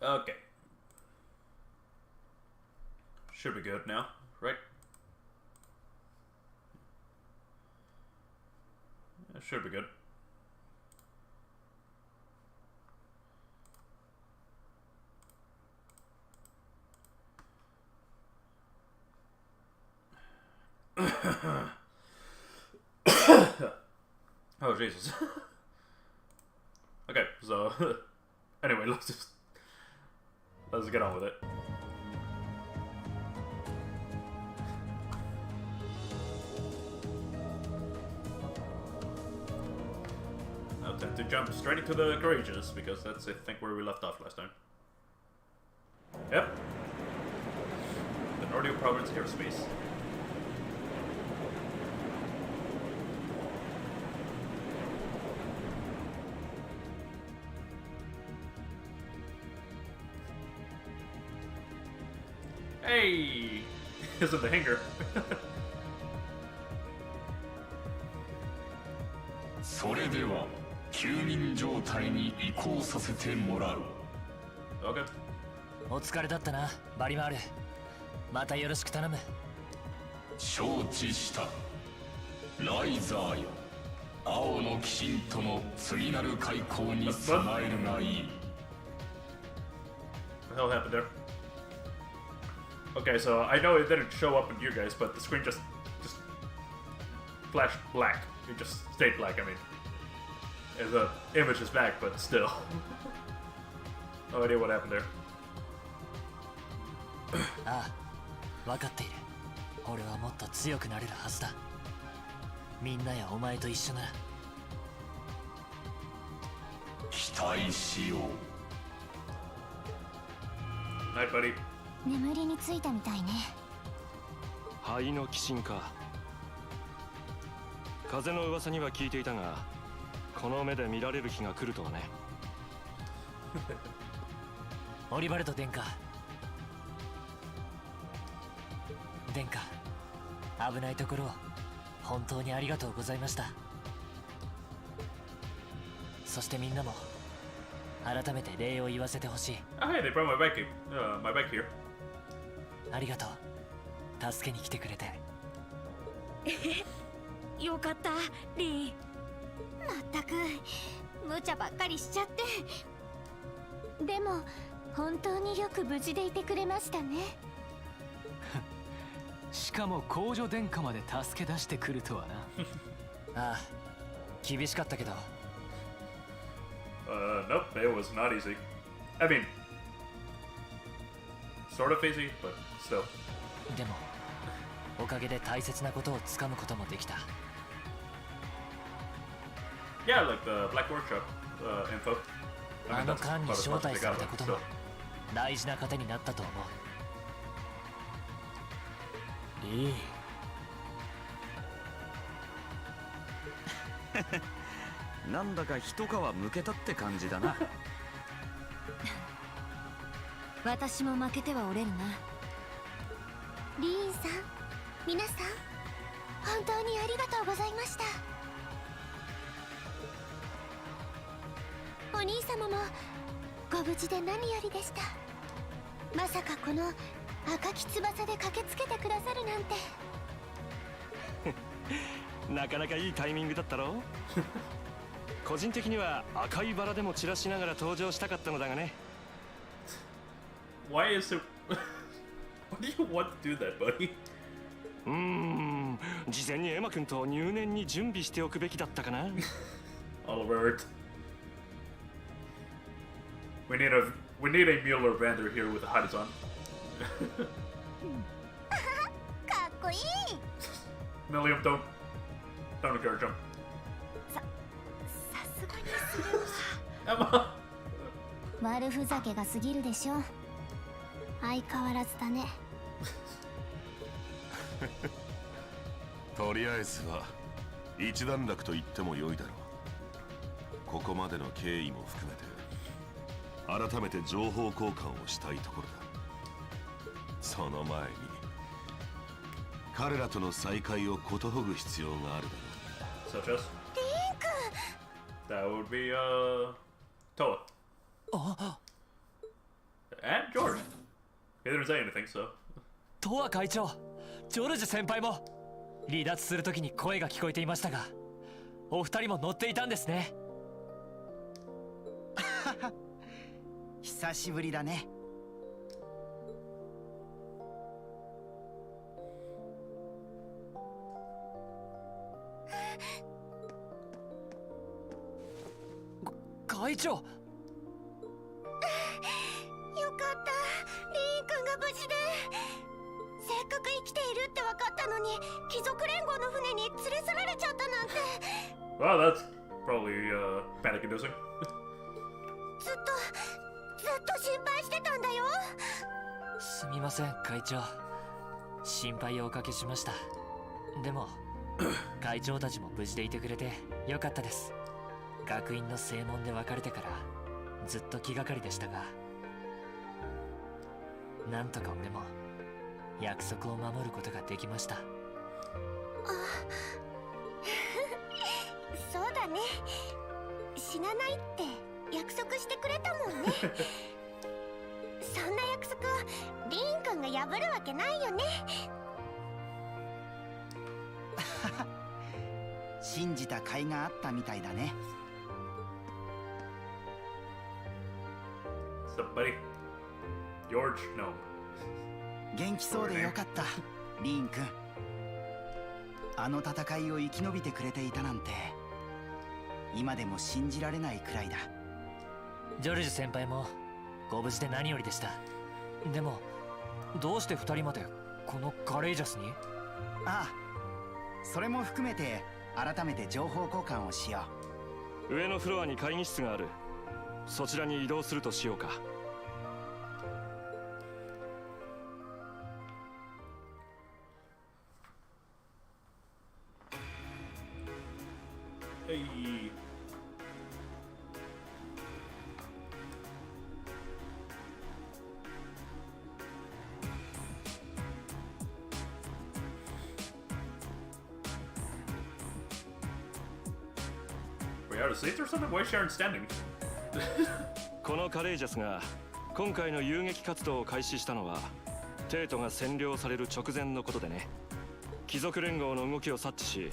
Okay. Should be good now, right? It should be good. Oh, Jesus. Okay, so anyway, let's get on with it. I'll tend to jump straight into the garages because that's I think where we left off last time. Yep. The Nordio Province airspace. Hey! Isn't the hanger? それでは休眠状態に移行させてもらう。Okay. お疲れだったな、バリマール。またよろしく頼む。承知した。ライザーよ。青の鬼神との次なる開口に備えるがいい。What the hell happened there? Okay, so I know it didn't show up in you guys, but the screen just flashed black. It just stayed black, I mean. And the image is back, but still. No idea what happened there. ああ、分かっている。俺はもっと強くなれるはずだ。みんなやお前と一緒なら。期待しよう。Night, buddy. 眠りについたみたいね。灰の鬼神か。風の噂には聞いていたが、この目で見られる日が来るとはね。オリバルト殿下。殿下、危ないところを本当にありがとうございました。そしてみんなも改めて礼を言わせてほしい。Oh, hey, they brought my bike here. ありがとう。助けに来てくれて。よかった、リー。まったく無茶ばっかりしちゃって。でも本当によく無事でいてくれましたね。しかも公女殿下まで助け出してくるとはな。ああ、厳しかったけど。Nope, it was not easy. I mean, sort of easy, but still. でもおかげで大切なことをつかむこともできた。Yeah, like the Black Workshop info. あ I mean, の that's 間に about as 招 much as 待 they さ got れた of こ it, とも still. 大事な糧になったと思う。リー。なんだか一皮むけたって感じだな。私も負けてはおれるな。リーンさん、皆さん、本当にありがとうございました。お兄様もご無事で何よりでした。まさかこの赤き翼で駆けつけてくださるなんて。なかなかいいタイミングだったろ。個人的には赤いバラでも散らしながら登場したかったのだがね。Why is it? Why do you want to do that, buddy? 事前にエマ君と入念に準備しておくべきだったかな。Albert. We need a Mueller Vander here with the hotties on. かっこいい。Milliam, don't encourage him. さすがにそれは Emma. 悪ふざけが過ぎるでしょ。相変わらずだね。とりあえずは一段落と言っても良いだろう。ここまでの経緯も含めて改めて情報交換をしたいところだ。その前に彼らとの再会をことほぐ必要があるだろう。 Such as? That would be Toa. あ、And George. He didn't say anything, so. とは会長、ジョルジュ先輩も離脱するときに声が聞こえていましたが、お二人も乗っていたんですね。久しぶりだね。会長。よかったリーン君が無事で。せっかく生きているって分かったのに貴族連合の船に連れ去られちゃったなんて。 Well, that's probably panic-inducing. ずっと心配してたんだよ。すみません会長、心配をおかけしました。でも会長たちも無事でいてくれてよかったです。学院の正門で別れてからずっと気がかりでしたが、なんとか俺も約束を守ることができました。そうだね、死なないって約束してくれたもんね。そんな約束をリーン君が破るわけないよね。信じた甲斐があったみたいだね。Somebody. George, no. 元気そうでよかった、リーン君。あの戦いを生き延びてくれていたなんて今でも信じられないくらいだ。ジョルジュ先輩もご無事で何よりでした。でもどうして二人までこのカレイジャスに？ああ、それも含めて改めて情報交換をしよう。上のフロアに会議室がある。そちらに移動するとしようか。Hey. We out of seats or something? Why is Sharon standing? このカレイジャスが今回の遊撃活動を開始したのはテートが占領される直前のことでね。貴族連合の動きを察知し、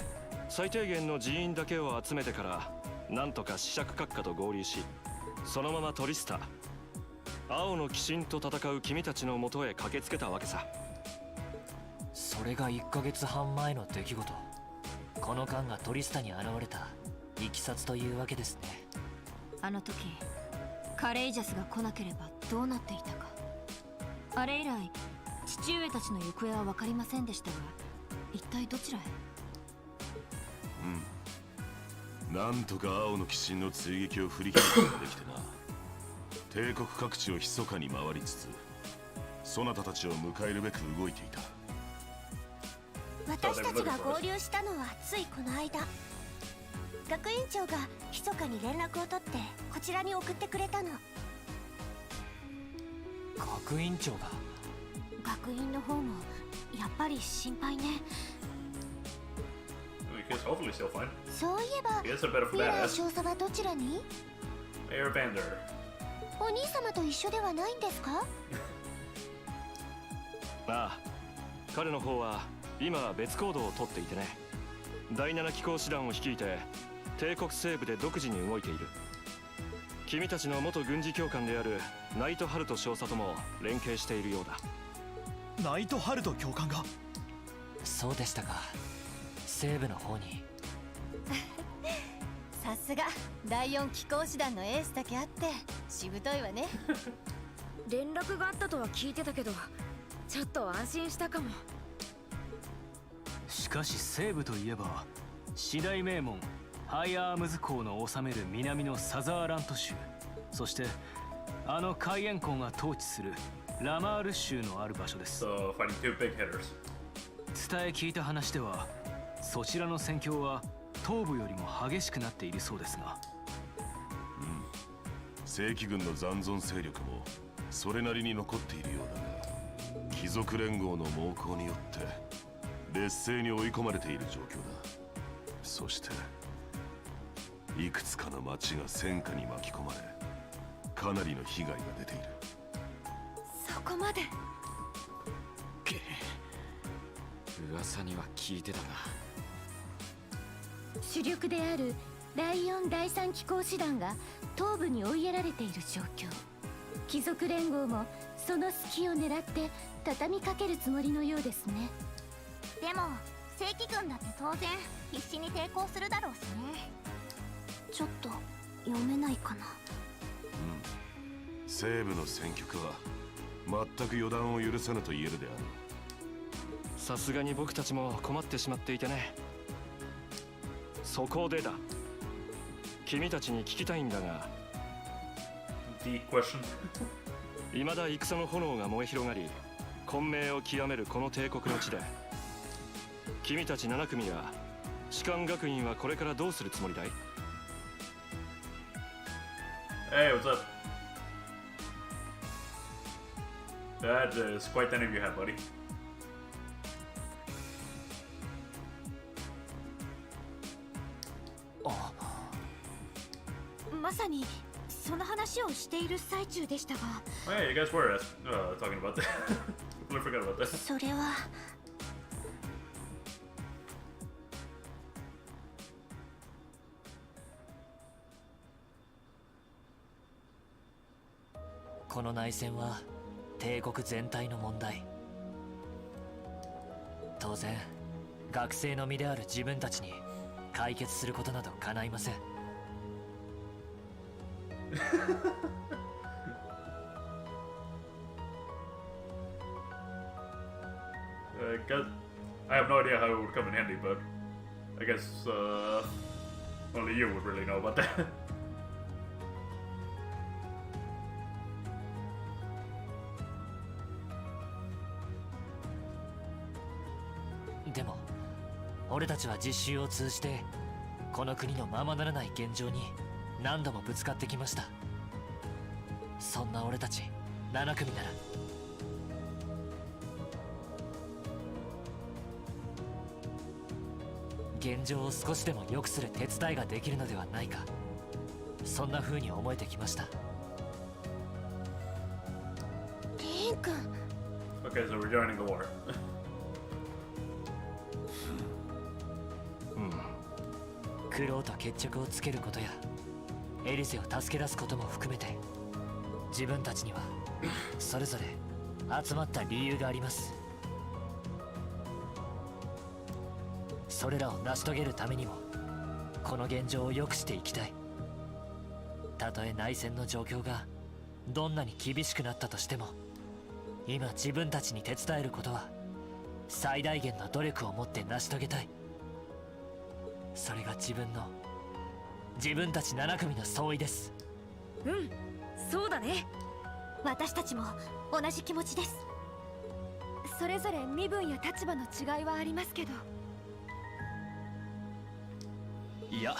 最低限の人員だけを集めてからなんとか子爵閣下と合流し、そのままトリスタ、青の鬼神と戦う君たちの元へ駆けつけたわけさ。それが1ヶ月半前の出来事。この間がトリスタに現れたいきさつというわけですね。あの時カレイジャスが来なければどうなっていたか。あれ以来父上たちの行方は分かりませんでしたが、一体どちらへ？なんとか青の鬼神の追撃を振り切ることができてな。帝国各地を密かに回りつつそなたたちを迎えるべく動いていた。私たちが合流したのはついこの間。学院長が密かに連絡を取ってこちらに送ってくれたの。学院長が？学院の方もやっぱり心配ね。He's hopefully still fine. そういえば He is a bit of a ミラー badass. 少佐はどちらに？ Airbender. お兄様と一緒ではないんですか？ああ、彼の方は今は別行動をとっていてね。第7機構師団を率いて帝国西部で独自に動いている。君たちの元軍事教官であるナイト・ハルト少佐とも連携しているようだ。ナイト・ハルト教官が？そうでしたか。西部の方に。さすが第4機構師団のエースだけあってしぶといわね。連絡があったとは聞いてたけどちょっと安心したかも。しかし西部といえば四大名門ハイアームズ校の治める南のサザーラント州、そしてあの海援校が統治するラマール州のある場所です。 So fighting two big hitters. 伝え聞いた話ではそちらの戦況は東部よりも激しくなっているそうですが。正規軍の残存勢力もそれなりに残っているようだが、貴族連合の猛攻によって劣勢に追い込まれている状況だ。そしていくつかの町が戦火に巻き込まれかなりの被害が出ている。こまで。噂には聞いてたが。主力である第4第3機甲師団が東部に追いやられている状況。貴族連合もその隙を狙って畳みかけるつもりのようですね。でも正規軍だって当然必死に抵抗するだろうしね。ちょっと読めないかな。西部の戦局は全く予断を許さぬと言えるであろう。さすがに僕たちも困ってしまっていてね。そこでだ、君たちに聞きたいんだが、 The question. 未だ戦の炎が燃え広がり混迷を極めるこの帝国の地で、君たち7組や士官学院はこれからどうするつもりだい？ Hey, what's up? That is quite the name you have, buddy. まさにその話をしている最中でしたが。 Oh yeah, you guys were talking about that. Completely forgot about that. それはこの内戦は帝国全体の問題。当然学生の身である自分たちに解決することなど叶いません。I have no idea how it would come in handy, but I guess only you would really know about that. でも俺たちは実習を通じてこの国のままならない現状に何度もぶつかってきました。そんな俺たち7組なら現状を少しでも良くする手伝いができるのではないか、そんな風に思えてきました。リーン君。 Okay, so we're joining the war. クロウと決着をつけることやエリゼを助け出すことも含めて、自分たちにはそれぞれ集まった理由があります。それらを成し遂げるためにもこの現状を良くしていきたい。たとえ内戦の状況がどんなに厳しくなったとしても、今自分たちに手伝えることは最大限の努力を持って成し遂げたい。それが自分たち7組の総意です。うん、そうだね。私たちも同じ気持ちです。それぞれ身分や立場の違いはありますけど。いや、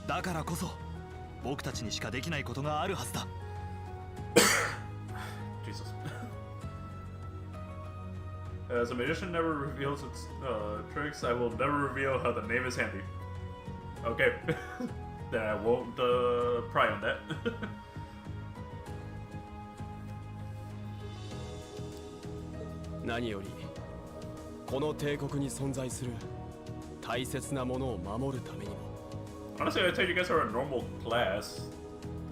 だからこそ僕たちにしかできないことがあるはずだ。Jesus. As a magician never reveals its tricks, I will never reveal how the name is handy. Okay. Then I won't pry on that. 何よりこの帝国に存在する大切なものを守るためにも。 Honestly, I tell you guys are a normal class.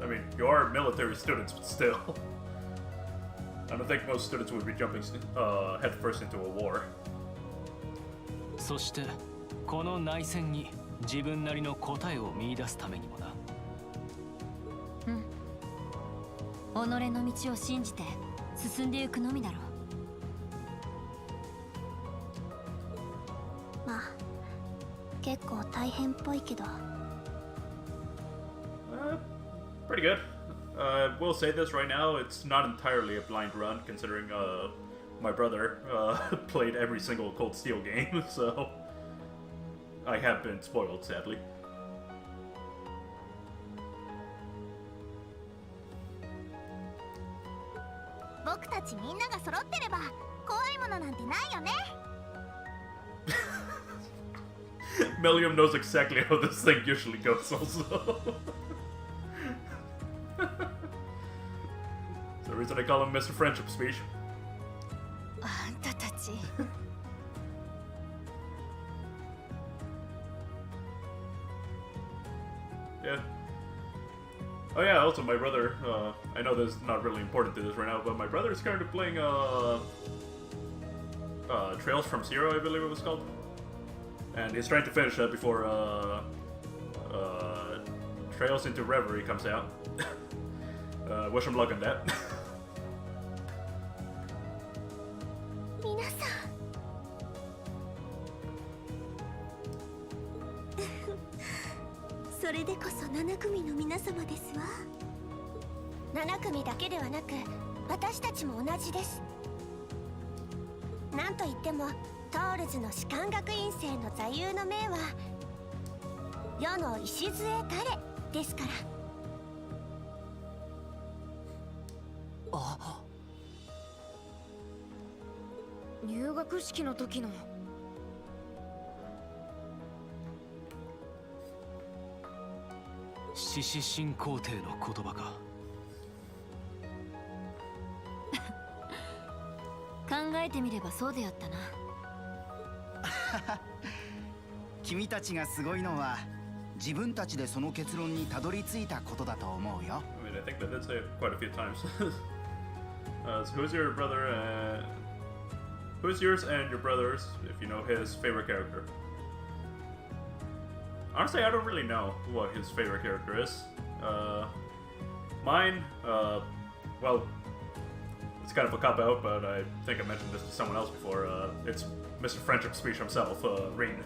I mean, you are military students, but still. I don't think most students would be jumping headfirst into a war. そしてこの内戦に自分なりの答えを見出すためにもな。己の道を信じて進んでいくのみだろう。まあ結構大変っぽいけど。Pretty good. We'll say this right now, it's not entirely a blind run, considering my brother played every single Cold Steel game, so I have been spoiled, sadly. 僕たちみんなが揃ってれば怖いものなんてないよね。Melium knows exactly how this thing usually goes, also. So the reason I call him Mr. Friendship Speech. あんたたち Yeah. Oh yeah, also my brother, I know this is not really important to this right now, but my brother is currently playing Trails from Zero, I believe it was called. And he's trying to finish that before Trails into Reverie comes out. Wish him luck on that. 皆さんそれでこそ7組の皆様ですわ。7組だけではなく私たちも同じです。なんといってもトールズの士官学院生の座右の銘は世の礎たれですから。あ、入学式の時の獅子神皇帝の言葉か。考えてみればそうであったな。君たちがすごいのは自分たちでその結論にたどり着いたことだと思うよ。I mean, I think that did say it quite a few times. So who's your brother? Who's yours and your brother's, if you know his favorite character? Honestly, I don't really know what his favorite character is. Mine, well, it's kind of a cop-out, but I think I mentioned this to someone else before. It's Mr. Friendship Speech himself, Rin.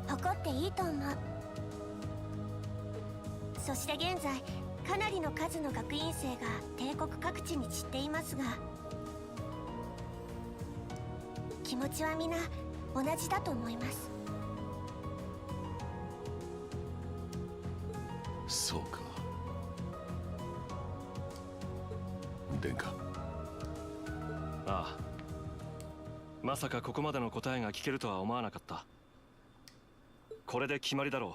誇っていいと思う。そして現在かなりの数の学院生が帝国各地に散っていますが、気持ちは皆同じだと思います。そうか。殿下。ああ、まさかここまでの答えが聞けるとは思わなかった。これで決まりだろ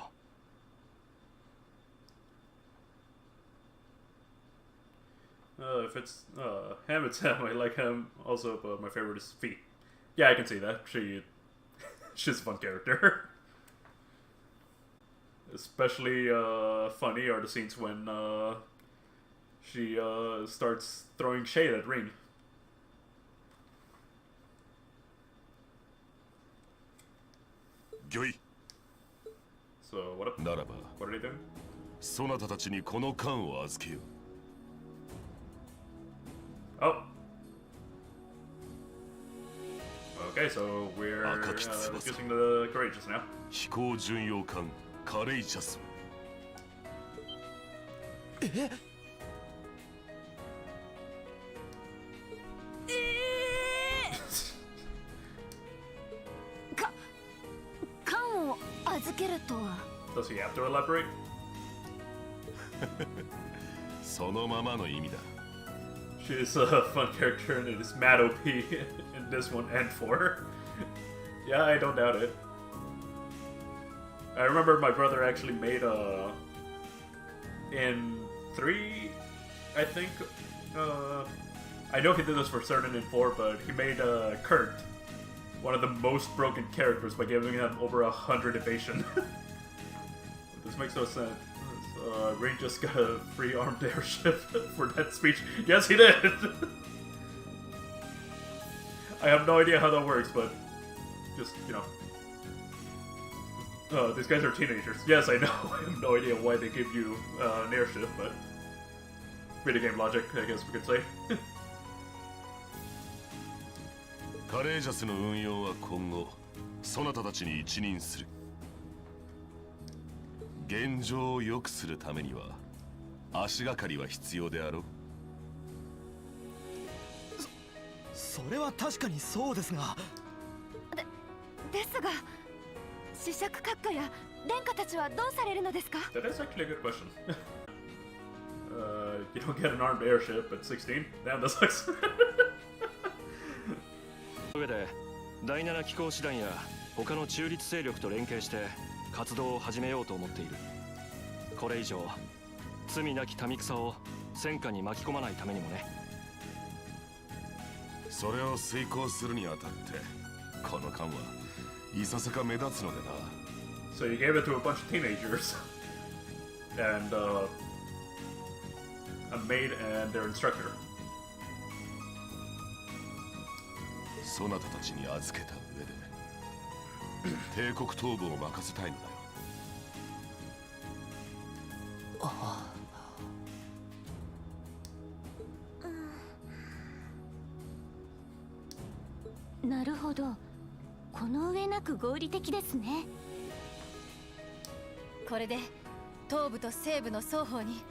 う。If it's Ham, it's Ham. I like Ham also, but my favorite is Fee. Yeah, I can see that. She's a fun character. Especially funny are the scenes when she starts throwing shade at Ring. Gyoi. So what up? ならば、 What are they doing? そなたたちにこの缶を預けよう。Oh. Okay, so we're using the Courageous now. 飛行巡洋艦カレイジャス。缶を預けるとは。 Does he have to elaborate? そのままの意味だ。 She's a fun character and it is mad OP in this one and 4. Yeah, I don't doubt it. I remember my brother actually made in 3, I think. I know he did this for certain in 4, but he made Kurt one of the most broken characters by giving him over 100 evasion. This makes no sense. Ray just got a free armed airship for that speech. Yes, he did! I have no idea how that works, but just, you know. These guys are teenagers. Yes, I know. I have no idea why they give you an airship, but video game logic, I guess we could say. カレージャスの運用は今後、そなたたちに一任する。現状を良くするためには足がかりは必要であろう。それは確かにそうですが。ですが、子爵閣下や殿下たちはどうされるのですか？ That is actually a good question. You don't get an armed airship at 16? Damn, that sucks. 上で第7機構師団や他の中立勢力と連携して活動を始めようと思っている。これ以上罪なき民草を戦火に巻き込まないためにもね。それを遂行するにあたってこの間はいささか目立つのでな。 So you gave it to a bunch of teenagers and a maid and their instructor. そなたたちに預けた上で帝国東部を任せたいのだよ。なるほど、この上なく合理的ですね。これで東部と西部の双方に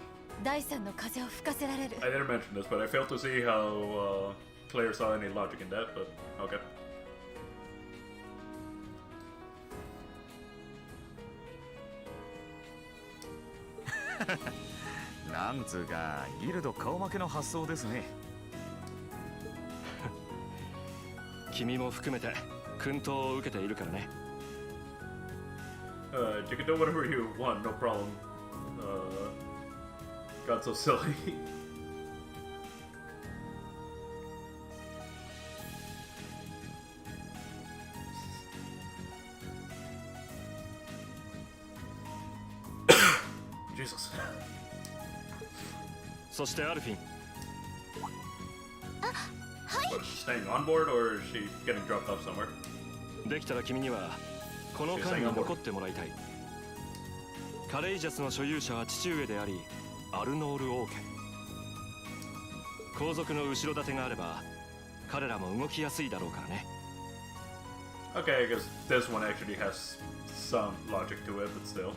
第三の風を吹かせられる。 I didn't mention this, but I failed to see how Claire saw any logic in that, but okay. なんつうかギルド顔負けの発想ですね。君も含めて薫陶を受けているからね。You can do whatever you want, no problem. Got so silly. Jesus. そしてアルフィン。What, is she staying on board or is she getting dropped off somewhere? できたら君にはこの艦に残ってもらいたい。カレイジャスの所有者は父上でありアルノール王家。皇族の後ろ盾があれば彼らも動きやすいだろうからね。 Okay, I guess this one actually has some logic to it, but still.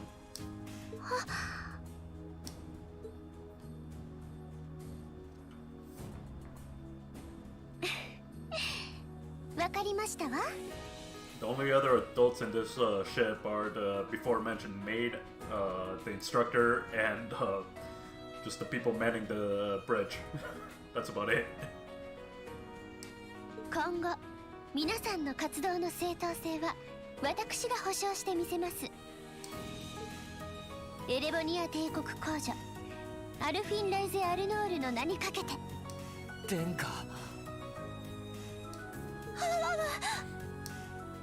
わかりましたわ。 The only other adults in this ship are the before mentioned maid, the instructor, and just the people manning the bridge. That's about it. 今後皆さんの活動の正当性は私が保証してみせます。エレボニア帝国公女アルフィン・ライゼ・アルノールの名にかけて。殿下。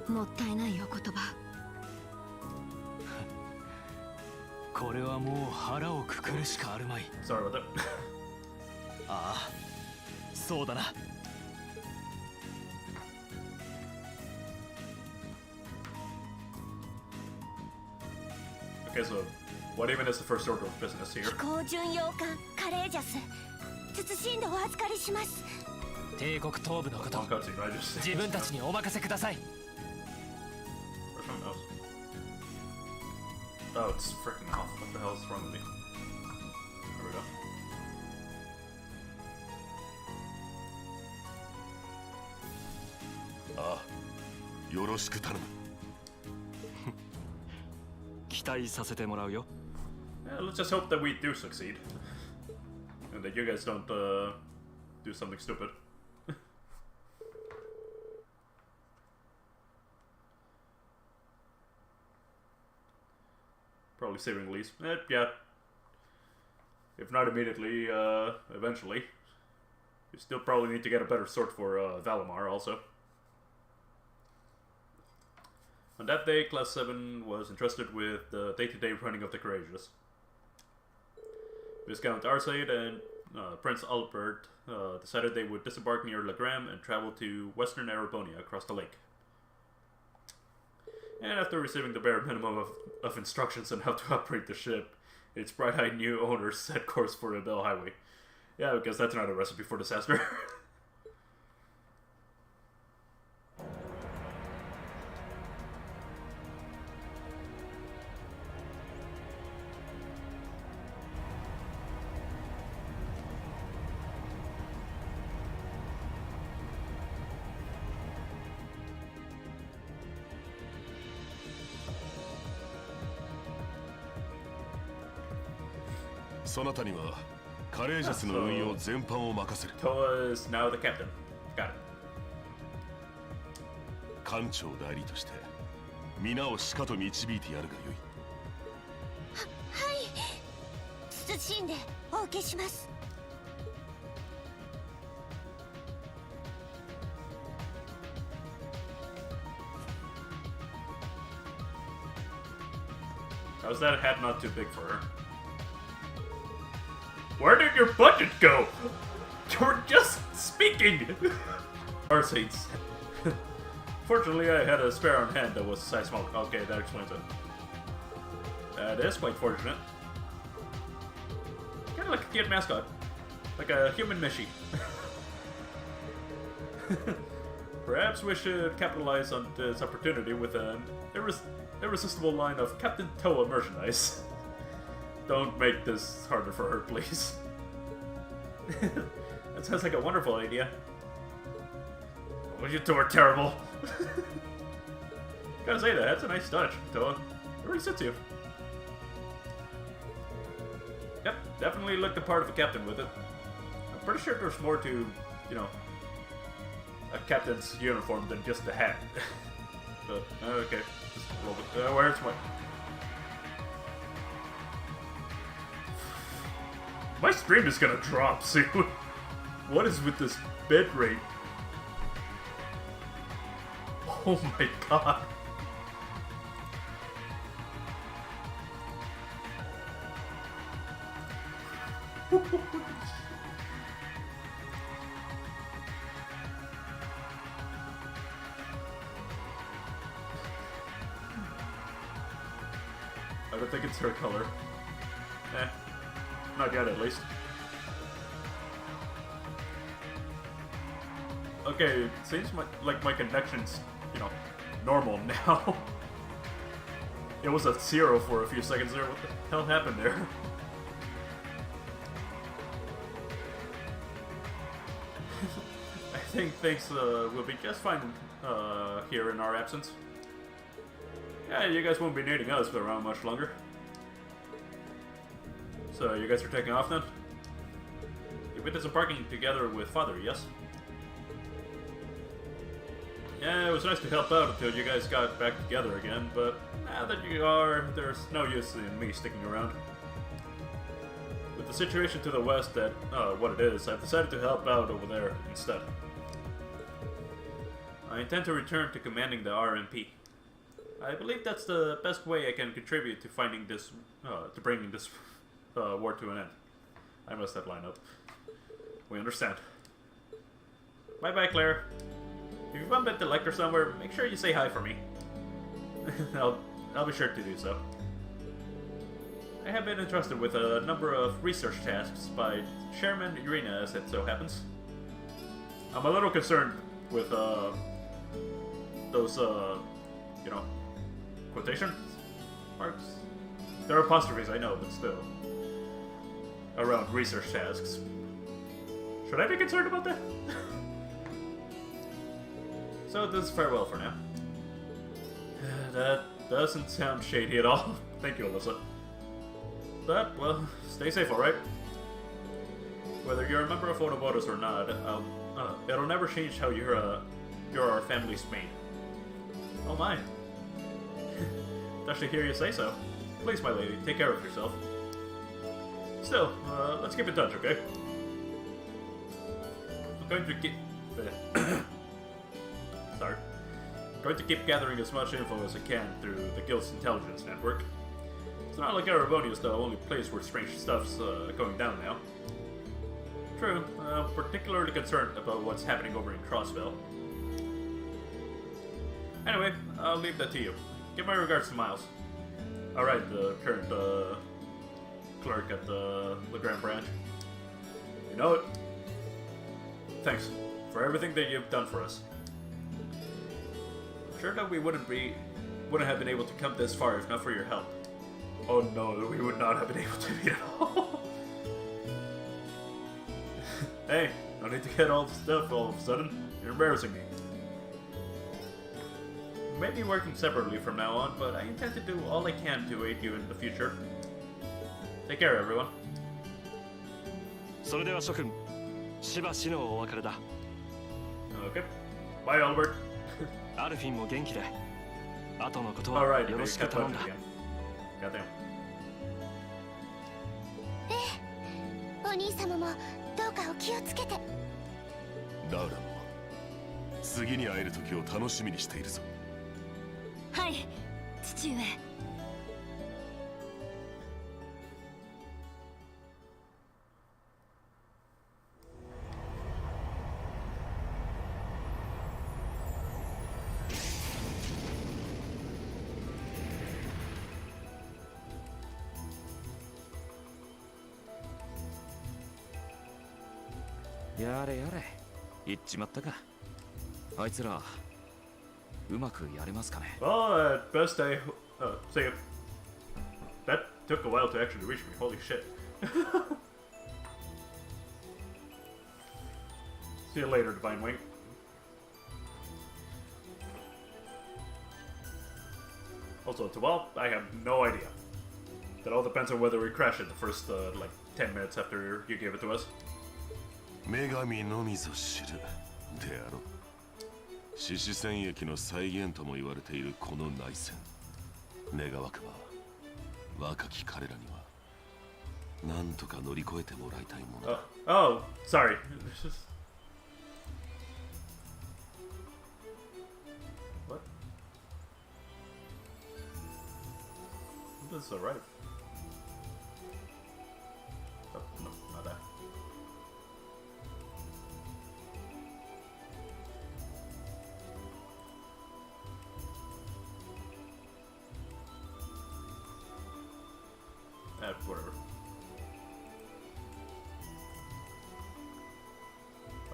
もったいないお言葉。これはもう腹をくくるしかあるまい。 Sorry about that. ああ、そうだな。Okay, so what even is the first order of business here? 飛行巡洋艦カレージャス慎んでお預かりします。帝国東部のこと Long cutscene, right? Just 自分たちにお任せください。 Where's my mouse? Oh, it's freaking off. What the hell is wrong with me? There we go. ああ、よろしく頼む。期待させてもらうよ。 Yeah, let's just hope that we do succeed. And that you guys don't do something stupid. Probably saving Lise. Yeah. If not immediately, eventually. You still probably need to get a better sword for Valimar also. On that day, Class 7 was entrusted with the day-to-day running of the Courageous. Viscount Arsaid and Prince Albert decided they would disembark near Lagram and travel to western Erebonia across the lake. And after receiving the bare minimum of instructions on how to operate the ship, its bright-eyed new owners set course for the Bell Highway. Yeah, because that's not a recipe for disaster. そなたにはカレージャスの運用全般を任せる。 Toa is now the captain. Got it. 艦長代理として皆をしかと導いてやるがよい。はい。謹んでお受けします。How's that hat not too big for her? Where did your budget go? You're just speaking! Our saints. Fortunately, I had a spare on hand that was a size smaller. Okay, that explains it. That is quite fortunate. Kind of like a cute mascot. Like a human Mishi. Perhaps we should capitalize on this opportunity with an irresistible line of Captain Toa merchandise. Don't make this harder for her, please. That sounds like a wonderful idea. Oh, you two are terrible. Gotta say that, that's a nice touch, Toa. It really suits you. Yep, definitely look the part of a captain with it. I'm pretty sure there's more to, you know, a captain's uniform than just the hat. But, okay. Just a little bit. Where's my... My stream is gonna drop soon. What is with this bitrate? Oh my god. I don't think it's her color. Not yet, at least. Okay, it seems like my connection's, you know, normal now. It was at 0 for a few seconds there. What the hell happened there? I think things will be just fine here in our absence. Yeah, you guys won't be needing us around much longer. So, you guys are taking off then? You did some parking together with Father, yes? Yeah, it was nice to help out until you guys got back together again, but now that you are, there's no use in me sticking around. With the situation to the west at what it is, I've decided to help out over there instead. I intend to return to commanding the RMP. I believe that's the best way I can contribute to finding this, to bringing this war to an end. I must have line up. We understand. Bye-bye, Claire. If you bump into Lecter somewhere, make sure you say hi for me. I'll be sure to do so. I have been entrusted with a number of research tasks by Chairman Irina, as it so happens. I'm a little concerned with those, you know, quotation marks? There are apostrophes, I know, but still. Around research tasks. Should I be concerned about that? So this is farewell for now. That doesn't sound shady at all. Thank you, Alyssa. But, well, stay safe, alright? Whether you're a member of Otoboros or not, it'll never change how you're our family's maid. Oh my. Touched to hear you say so. Please, my lady, take care of yourself. Still, let's keep in touch, okay? I'm going to keep... Sorry. I'm going to keep gathering as much info as I can through the Guild's intelligence network. It's not like Erebonia's the only place where strange stuff's going down now. True, I'm particularly concerned about what's happening over in Crossville. Anyway, I'll leave that to you. Give my regards to Miles. Alright, the current clerk at the Legrand branch. You know it. Thanks for everything that you've done for us. I'm sure that we wouldn't have been able to come this far if not for your help. Oh no, we would not have been able to meet at all. Hey, no need to get all the stuff all of a sudden. You're embarrassing me. We may be working separately from now on, but I intend to do all I can to aid you in the future. Take care, everyone. それでは諸君、しばしのお別れだ。Okay. Bye, Albert. アルフィンも元気で。後のことは Alright, よろ they しく kept 頼 punching んだ。 again. Goddamn. お兄様もどうかお気をつけて。ダウランも次に会える時を楽しみにしているぞ。はい父上。やれやれ、言っちまったか。あいつらうまくやれますかね。 Well, at best I say it. That took a while to actually reach me. Holy shit. See you later, Divine Wing. Also, to well, I have no idea. That all depends on whether we crash it the first, like, 10 minutes after you gave it to us. 女神のみぞ知るであろう。獅子戦役の再現とも言われているこの内戦。願わくば若き彼らにはなんとか乗り越えてもらいたいものだ。Oh, sorry. What? This is alright. Oh, no, not that. Whatever.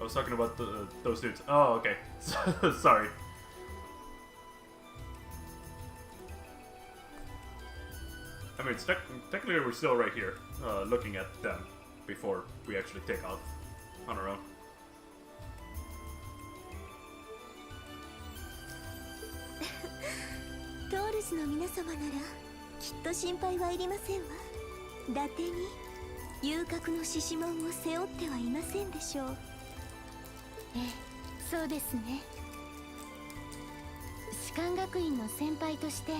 I was talking about those dudes. Oh, okay. Sorry. I mean, technically we're still right here, looking at them before we actually take off on our own. トールズの皆様ならきっと心配はいりませんわ。伊達に遊郭の獅子門を背負ってはいませんでしょう。ええ、そうですね。士官学院の先輩として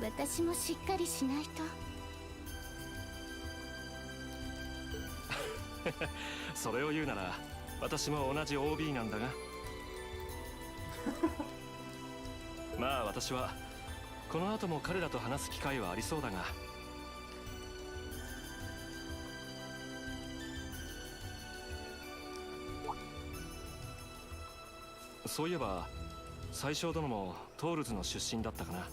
私もしっかりしないと。それを言うなら私も同じ OB なんだがまあ私はこの後も彼らと話す機会はありそうだが、そういえば宰相殿もトールズの出身だったかな。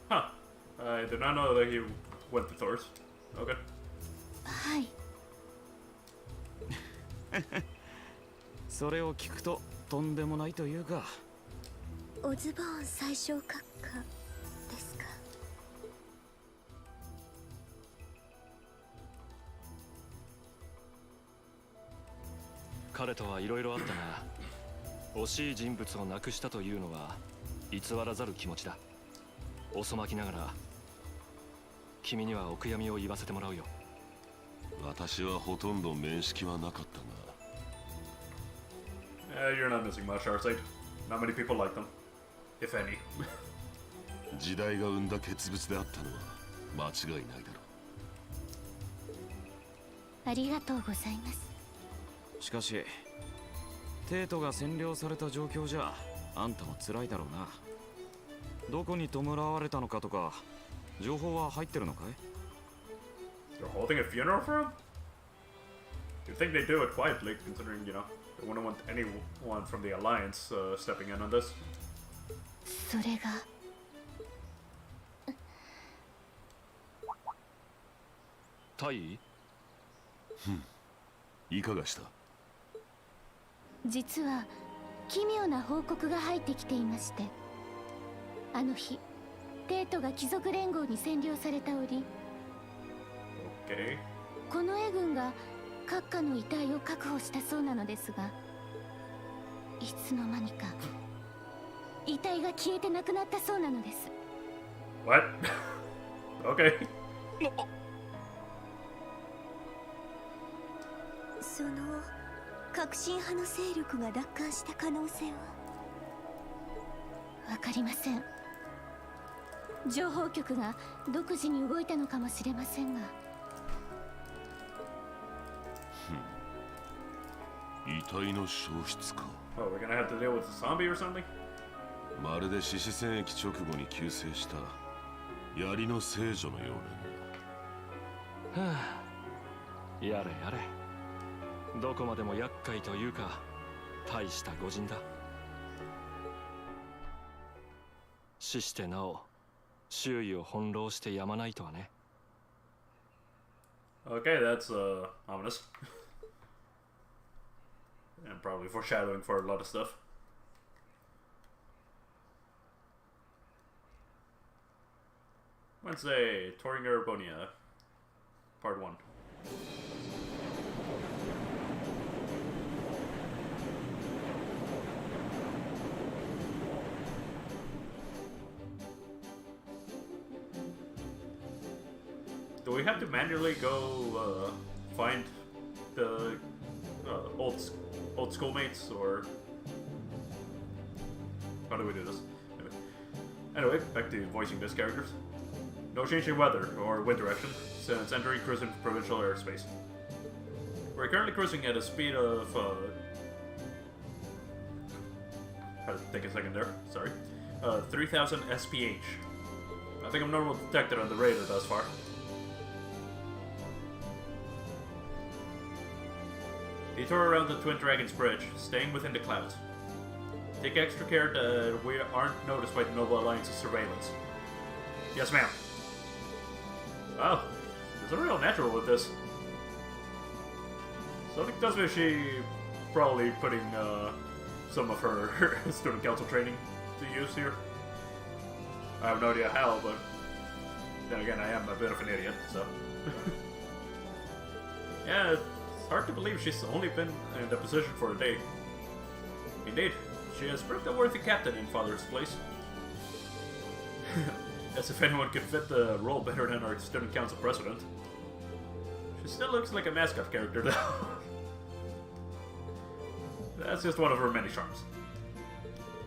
Huh. I did not know that he went to Thor's. Okay. はい。それを聞くととんでもないというか。オズボーン宰相閣下ですか。彼とはいろいろあったが、惜しい人物を亡くしたというのは偽らざる気持ちだ。遅まきながら君にはお悔やみを言わせてもらうよ。私はほとんど面識はなかったが。You're not missing much, Arcite. Not many people like them, if any. 時代が生んだ傑物であったのは間違いないだろありがとうございます。しかしテートが占領された状況じゃあんたも辛いだろうな。どこに弔われたのかとか情報は入ってるのかい？ They're holding a funeral for him? You'd think they do it quietly, considering, you know, they wouldn't want anyone from the Alliance stepping in on this. それがタイ？いかがした？実は奇妙な報告が入ってきていまして、あの日テートが貴族連合に占領された折、Okay. この絵軍が閣下の遺体を確保したそうなのですが、いつの間にか遺体が消えてなくなったそうなのです。 What? Okay. その革新派の勢力が奪還した可能性は？わかりません。情報局が独自に動いたのかもしれませんが。遺体の消失か。 Oh, we're gonna have to deal with a zombie or something? まるで獅子戦役直後に急逝した槍の聖女のような。はあ、やれやれ。どこまでも厄介というか大した御人だ。死してなお周囲を翻弄してやまないとはね。Okay, that's ominous. And probably foreshadowing for a lot of stuff. Wednesday, Touring Erebonia, Part 1. Do we have to manually go find the old schoolmates, or how do we do this? Anyway, back to voicing these characters. No changing weather or wind direction since entering cruising provincial airspace. We're currently cruising at a speed of had to take a second there. Sorry, 3,000 SPH. I think I'm normal detected on the radar thus far. Detour around the Twin Dragons Bridge, staying within the clouds. Take extra care that we aren't noticed by the Noble Alliance's surveillance. Yes, ma'am. Wow, there's a real natural with this. Something tells me she probably putting some of her student council training to use here. I have no idea how, but then again, I am a bit of an idiot, so. Yeah, it's hard to believe she's only been in the position for a day. Indeed, she has proved a worthy captain in Father's place. As if anyone could fit the role better than our student council president. She still looks like a mascot character, though. That's just one of her many charms.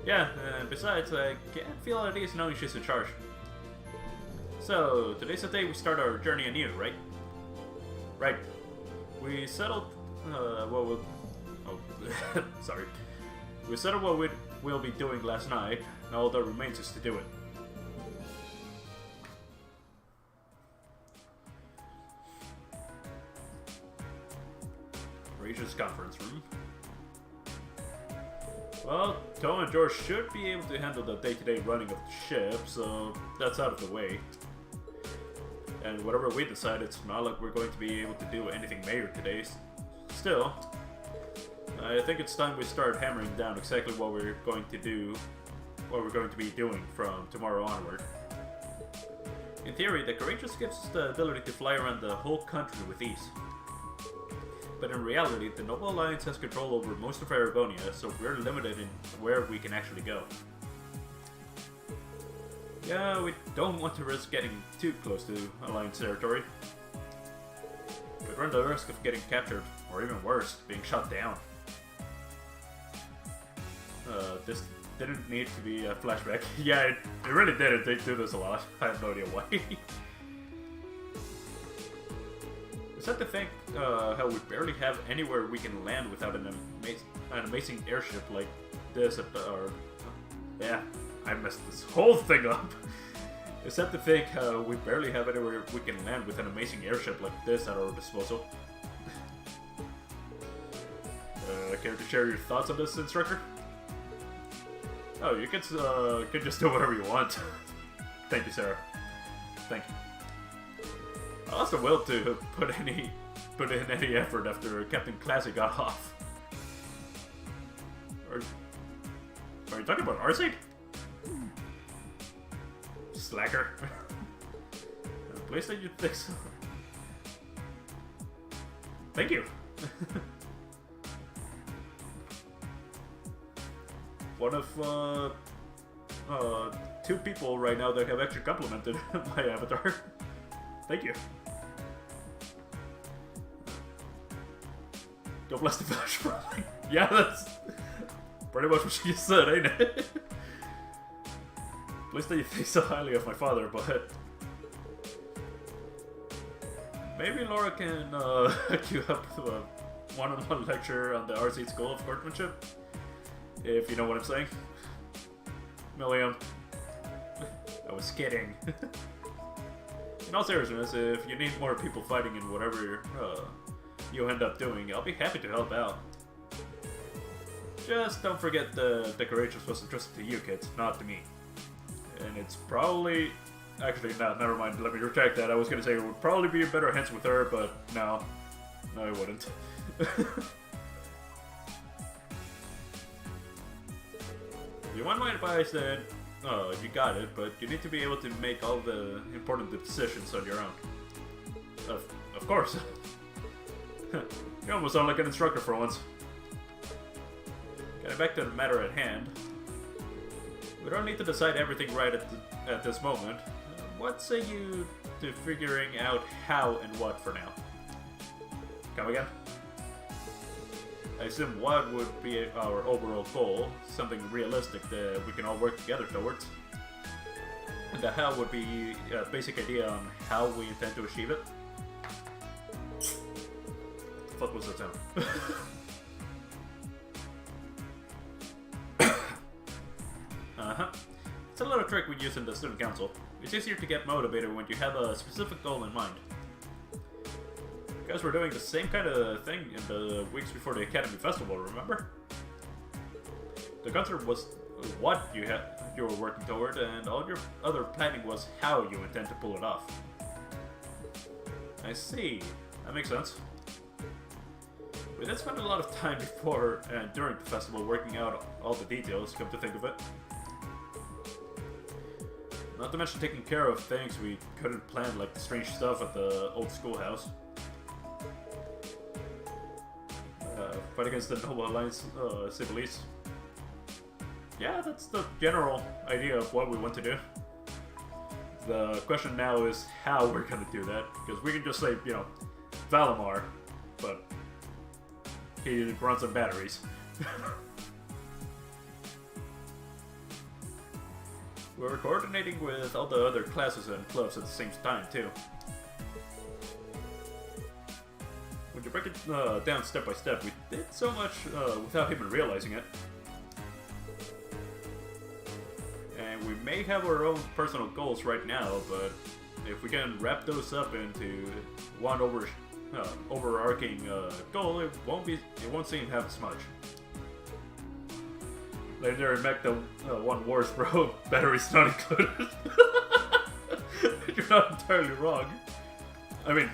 Yeah, and besides, I can't feel at ease knowing she's in charge. So, today's the day we start our journey anew, right? Right. We settled, sorry. We settled what we'll be doing last night, and all that remains is to do it. Regis conference room. Well, Tom and George should be able to handle the day-to-day running of the ship, so that's out of the way. And whatever we decide, it's not like we're going to be able to do anything major today. Still, I think it's time we start hammering down exactly what we're going to do, what we're going to be doing from tomorrow onward. In theory, the Courageous gives us the ability to fly around the whole country with ease. But in reality, the Noble Alliance has control over most of Erebonia, so we're limited in where we can actually go. Yeah, we don't want to risk getting too close to Alliance territory. We'd run the risk of getting captured, or even worse, being shot down. This didn't need to be a flashback. Yeah, it really didn't. They do this a lot. I have no idea why. Is that to think how we barely have anywhere we can land without an amazing airship like this at our... Yeah, I messed this whole thing up. Is that to think we barely have anywhere we can land with an amazing airship like this at our disposal? Care to share your thoughts on this, instructor? Oh, you can just do whatever you want. Thank you, Sarah. Thank you. I lost the will to put in any effort after Captain Classy got off. Are you talking about our sake? Slacker. Please that you think so. Thank you. One of two people right now that have actually complimented my avatar. Thank you. God bless the village, probably. Yeah, that's pretty much what she said, ain't it? least you think so highly of my father, but... Maybe Laura can queue up a one-on-one lecture on the RC School of Sportsmanship, if you know what I'm saying. Milliam, I was kidding. In all seriousness, if you need more people fighting in whatever you end up doing, I'll be happy to help out. Just don't forget the decorations was entrusted to you kids, not to me. And it's probably... Actually, no, never mind. Let me retract that. I was gonna say it would probably be a better hands with her, but no. No, it wouldn't. You want my advice then? Oh, you got it, but you need to be able to make all the important decisions on your own. Of course. You almost sound like an instructor for once. Getting back to the matter at hand. We don't need to decide everything right at this moment. What say you to figuring out how and what for now? Come again? I assume what would be our overall goal, something realistic that we can all work together towards. And the how would be a basic idea on how we intend to achieve it. What the fuck was that sound? Uh-huh. It's a little trick we use in the student council. It's easier to get motivated when you have a specific goal in mind. You guys were doing the same kind of thing in the weeks before the Academy Festival, remember? The concert was what you were working toward, and all your other planning was how you intend to pull it off. I see. That makes sense. We did spend a lot of time before and during the festival working out all the details, come to think of it. Not to mention taking care of things we couldn't plan, like the strange stuff at the old schoolhouse. Fight against the Noble Alliance Civilis. Yeah, that's the general idea of what we want to do. The question now is how we're gonna do that, because we can just say, you know, Valimar, but he runs on batteries. We're coordinating with all the other classes and clubs at the same time, too. When you break it down step by step, we did so much without even realizing it. And we may have our own personal goals right now, but if we can wrap those up into one overarching goal, it won't seem half as much. Legendary Mech, the one worse, bro. Batteries not included. You're not entirely wrong. I mean,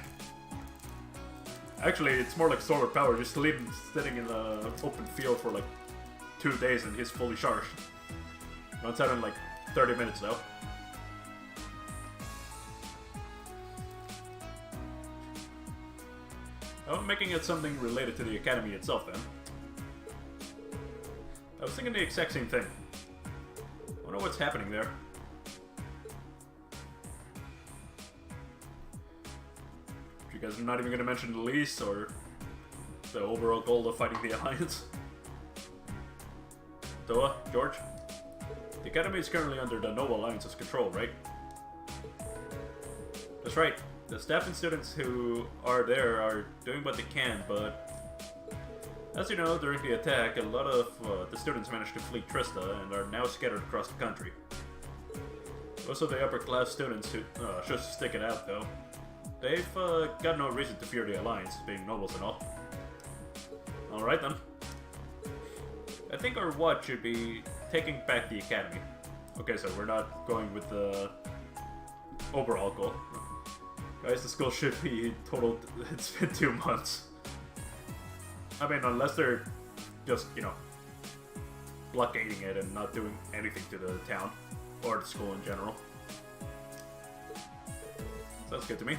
actually, it's more like solar power. Just leave him sitting in the open field for like 2 days and he's fully charged. Runs out in like 30 minutes though. I'm making it something related to the Academy itself then. I was thinking the exact same thing. I wonder what's happening there. You guys are not even going to mention the lease or the overall goal of fighting the Alliance. Toa, George? The Academy is currently under the Noble Alliance's control, right? That's right. The staff and students who are there are doing what they can, but as you know, during the attack, a lot of the students managed to flee Trista and are now scattered across the country. Most of the upper class students who should stick it out though. They've got no reason to fear the Alliance, being nobles and all. Alright then. I think our watch should be taking back the Academy. Okay, so we're not going with the overall goal. Guys, the school should be totaled. It's been 2 months. I mean, unless they're just, you know, blockading it and not doing anything to the town or the school in general. Sounds good to me.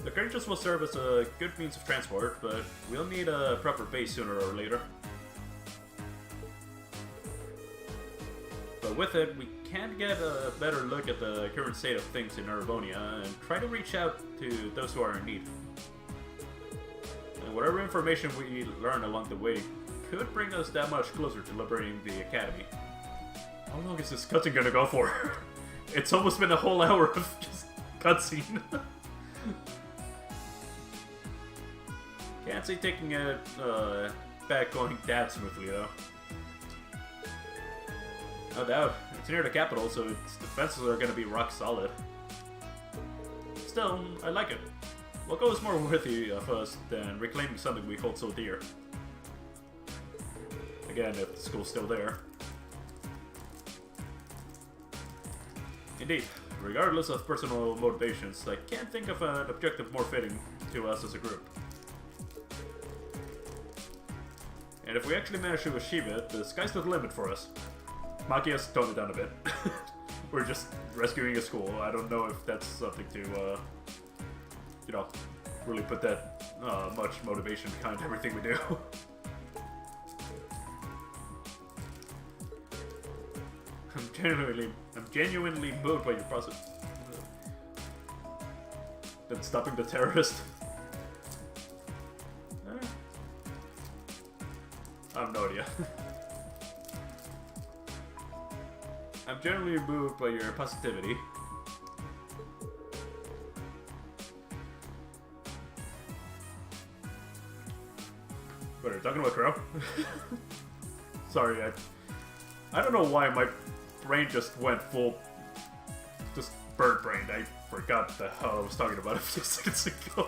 The carriages will serve as a good means of transport, but we'll need a proper base sooner or later. But with it, we can get a better look at the current state of things in Erebonia and try to reach out to those who are in need. And whatever information we learn along the way could bring us that much closer to liberating the Academy. How long is this cutscene gonna go for? It's almost been a whole hour of just cutscene. Can't see taking it back going that smoothly though. No doubt. It's near the capital, so its defenses are gonna be rock solid. Still, I like it. What goes more worthy of us than reclaiming something we hold so dear? Again, if the school's still there. Indeed, regardless of personal motivations, I can't think of an objective more fitting to us as a group. And if we actually manage to achieve it, the sky's the limit for us. Maki has toned it down a bit. We're just rescuing a school. I don't know if that's something to, you know, really put that much motivation behind everything we do. I'm genuinely moved by your process. Than stopping the terrorist. I have no idea. I'm generally moved by your positivity. What are you talking about, Crow? Sorry, I don't know why my brain just went full, just bird-brained. I forgot the hell I was talking about a few seconds ago.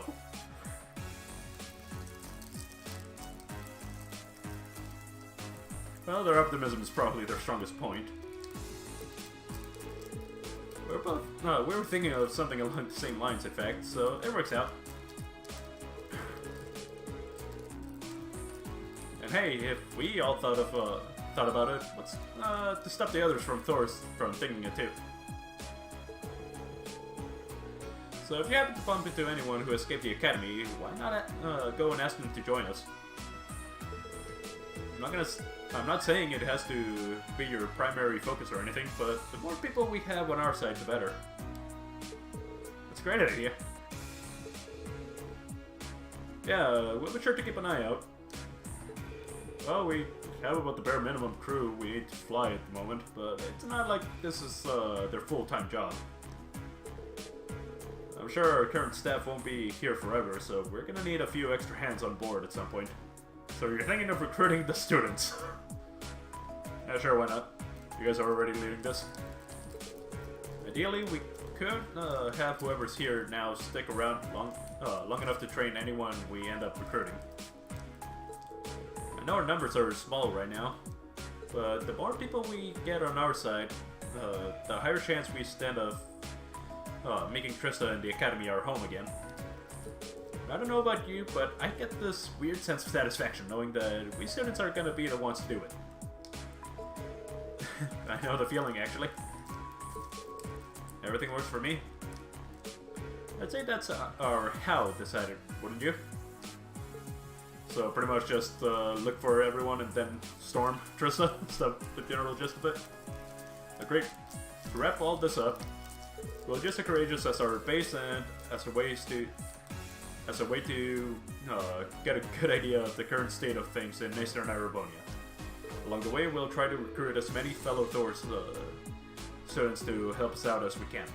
Well, their optimism is probably their strongest point. We were thinking of something along the same lines, in fact, so it works out. And hey, if we all thought about it, let's to stop the others from thinking it too. So if you happen to bump into anyone who escaped the academy, why not go and ask them to join us? I'm not saying it has to be your primary focus or anything, but the more people we have on our side, the better. That's a great idea. Yeah, we'll be sure to keep an eye out. Well, we have about the bare minimum crew we need to fly at the moment, but it's not like this is their full-time job. I'm sure our current staff won't be here forever, so we're gonna need a few extra hands on board at some point. So you're thinking of recruiting the students? Yeah, sure, why not? You guys are already leading this. Ideally, we could have whoever's here now stick around long enough to train anyone we end up recruiting. I know our numbers are small right now, but the more people we get on our side, the higher chance we stand of making Trista and the Academy our home again. I don't know about you, but I get this weird sense of satisfaction knowing that we students are gonna be the ones to do it. I know the feeling, actually. Everything works for me. I'd say that's our how decided, wouldn't you? So pretty much just look for everyone and then storm Trista. Is that the general gist of it? Great. To wrap all this up, we'll just take Courageous as our base and as a way to get a good idea of the current state of things in Eastern Erebonia. Along the way, we'll try to recruit as many fellow Thor students to help us out as we can.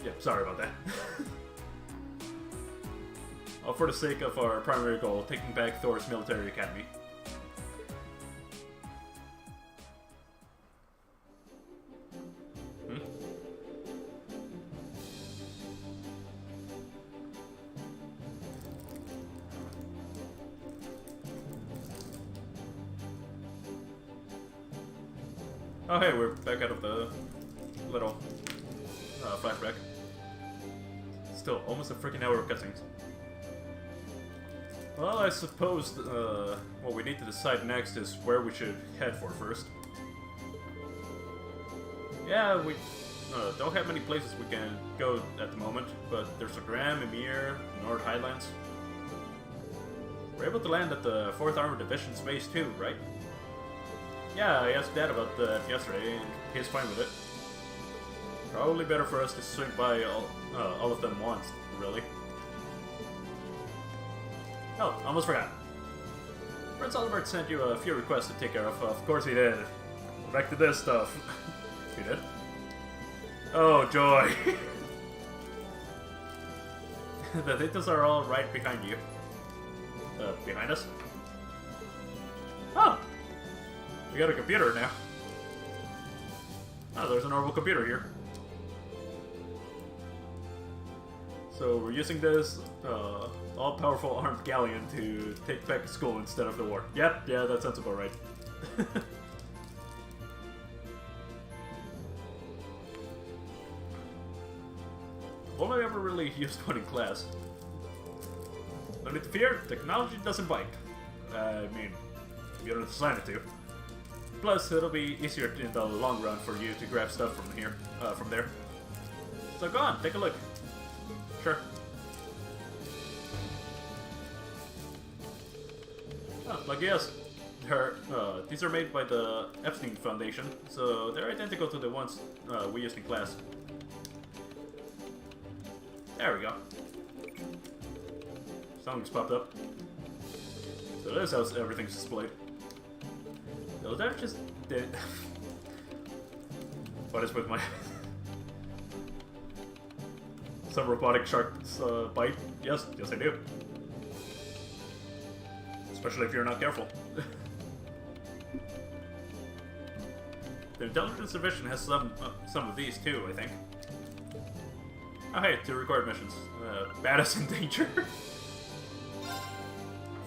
Yeah, sorry about that. All for the sake of our primary goal, taking back Thor's military academy. Oh hey, we're back out of the little flashback. Still, almost a freaking hour of cutscenes. Well, I suppose what we need to decide next is where we should head for first. Yeah, we don't have many places we can go at the moment, but there's Agram, Ymir, Nord Highlands. We're able to land at the 4th Armored Division's base too, right? Yeah, I asked Dad about that yesterday, and he's fine with it. Probably better for us to swing by all of them once, really. Oh, almost forgot. For Prince Albert sent you a few requests to take care of. Of course he did. Back to this stuff. He did? Oh, joy. The details are all right behind you. Behind us? Oh! We got a computer now. Oh, there's a normal computer here. So we're using this all-powerful armed galleon to take back school instead of the war. Yep, yeah, that sounds about right. Only ever really used one in class. No need to fear, technology doesn't bite. I mean, you don't design it to. Plus, it'll be easier in the long run for you to grab stuff from here, from there. So go on, take a look. Sure. Oh, lucky us. These are made by the Epstein Foundation, so they're identical to the ones we used in class. There we go. Something's popped up. So this is how everything's displayed. No, that just did. What is with my some robotic shark's bite? Yes, yes I do. Especially if you're not careful. The Intelligence Division has some of these too, I think. Oh hey, to record missions. Badass in danger.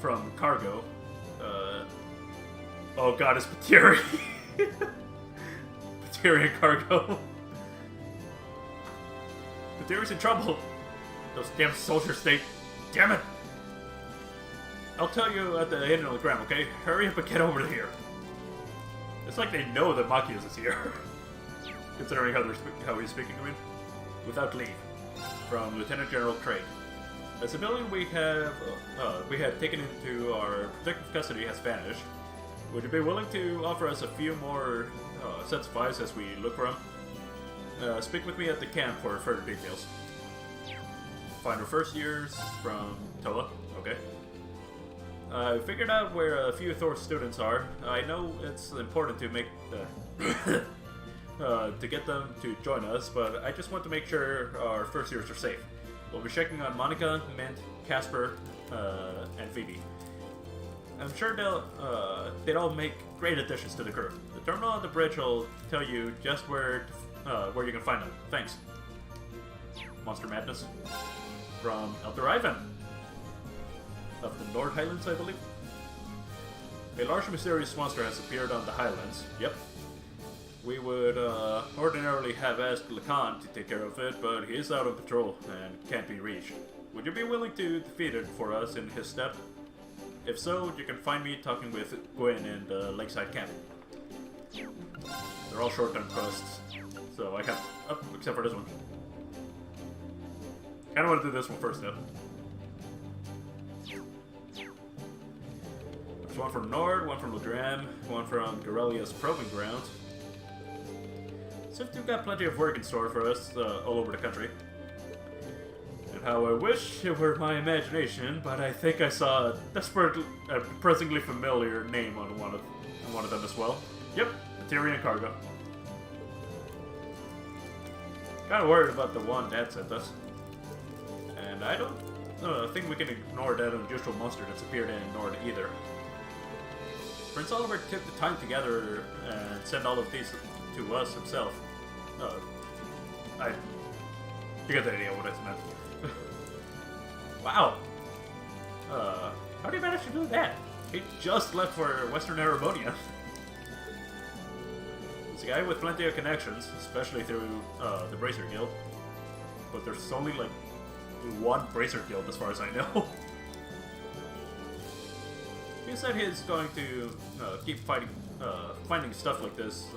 From Cargo. Oh god, it's Pateri. Pateri and Cargo. Pateri's in trouble. Those damn soldiers, damn it! I'll tell you at the end of the gram, okay? Hurry up and get over here. It's like they know that Machias is here. Considering how he's speaking, I mean. Without leave. From Lieutenant General Craig. A civilian we had taken into our protective custody has vanished. Would you be willing to offer us a few more sets of eyes as we look for him? Speak with me at the camp for further details. Final first years from Toa. Okay. I figured out where a few Thor students are. I know it's important to make to get them to join us, but I just want to make sure our first years are safe. We'll be checking on Monica, Mint, Casper, and Phoebe. I'm sure they'd all make great additions to the crew. The terminal on the bridge will tell you just where you can find them. Thanks. Monster Madness. From Elder Ivan. Of the Nord Highlands, I believe. A large mysterious monster has appeared on the Highlands. Yep. We would ordinarily have asked Lacan to take care of it, but he's out on patrol and can't be reached. Would you be willing to defeat it for us in his step? If so, you can find me talking with Gwen in the Lakeside camp. They're all short-term quests, so I have... Oh, except for this one. Kinda want to do this one first, though. There's one from Nord, one from Ludram, one from Garelia's Proving Grounds. Seems to have got plenty of work in store for us all over the country. And how I wish it were my imagination, but I think I saw a depressingly familiar name on one of them as well. Yep, Ethereum Cargo. Kinda worried about the one Dad sent us. And I don't think we can ignore that unusual monster that's appeared in Nord either. Prince Oliver took the time together and sent all of these to us himself. You get the idea what it's meant. Wow. How do you manage to do that? He just left for Western Arabonia. He's a guy with plenty of connections, especially through the Bracer Guild. But there's only like one Bracer Guild as far as I know. He said he's going to keep finding stuff like this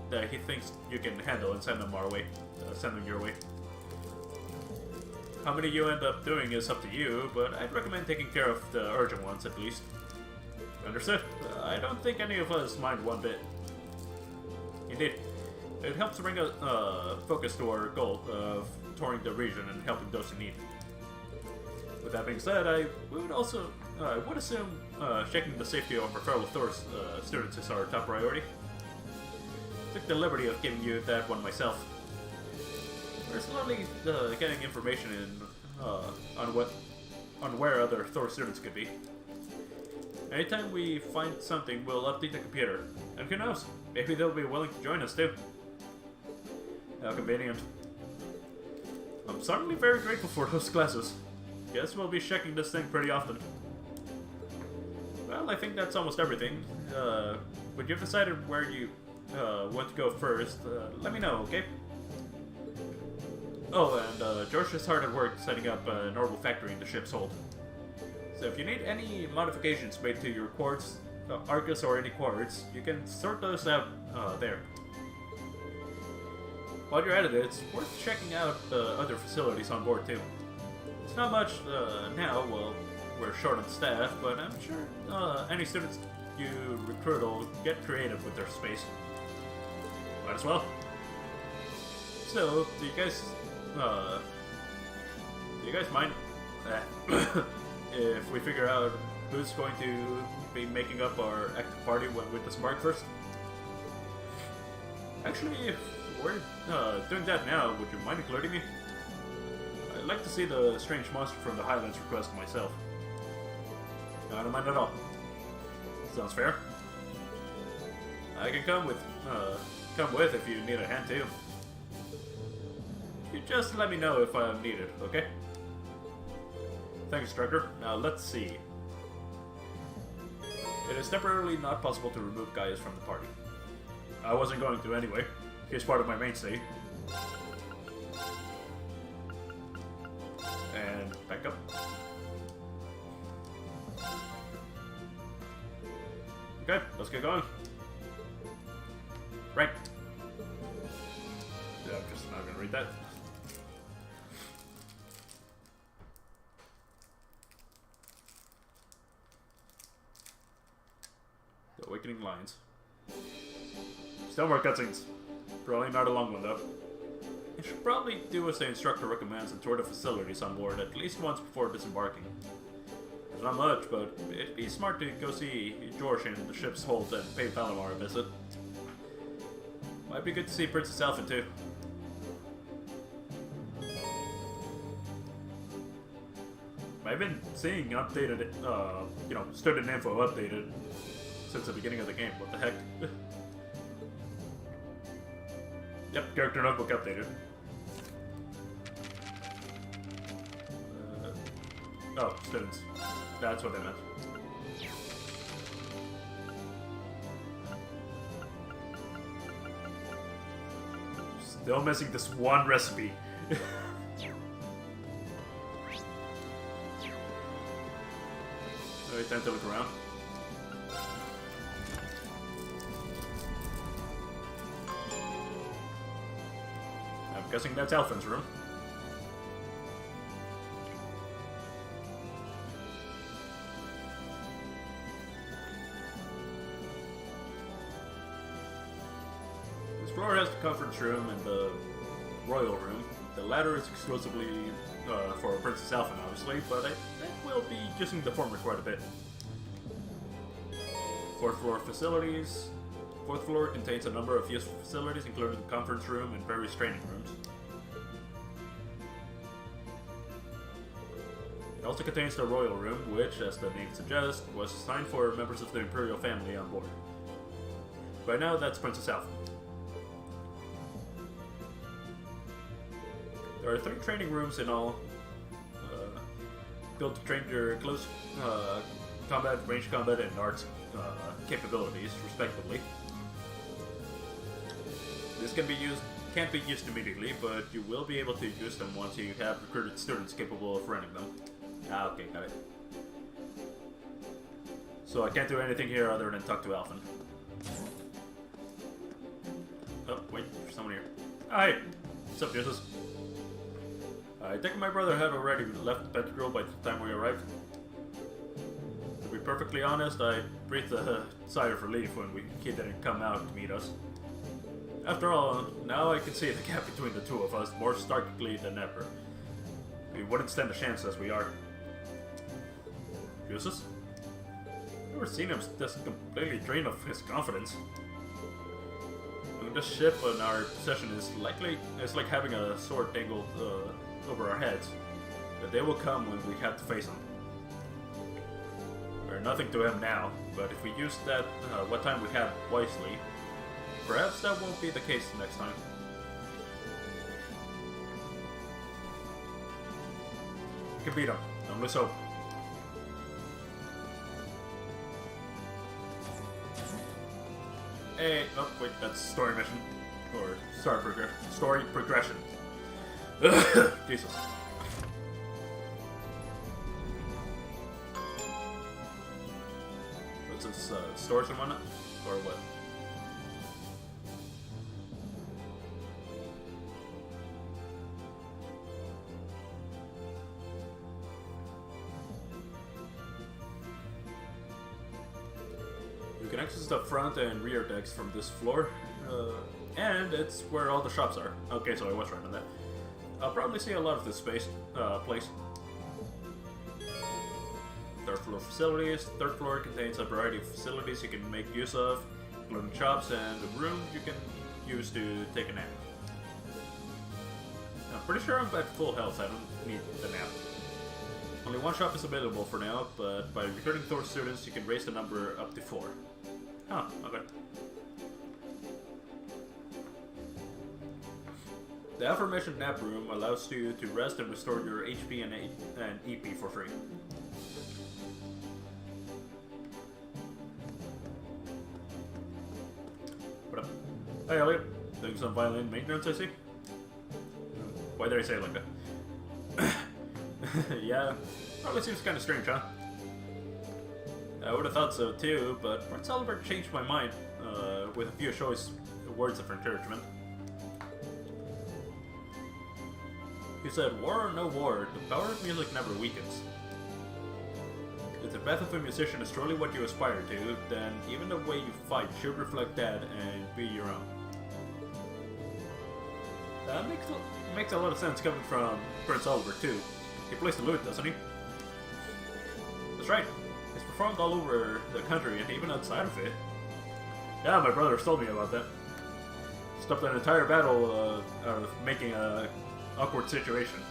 that he thinks you can handle and send them our way. Send them your way. How many you end up doing is up to you, but I'd recommend taking care of the urgent ones at least. Understood? I don't think any of us mind one bit. Indeed. It helps to bring a focus to our goal of touring the region and helping those in need. With that being said, I would assume checking the safety of our fellow Thor students is our top priority. Took the liberty of giving you that one myself. We're slowly getting information on where other Thor students could be. Anytime we find something, we'll update the computer. And who knows, maybe they'll be willing to join us too. How convenient. I'm certainly very grateful for those classes. Guess we'll be checking this thing pretty often. Well, I think that's almost everything. When you've decided where you want to go first, let me know, okay? Oh, and George is hard at work setting up an orbital factory in the ship's hold. So if you need any modifications made to your quartz, Arcus, or any quartz, you can sort those out there. While you're at it, it's worth checking out other facilities on board too. It's not much now, well, we're short on staff, but I'm sure any students you recruit will get creative with their space. Might as well. So, do you guys mind if we figure out who's going to be making up our active party when we disembark first? Actually, if we're doing that now, would you mind including me? I'd like to see the strange monster from the Highlands request myself. No, I don't mind at all. Sounds fair. I can come with if you need a hand too. You just let me know if I'm needed, okay? Thanks, Strucker. Now let's see. It is temporarily not possible to remove Gaius from the party. I wasn't going to anyway. He's part of my mainstay. And back up. Okay, let's get going. Right. Yeah, I'm just not gonna read that. The Awakening Lines. Still more cutscenes. Probably not a long one though. You should probably do as the instructor recommends and tour the facilities on board at least once before disembarking. There's not much, but it'd be smart to go see George in the ship's hold and pay Valimar a visit. Might be good to see Princess Alphen too. I've been seeing updated, student info updated since the beginning of the game. What the heck? Yep, character notebook updated. Oh, students. That's what they meant. Still missing this one recipe. Alright, time to look around. I'm guessing that's Alphen's room. This floor has the conference room and the royal room. The latter is exclusively for Princess Alphen, obviously, but I think we'll be using the former quite a bit. 4th floor facilities. 4th floor contains a number of useful facilities, including the conference room and various training rooms. It also contains the royal room, which, as the name suggests, was assigned for members of the Imperial family on board. Right now, that's Princess Alphen. There are 3 training rooms in all, built to train your close combat, range combat, and arts capabilities, respectively. This can't be used immediately, but you will be able to use them once you have recruited students capable of running them. Ah, okay, got it. So I can't do anything here other than talk to Alphen. Oh, wait, there's someone here. Hi! What's up, Jesus? I think my brother had already left the Pentacle by the time we arrived. To be perfectly honest, I breathed a sigh of relief when he didn't come out to meet us. After all, now I can see the gap between the two of us more starkly than ever. We wouldn't stand a chance as we are. Useless? never seen him just completely drained of his confidence. I mean, this ship in our possession is like having a sword dangled over our heads. But they will come when we have to face them. We're nothing to him now, but if we use that what time we have wisely, perhaps that won't be the case next time. We can beat him. Don't lose hope. Hey, oh wait, that's story mission. Or story progression. Jesus. What's this, stores and whatnot? Or what? You can access the front and rear decks from this floor, and it's where all the shops are. Okay, so I was right on that. I'll probably see a lot of this place. Third floor facilities. Third floor contains a variety of facilities you can make use of, including shops and a room you can use to take a nap. I'm pretty sure I'm at full health, I don't need the nap. Only one shop is available for now, but by recruiting Thor students you can raise the number up to 4. Huh, okay. The aforementioned nap room allows you to rest and restore your HP and EP for free. What up? Hey Elliot, doing some violin maintenance I see? Why did I say it like that? Yeah, probably seems kind of strange, huh? I would have thought so too, but Prince Albert changed my mind with a few choice words of encouragement. He said, "War or no war, the power of music never weakens. If the path of a musician is truly what you aspire to, then even the way you fight should reflect that and be your own." That makes a lot of sense coming from Prince Albert too. He plays the lute, doesn't he? That's right. He's performed all over the country and even outside of it. Yeah, my brother told me about that. Stopped an entire battle out of making a awkward situation.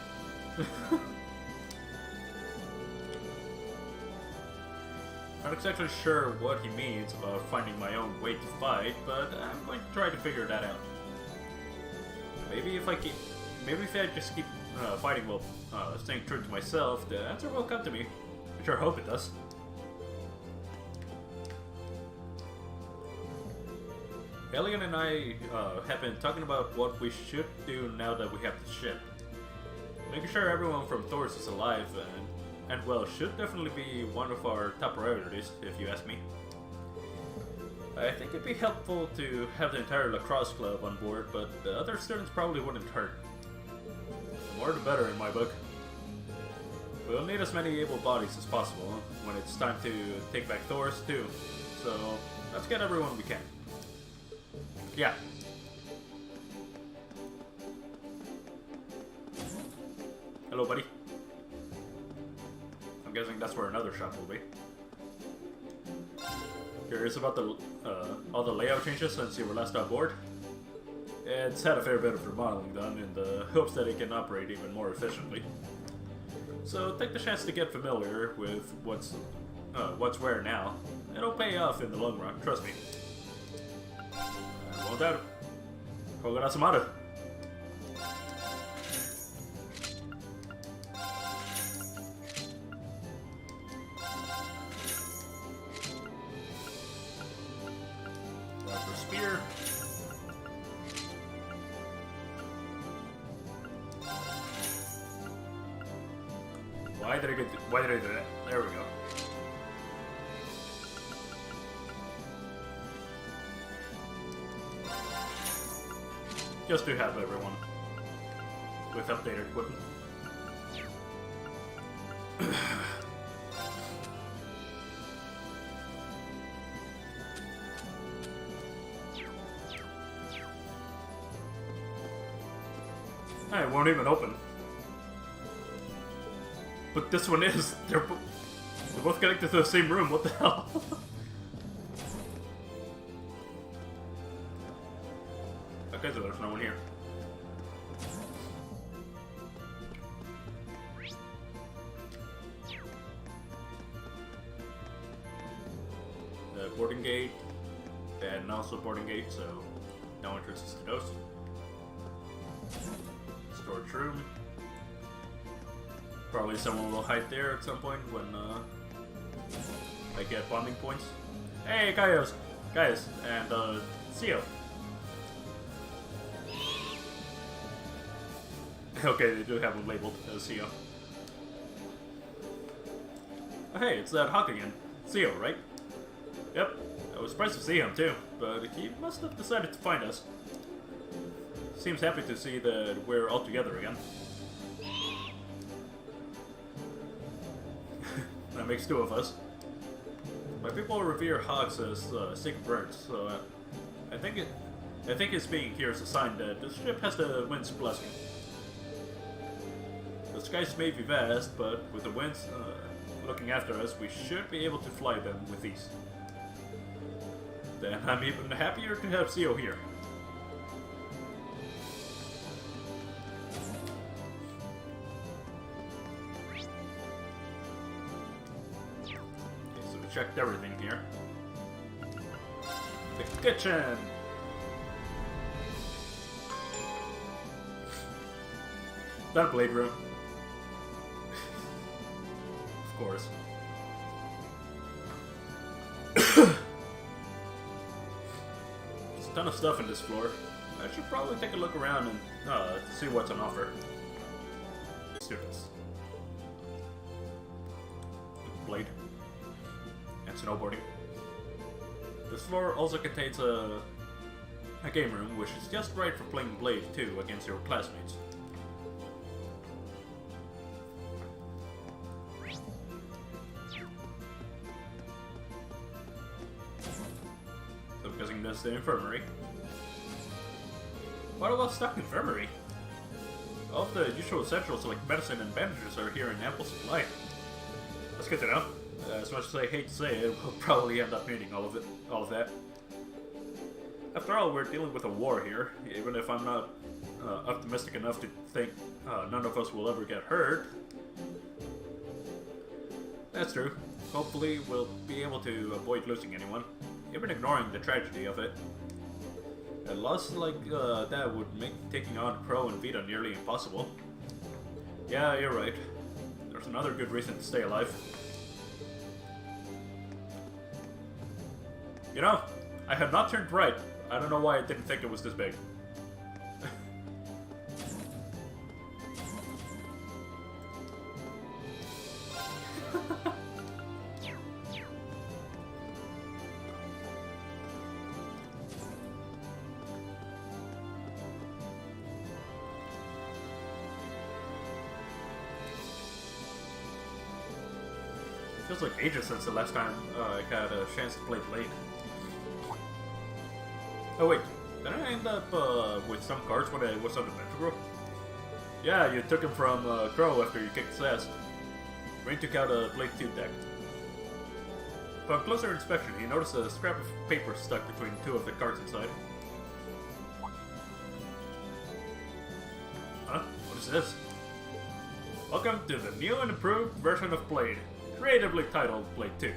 Not exactly sure what he means about finding my own way to fight, but I'm going to try to figure that out. Maybe if I just keep fighting while staying true to myself, the answer will come to me. I sure hope it does. Elliot and I have been talking about what we should do now that we have the ship. Making sure everyone from Thors is alive and well should definitely be one of our top priorities, if you ask me. I think it'd be helpful to have the entire lacrosse club on board, but the other students probably wouldn't hurt. The more the better in my book. We'll need as many able bodies as possible when it's time to take back Thors too, so let's get everyone we can. Yeah. Hello, buddy. I'm guessing that's where another shop will be. Curious about the all the layout changes since you were last on board? It's had a fair bit of remodeling done in the hopes that it can operate even more efficiently. So take the chance to get familiar with what's where now. It'll pay off in the long run, trust me. I won't doubt it. Kogarasumada. Dr. Spear. Why did I do that? There we go. Just to have everyone with updated equipment. It won't even open. But this one is. We're both connected to the same room, what the hell? Okay, so there's no one here. The boarding gate, and also boarding gate, so no entrances to those. Storage room. Probably someone will hide there at some point when I get bonding points. Hey, Gaius, and Sio. Okay, they do have him labeled as Sio. Oh, hey, it's that Hawk again. Sio, right? Yep. I was surprised to see him too, but he must have decided to find us. Seems happy to see that we're all together again. That makes two of us. My people revere Hawks as sacred birds, so I think his being here is a sign that the ship has the wind's blessing. The skies may be vast, but with the winds looking after us, we should be able to fly them with ease. Then I'm even happier to have Sio here. Okay, so we checked everything here. The kitchen! That blade room. Of course. There's a ton of stuff in this floor. I should probably take a look around and see what's on offer. Students. Blade. And snowboarding. This floor also contains a game room, which is just right for playing Blade 2 against your classmates. So I'm guessing that's the infirmary. What about stock infirmary? All of the usual essentials like medicine and bandages are here in ample supply. That's good to know. As much as I hate to say it, we'll probably end up needing all of that. After all, we're dealing with a war here. Even if I'm not optimistic enough to think none of us will ever get hurt. That's true. Hopefully we'll be able to avoid losing anyone, even ignoring the tragedy of it. A loss like that would make taking on Crow and Vita nearly impossible. Yeah, you're right. There's another good reason to stay alive. You know, I had not turned right. I don't know why I didn't think it was this big. Feels like ages since the last time I had a chance to play Blade. Oh wait, did I end up with some cards when I was on the Metro? Yeah, you took him from Crow after you kicked his ass. Rain took out a Blade 2 deck. Upon closer inspection, he noticed a scrap of paper stuck between two of the cards inside. Huh? What is this? Welcome to the new and improved version of Blade, creatively titled Blade 2.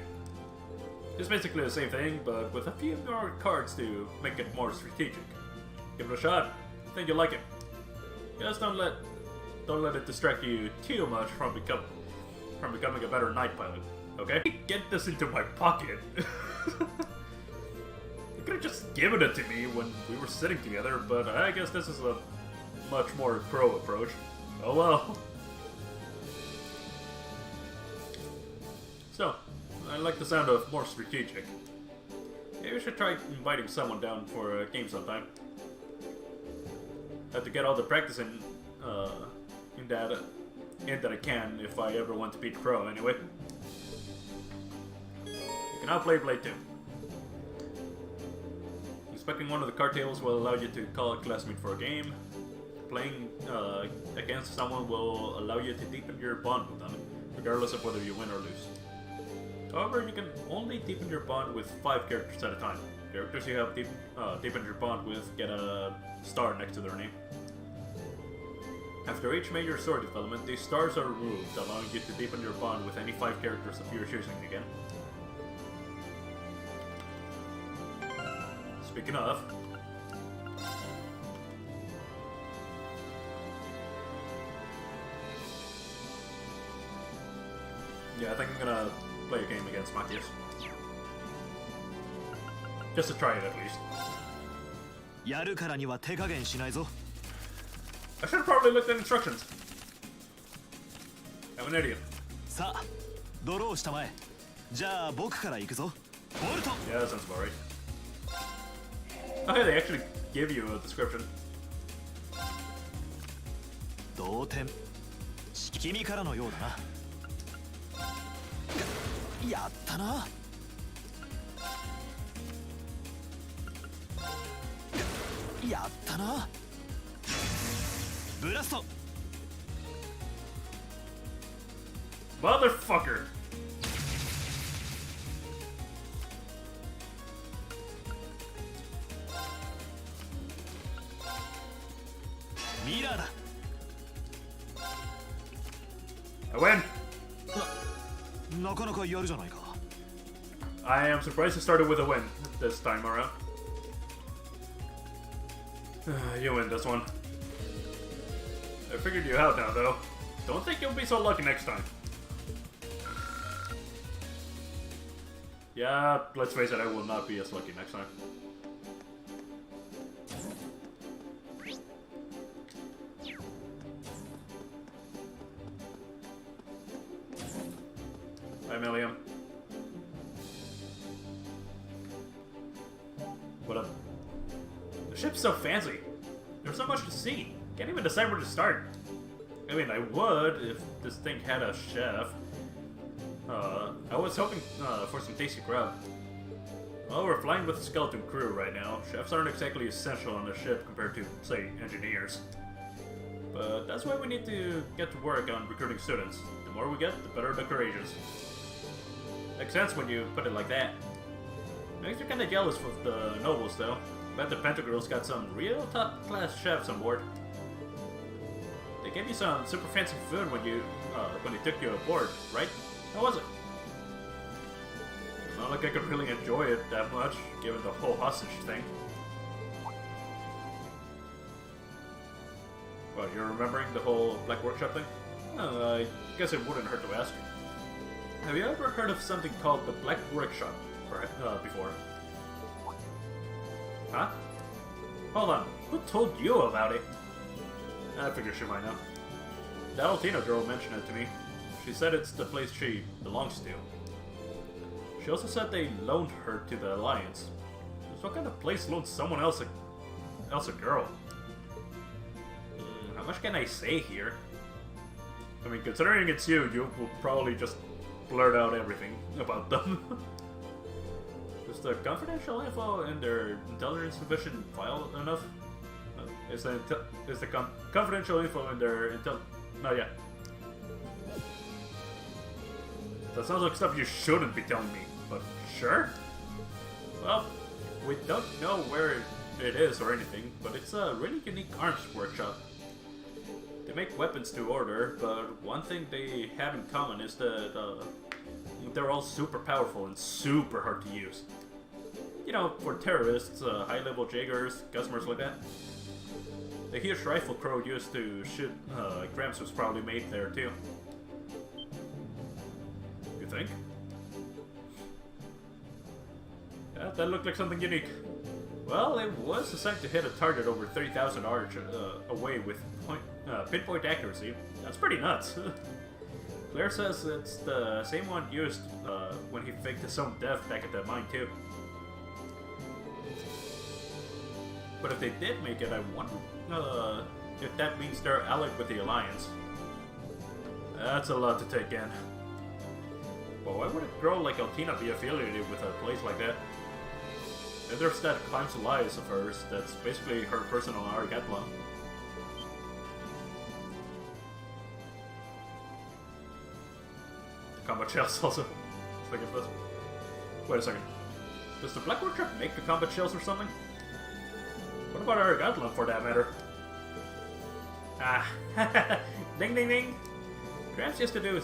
It's basically the same thing, but with a few more cards to make it more strategic. Give it a shot. I think you'll like it. Just don't let it distract you too much from becoming a better night pilot. Okay? Get this into my pocket. You could have just given it to me when we were sitting together, but I guess this is a much more pro approach. Oh well. So, I like the sound of more strategic. Maybe we should try inviting someone down for a game sometime. Have to get all the practice in that I can if I ever want to beat Crow anyway. You can now play Blade 2. Inspecting one of the card tables will allow you to call a classmate for a game. Playing against someone will allow you to deepen your bond with them, regardless of whether you win or lose. However, you can only deepen your bond with 5 characters at a time. Characters you have deepened your bond with get a star next to their name. After each major story development, these stars are removed, allowing you to deepen your bond with any 5 characters of your choosing again. Speaking of... yeah, I think I'm gonna play a game against Matthias. Just to try it at least. やるからには手加減しないぞ。 I should have probably looked at instructions. I'm an idiot. さあ、ドローしたまえ。じゃあ僕から行くぞ。ボルト。 Yeah, that sounds about right. Okay, they actually give you a description. 同点。君からのようだな。やったな。やったな。ブラスト。 Motherfucker! Mirada. I win! なかなかやるじゃないか。 I am surprised it started with a win this time around. You win this one. I figured you out now, though. Don't think you'll be so lucky next time. Yeah, let's face it, I will not be as lucky next time. Hi, Milliam. What up? The ship's so fancy. There's so much to see. Can't even decide where to start. I mean, I would if this thing had a chef. I was hoping for some tasty grub. Well, we're flying with a skeleton crew right now. Chefs aren't exactly essential on the ship compared to, say, engineers. But that's why we need to get to work on recruiting students. The more we get, the better the courageous. Makes sense when you put it like that. Makes me kinda jealous with the nobles, though. Bet the Pentagirl's got some real top-class chefs on board. They gave you some super fancy food when they took you aboard, right? How was it? Not like I could really enjoy it that much, given the whole hostage thing. Well, you're remembering the whole Black Workshop thing? I guess it wouldn't hurt to ask. Have you ever heard of something called the Black Workshop before? Huh? Hold on, who told you about it? I figure she might know. The Altino girl mentioned it to me. She said it's the place she belongs to. She also said they loaned her to the Alliance. So what kind of place loans someone else a girl? How much can I say here? I mean, considering it's you, you will probably just blurt out everything about them. Is the confidential info in their intelligence division file enough? Is the confidential info in their intel? Not yet. That sounds like stuff you shouldn't be telling me, but sure. Well, we don't know where it is or anything, but it's a really unique arms workshop. They make weapons to order, but one thing they have in common is that they're all super powerful and super hard to use. You know, for terrorists, high-level Jaegers, customers like that. The huge rifle crow used to shoot Gramps was probably made there too. You think? Yeah, that looked like something unique. Well, it was designed to hit a target over 30,000 arch away with pinpoint accuracy. That's pretty nuts. Claire says it's the same one used when he faked his own death back at the mine too. But if they did make it, I wonder if that means they're allied with the Alliance. That's a lot to take in. Well, why would a girl like Altina be affiliated with a place like that? And there's that Climbs Alliance of hers that's basically her personal Arigathlon. The combat shells also. thinking of this. Wait a second. Does the Black Workshop make the combat shells or something? What about our Gatlan for that matter? Ah, ding ding ding! Gramps used to do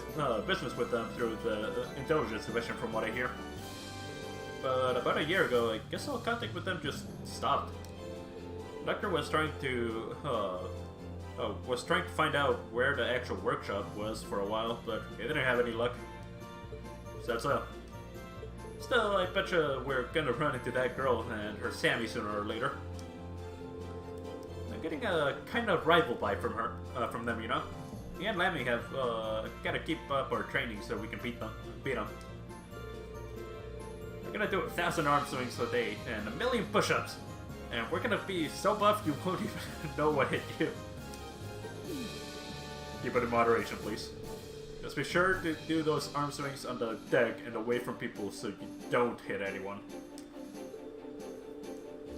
business with them through the intelligence division from what I hear. But about a year ago, I guess all contact with them just stopped. Doctor was trying to find out where the actual workshop was for a while, but he didn't have any luck. So that's still, I betcha we're gonna run into that girl and her Sammy sooner or later. I'm getting a kind of rival vibe from her, from them, you know. Me and Lammy have gotta keep up our training so we can beat them. We're gonna do 1,000 arm swings a day and 1,000,000 push-ups, and we're gonna be so buff you won't even know what hit you. Keep it in moderation, please. Just be sure to do those arm swings on the deck and away from people so you don't hit anyone.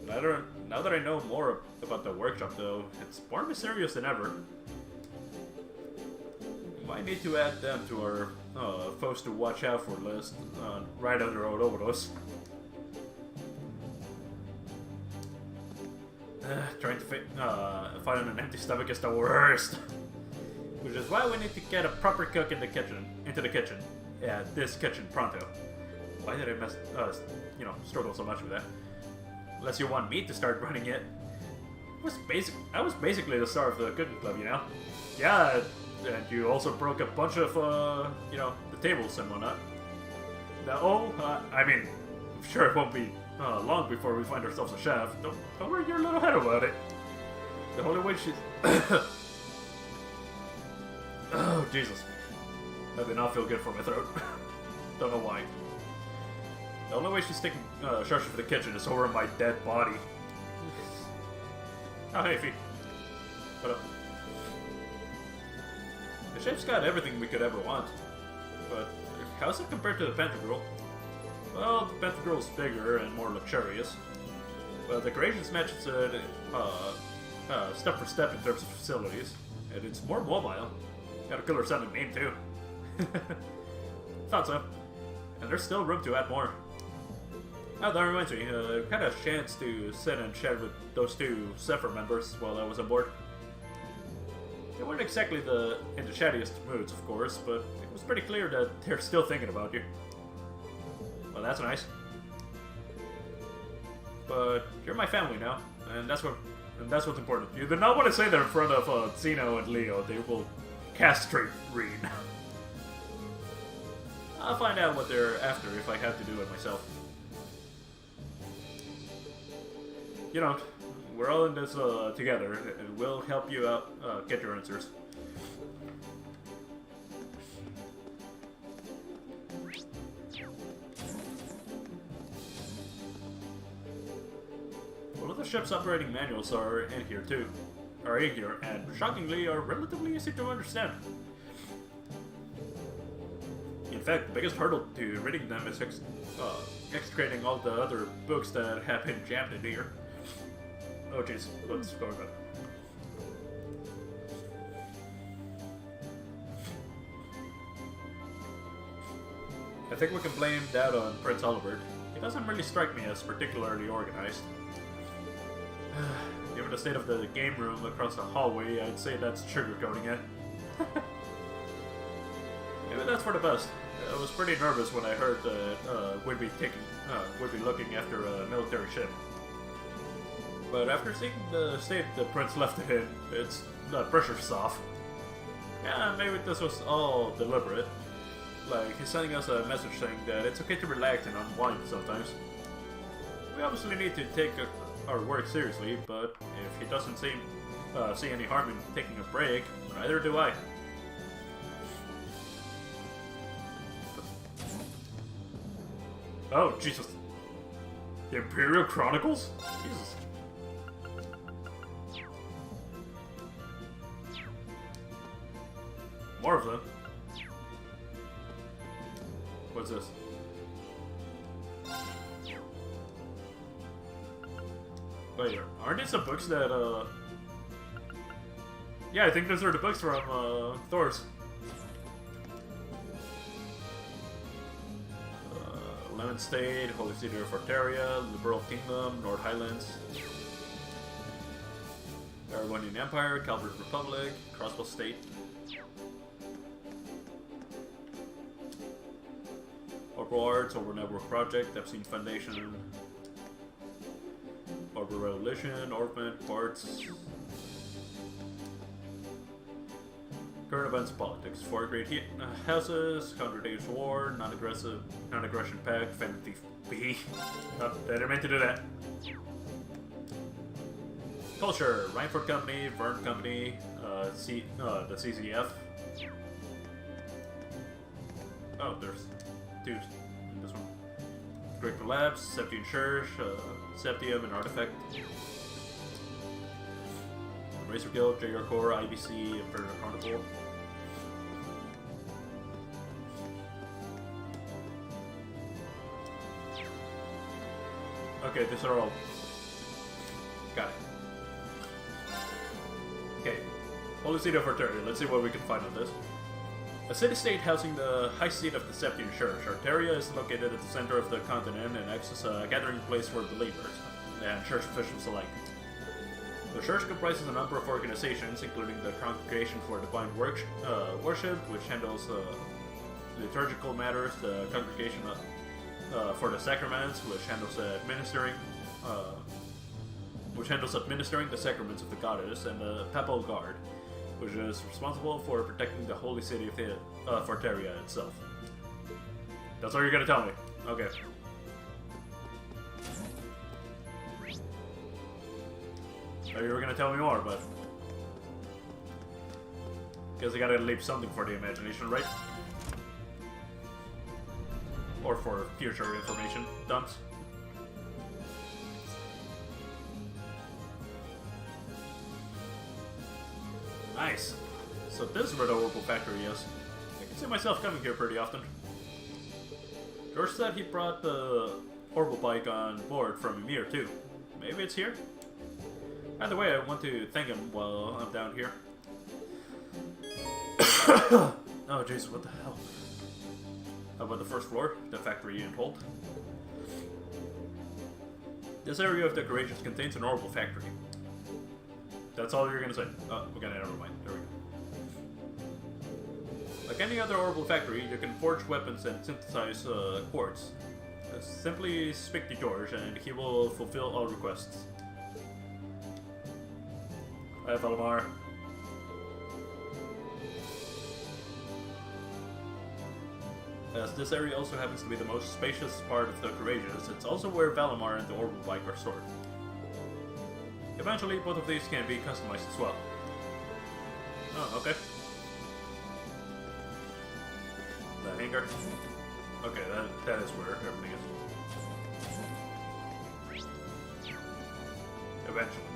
Now that I know more about the workshop, though, it's more mysterious than ever. We might need to add them to our foes to watch out for list right under Ouroboros. Trying to fight on an empty stomach is the worst. Which is why we need to get a proper cook into the kitchen. Yeah, this kitchen pronto. Why did I struggle so much with that? Unless you want me to start running it. I was basically the star of the cooking club, you know? Yeah, and you also broke a bunch of, the tables and whatnot. I mean, I'm sure it won't be long before we find ourselves a chef. Don't worry your little head about it. The only way she's... Oh, Jesus. That did not feel good for my throat. Don't know why. The only way she's taking charge of the kitchen is over my dead body. Oh, hey, Fee. What up? The chef's got everything we could ever want. But how's it compared to the Panther Girl? Well, the Panther Girl's bigger and more luxurious. But the decorations match it step for step in terms of facilities. And it's more mobile. Got a killer sounding name, too. Thought so. And there's still room to add more. Oh, that reminds me, I had a chance to sit and chat with those two Zephyr members while I was on board. They weren't exactly in the chattiest moods, of course, but it was pretty clear that they're still thinking about you. Well, that's nice. But you're my family now, and that's what's important. You do not want to say that in front of Zeno and Leo. They will castrate Rean. I'll find out what they're after if I have to do it myself. You don't. We're all in this together, and we'll help you out get your answers. All of the ship's operating manuals are in here too. And shockingly are relatively easy to understand. In fact, the biggest hurdle to reading them is extricating all the other books that have been jammed in here. Oh jeez, what's going on? I think we can blame that on Prince Olivert. He doesn't really strike me as particularly organized. Given the state of the game room across the hallway, I'd say that's sugarcoating it. Maybe that's for the best. I was pretty nervous when I heard that we'd be looking after a military ship. But after seeing the state the Prince left it in, the pressure's off. Yeah, maybe this was all deliberate. Like, he's sending us a message saying that it's okay to relax and unwind sometimes. We obviously need to take our work seriously, but if he doesn't see any harm in taking a break, neither do I. Oh, Jesus. The Imperial Chronicles? Jesus. More of them. What's this? Wait, aren't these the books that, Yeah, I think those are the books from, Thor's. Lemon State, Holy City of Forteria, Liberal Kingdom, North Highlands, Aragonian Empire, Calvert Republic, Crossbow State, Orbital Arts, Orbital Network Project, Epstein Foundation, Orbital Revolution, Orbment, Parts. Current events, politics. 4 great houses, 100 Days War, non-aggression pact, Phantom Thief B. Oh, I didn't mean to do that. Culture, Reinford Company, Vern Company, the CCF. Oh, there's 2 in this one. Great Labs, Septian Church, Septium and Artifact. Racer Guild, JR Core, IBC, Imperial Chronicle. Okay, these are all... Got it. Okay, Holy City of Arteria. Let's see what we can find on this. A city-state housing the high seat of the Septian Church, Arteria is located at the center of the continent and acts as a gathering place for believers and church officials alike. The church comprises a number of organizations, including the Congregation for Divine Worship, which handles liturgical matters, the Congregation for the Sacraments, which handles administering the sacraments of the goddess, and the Papal Guard, which is responsible for protecting the holy city of Forteria itself. That's all you're gonna tell me. Okay. So you were gonna tell me more, but guess I gotta leave something for the imagination, right? Or for future information dumps. Nice. So this is where the Orbital Factory is. I can see myself coming here pretty often. George said he brought the Orbital bike on board from Ymir too. Maybe it's here? Either way, I want to thank him while I'm down here. Oh jeez, what the hell? How about the first floor? The factory and hold. This area of decorations contains an Orbital factory. That's all you're gonna say. Oh, okay, never mind. There we go. Like any other Orbital factory, you can forge weapons and synthesize quartz. Simply speak to George and he will fulfill all requests. Hi, Valimar. As this area also happens to be the most spacious part of the Courageous, it's also where Valimar and the Orbital bike are stored. Eventually, both of these can be customized as well. Oh, okay. The hangar. Okay, that is where everything is. Eventually.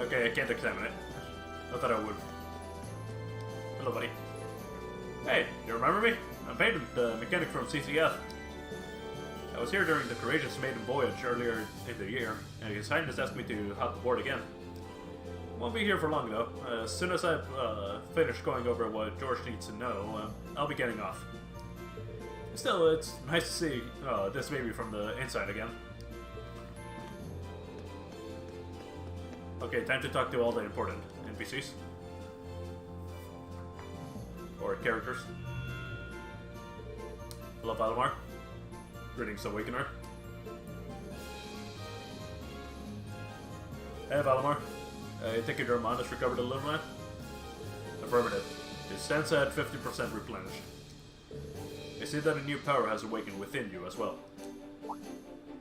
Okay, I can't examine it. I thought I would. Hello, buddy. Hey, you remember me? I'm Peyton, the mechanic from CCF. I was here during the Courageous maiden voyage earlier in the year, and His Highness asked me to hop aboard again. Won't be here for long though. As soon as I've finished going over what George needs to know, I'll be getting off. Still, it's nice to see this baby from the inside again. Okay, time to talk to all the important NPCs. Or characters. Hello, Valimar. Greetings, Awakener. Hey, Valimar. I take it your mind has recovered a little bit? Affirmative. It stands at 50% replenished. I see that a new power has awakened within you as well.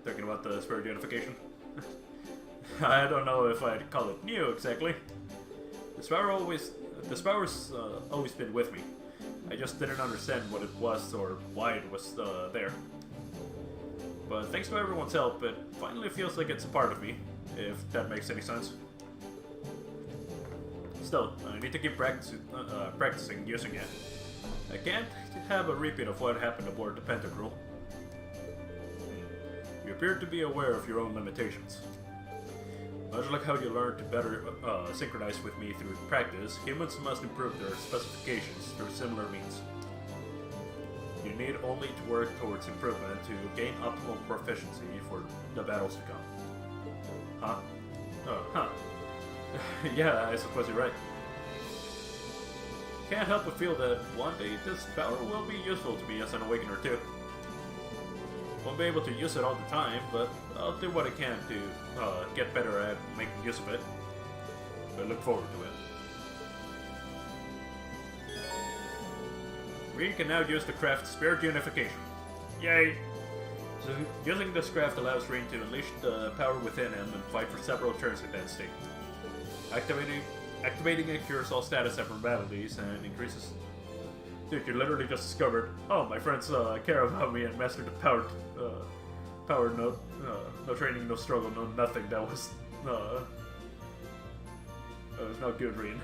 Thinking about the spirit unification? I don't know if I'd call it new exactly. This power's always been with me. I just didn't understand what it was or why it was there. But thanks to everyone's help, it finally feels like it's a part of me, if that makes any sense. Still, I need to keep practicing using it. I can't have a repeat of what happened aboard the Pentacruel. You appear to be aware of your own limitations. Much like how you learn to better synchronize with me through practice, humans must improve their specifications through similar means. You need only to work towards improvement to gain optimal proficiency for the battles to come. Huh? Oh, huh. Yeah, I suppose you're right. Can't help but feel that one day this power will be useful to me as an awakener too. Won't be able to use it all the time, but I'll do what I can to get better at making use of it. I look forward to it. Rin can now use the craft Spirit Unification. Yay! So using this craft allows Rin to unleash the power within him and fight for several turns in that state. Activating it cures all status abnormalities and increases... Dude, you literally just discovered, oh, my friends care about me and mastered the power, no training, no struggle, no nothing. That was not good, Rin.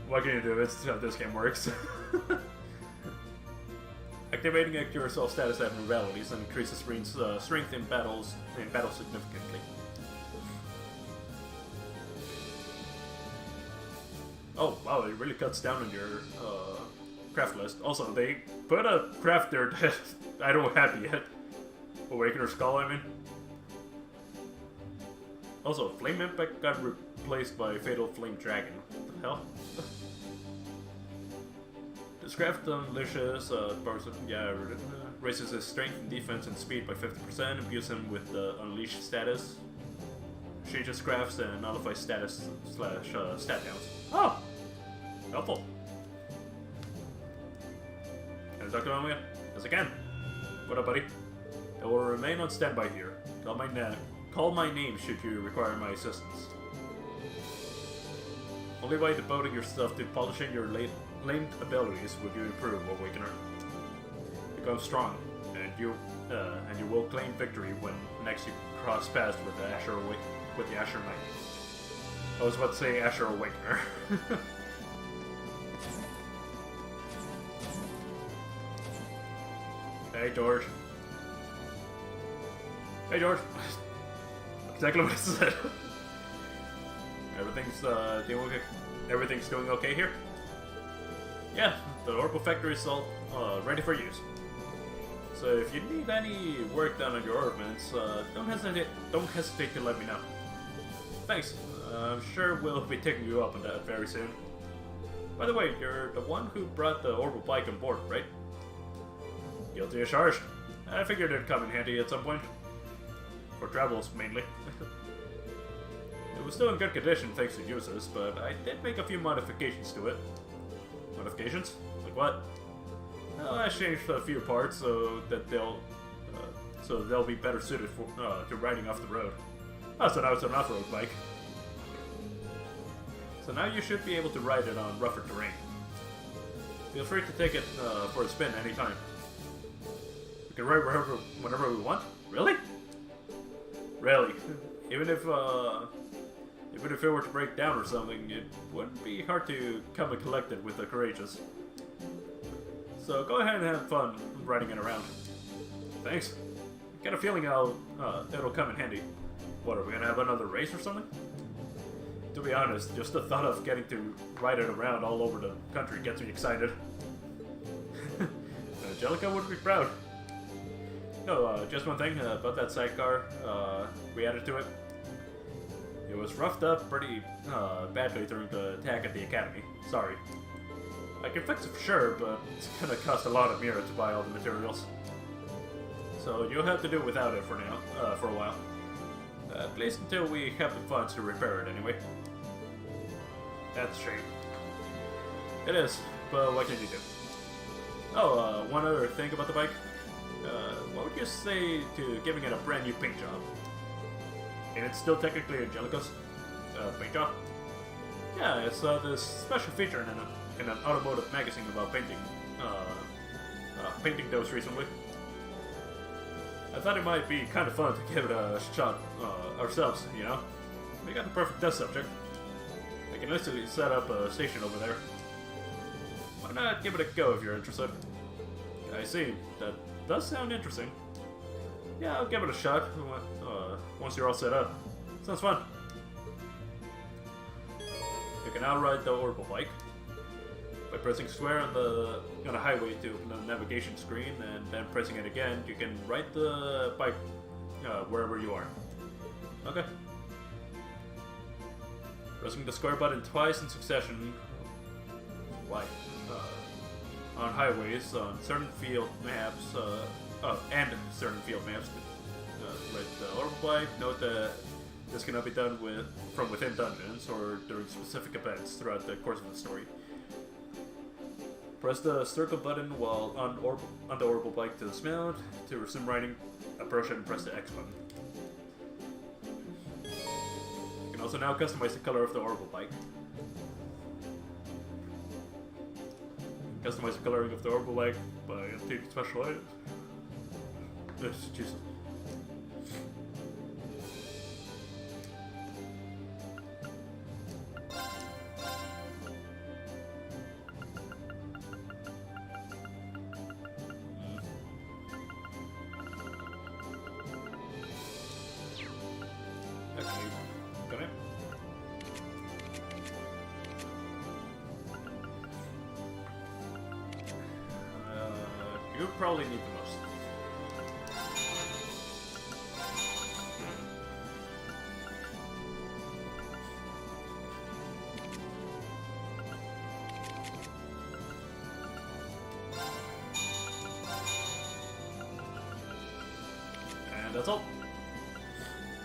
What can you do? It's how this game works. Activating it cures all status abnormalities and increases Rin's strength in battle significantly. Oh wow, it really cuts down on your craft list. Also, they put a craft there that I don't have yet. Awakener Skull, I mean. Also, Flame Impact got replaced by Fatal Flame Dragon. What the hell? This craft unleashes raises his strength, defense, and speed by 50%, imbues him with the Unleashed status, changes crafts, and nullifies status / stat downs. Oh! Helpful. Can I talk to him again? Yes, I can. What up, buddy? I will remain on standby here. Call my name should you require my assistance. Only by devoting yourself to polishing your latent abilities will you improve, Awakener. Become strong, and you will claim victory when next you cross paths with the Asher Knight. I was about to say Asher Awakener. Hey, George. Hey, George. Exactly what I said. Everything's going okay here? Yeah, the Orbital Factory is all ready for use. So if you need any work done on your orbments, don't hesitate to let me know. Thanks. I'm sure we'll be taking you up on that very soon. By the way, you're the one who brought the orbital bike on board, right? Guilty as charged. I figured it'd come in handy at some point. For travels, mainly. It was still in good condition thanks to users, but I did make a few modifications to it. Modifications? Like what? Well, I changed a few parts so that they'll be better suited for to riding off the road. Oh, so now it's an off-road bike. So now you should be able to ride it on rougher terrain. Feel free to take it for a spin anytime. We can ride whenever we want. Really? Really? Even if it were to break down or something, it wouldn't be hard to come and collect it with the courageous. So go ahead and have fun riding it around. Thanks. I get a feeling it'll come in handy. What, are we gonna have another race or something? To be honest, just the thought of getting to ride it around all over the country gets me excited. Angelica would be proud. No, just one thing about that sidecar we added to it. It was roughed up pretty badly during the attack at the academy. Sorry. I can fix it for sure, but it's gonna cost a lot of Mira to buy all the materials. So you'll have to do without it for now, for a while. At least until we have the funds to repair it anyway. That's a shame. It is, but what can you do? Oh, one other thing about the bike. What would you say to giving it a brand new paint job? And it's still technically Angelica's paint job? Yeah, it's this special feature in an automotive magazine about painting. Painting those recently. I thought it might be kind of fun to give it a shot ourselves, you know? We got the perfect test subject. I can easily set up a station over there. Why not give it a go if you're interested? I see. That does sound interesting. Yeah, I'll give it a shot once you're all set up. Sounds fun. You can now ride the orbital bike by pressing square on a highway to open the navigation screen, and then pressing it again, you can ride the bike wherever you are. Okay. Pressing the square button twice in succession, like on highways, on certain field maps, and certain field maps, with the orbital bike. Note that this cannot be done from within dungeons or during specific events throughout the course of the story. Press the circle button while on the orbital bike to dismount. To resume riding, approach it and press the X button. You can also now customize the color of the orbital bike. Customize the coloring of the orbital bike by obtaining special items. Jesus. You probably need the most. And that's all.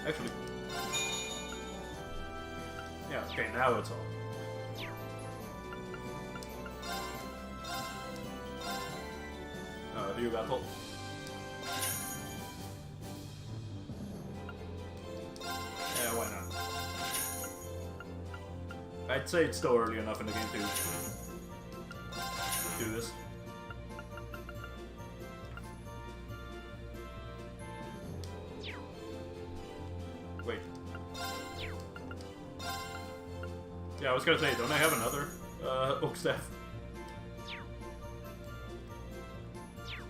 Actually. Yeah, okay, now it's all. Ryu battle. Yeah, why not? I'd say it's still early enough in the game to do this. Wait. Yeah, I was gonna say, don't I have another oak staff?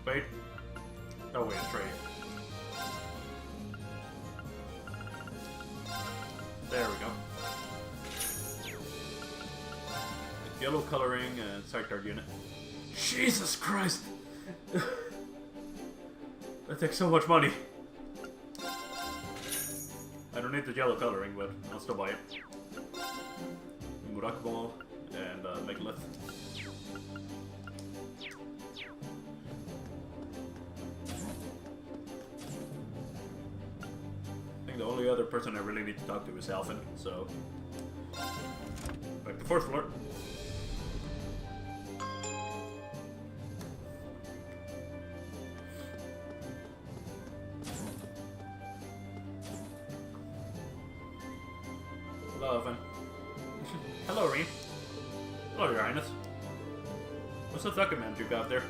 Wait. Oh wait, it's right here. There we go. Yellow coloring and sight guard unit. Jesus Christ! That takes so much money. I don't need the yellow coloring, but I'll still buy it. Murakumo and Megalith. The only other person I really need to talk to is Alphen, so... Back to fourth floor. Hello, Alphen. Hello, Rean. Hello, Your Highness. What's the document you got there?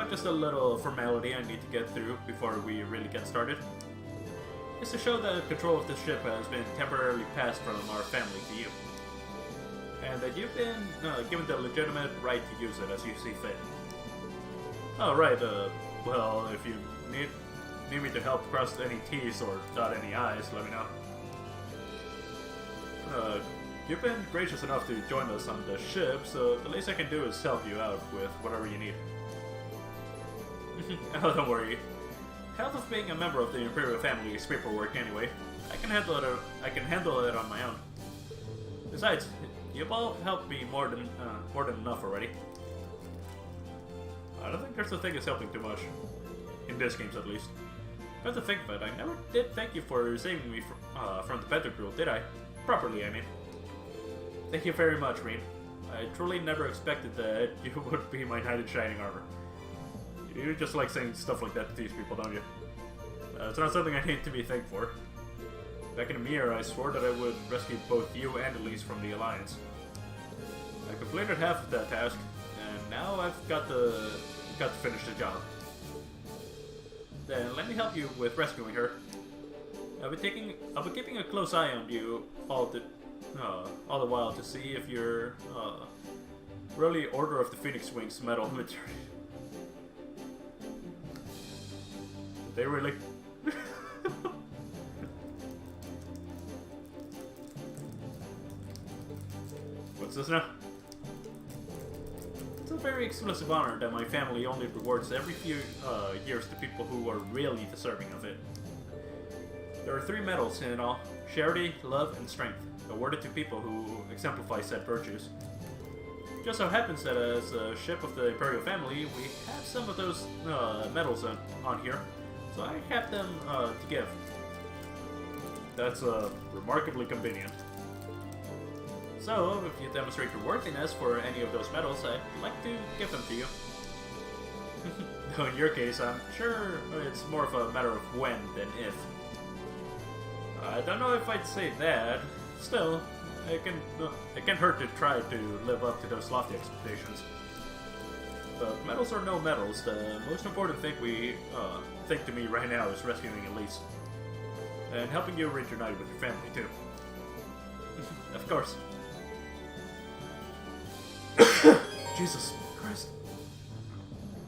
Just a little formality I need to get through before we really get started. It's to show that control of the ship has been temporarily passed from our family to you. And that you've been given the legitimate right to use it as you see fit. Oh, right, well, if you need me to help cross any T's or dot any I's, let me know. You've been gracious enough to join us on the ship, so the least I can do is help you out with whatever you need. Oh, don't worry. Half of being a member of the Imperial family is paperwork anyway. I can handle it on my own. Besides, you've all helped me more than enough already. I don't think there's a thing as helping too much. In this games, at least. Come to think of it, I never did thank you for saving me from the Panther Crew, did I? Properly, I mean. Thank you very much, Rean. I truly never expected that you would be my knight in shining armor. You just like saying stuff like that to these people, don't you? It's not something I need to be thankful for. Back in Ymir, I swore that I would rescue both you and Elise from the Alliance. I completed half of that task, and now I've got to finish the job. Then let me help you with rescuing her. I'll be keeping a close eye on you all the while to see if you're Really, Order of the Phoenix Wings medal material. They really. What's this now? It's a very exclusive honor that my family only rewards every few years to people who are really deserving of it. There are 3 medals in all: charity, love, and strength, awarded to people who exemplify said virtues. Just so happens that as a ship of the Imperial family, we have some of those medals on here, so I have them to give. That's remarkably convenient. So, if you demonstrate your worthiness for any of those medals, I'd like to give them to you. Though in your case, I'm sure it's more of a matter of when than if. I don't know if I'd say that. Still, it can hurt to try to live up to those lofty expectations. But medals or no medals, the most important thing to me right now is rescuing Elise. And helping you reunite with your family, too. Of course. Jesus Christ.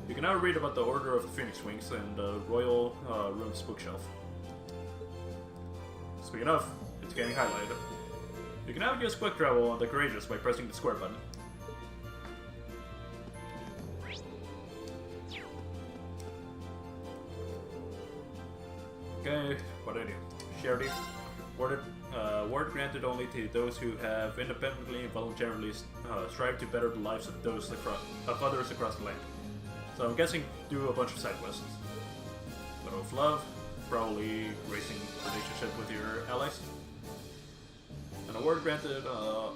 You can now read about the Order of the Phoenix Wings and the Royal Room's bookshelf. Speaking of, it's getting highlighted. You can now use quick travel on the Courageous by pressing the square button. Okay, what do I do? Charity. Award granted only to those who have independently and voluntarily strived to better the lives of others across the land. So I'm guessing do a bunch of side quests. Little of love, probably raising relationship with your allies. An award granted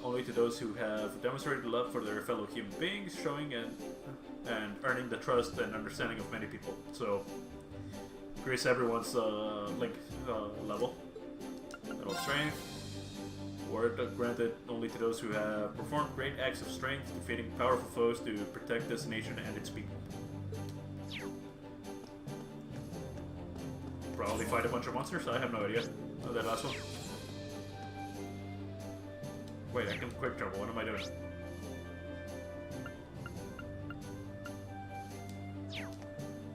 only to those who have demonstrated love for their fellow human beings, showing and earning the trust and understanding of many people. So increase everyone's level. Little strength. Award granted only to those who have performed great acts of strength, defeating powerful foes to protect this nation and its people. Probably fight a bunch of monsters, I have no idea. Oh, that last one. Wait, I can quick travel, what am I doing?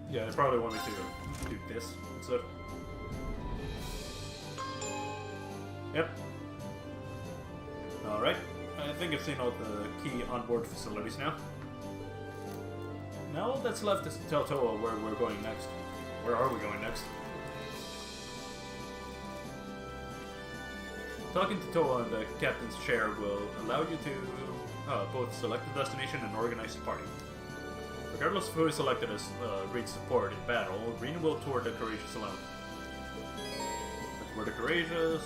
Yeah, they probably want me to do this instead. Yep. Alright, I think I've seen all the key onboard facilities now. Now all that's left is to tell Toa where we're going next. Where are we going next? Talking to Toa in the captain's chair will allow you to both select the destination and organize the party. Regardless of who is selected as Reed's support in battle, Reen will tour the Courageous alone. Tour the Courageous.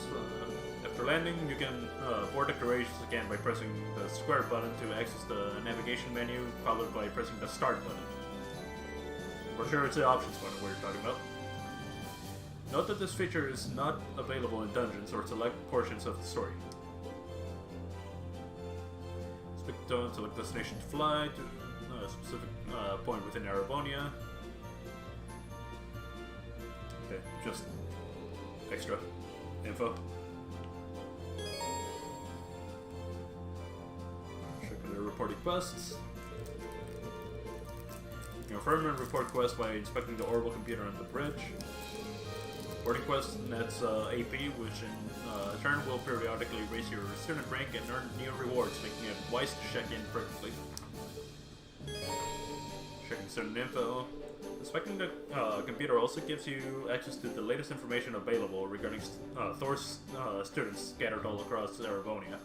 After landing, you can board the Courageous again by pressing the square button to access the navigation menu, followed by pressing the start button. For sure it's the options button we're talking about. Note that this feature is not available in dungeons or select portions of the story. Speak to Toa, select destination to fly to a specific point within Erebonia. Okay, just extra info. Check the reported quests. Confirm and report quests by inspecting the orbital computer on the bridge. Boarding quest nets AP, which in turn will periodically raise your student rank and earn new rewards, making it wise to check in frequently. Checking student info. Inspecting the computer also gives you access to the latest information available regarding Thor's students scattered all across Erebonia.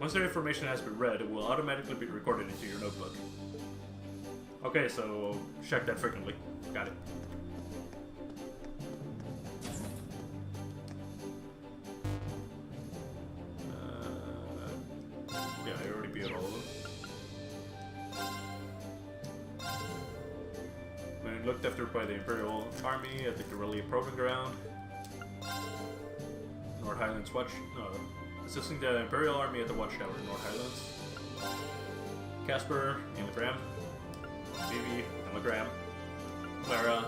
Once their information has been read, it will automatically be recorded into your notebook. Okay, so check that frequently. Got it. Yeah, I already beat all of them. When looked after by the Imperial Army at the Guerrilla Proving Ground. North Highlands Watch. Assisting the Imperial Army at the Watchtower in North Highlands. Casper, Anagram. Phoebe, Anagram. Clara.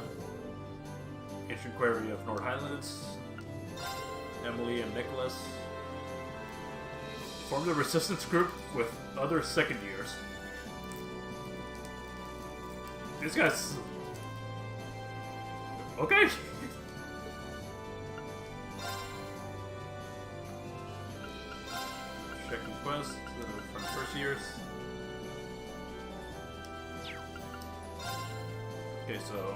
Ancient Quarry of North Highlands. Emily and Nicholas. Formed a resistance group with other second years. These guys... Okay. Checking quest from first years. Okay, so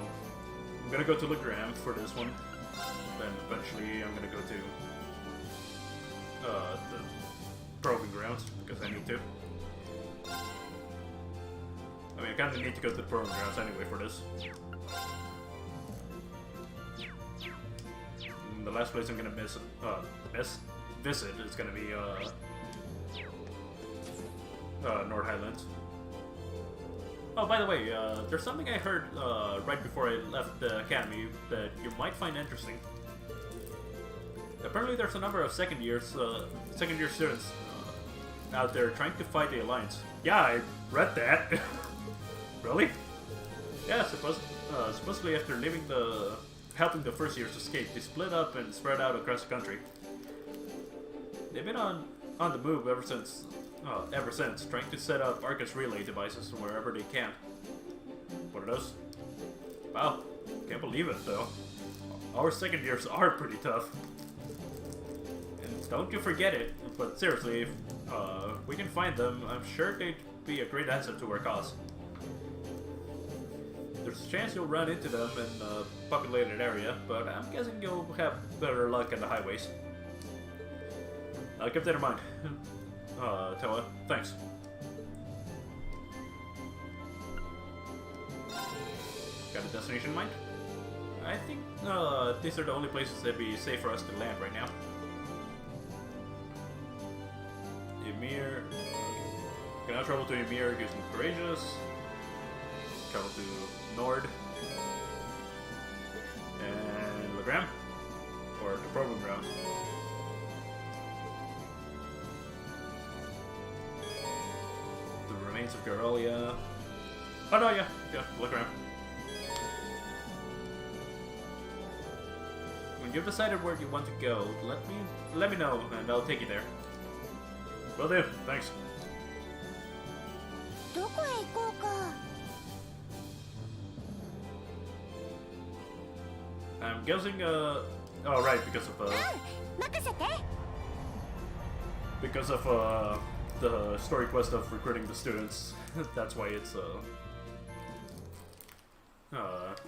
I'm gonna go to Legram for this one. Then eventually I'm gonna go to the Proving Grounds because I need to. I mean, I kind of need to go to the Proving Grounds anyway for this. And the last place I'm gonna visit is gonna be North Highlands. Oh, by the way, there's something I heard right before I left the academy that you might find interesting. Apparently, there's a number of second-year students out there trying to fight the Alliance. Yeah, I read that. Really? Yeah, supposedly after helping the first years escape, they split up and spread out across the country. They've been on the move ever since, trying to set up Arcus relay devices wherever they can. What are those? Wow, can't believe it though. Our second years are pretty tough. And don't you forget it, but seriously, if we can find them, I'm sure they'd be a great asset to our cause. There's a chance you'll run into them in a populated area, but I'm guessing you'll have better luck on the highways. I'll keep that in mind. Toa, thanks. Got a destination in mind? I think these are the only places that'd be safe for us to land right now. Ymir. Can now travel to Ymir using Courageous. Travel to Nord. And Legram. Or the Proving Ground. The remains of Garolia. Oh no, yeah, Legram. When you've decided where you want to go, let me know and I'll take you there. Will do, thanks. I'm guessing, oh right, because of the story quest of recruiting the students. That's why it's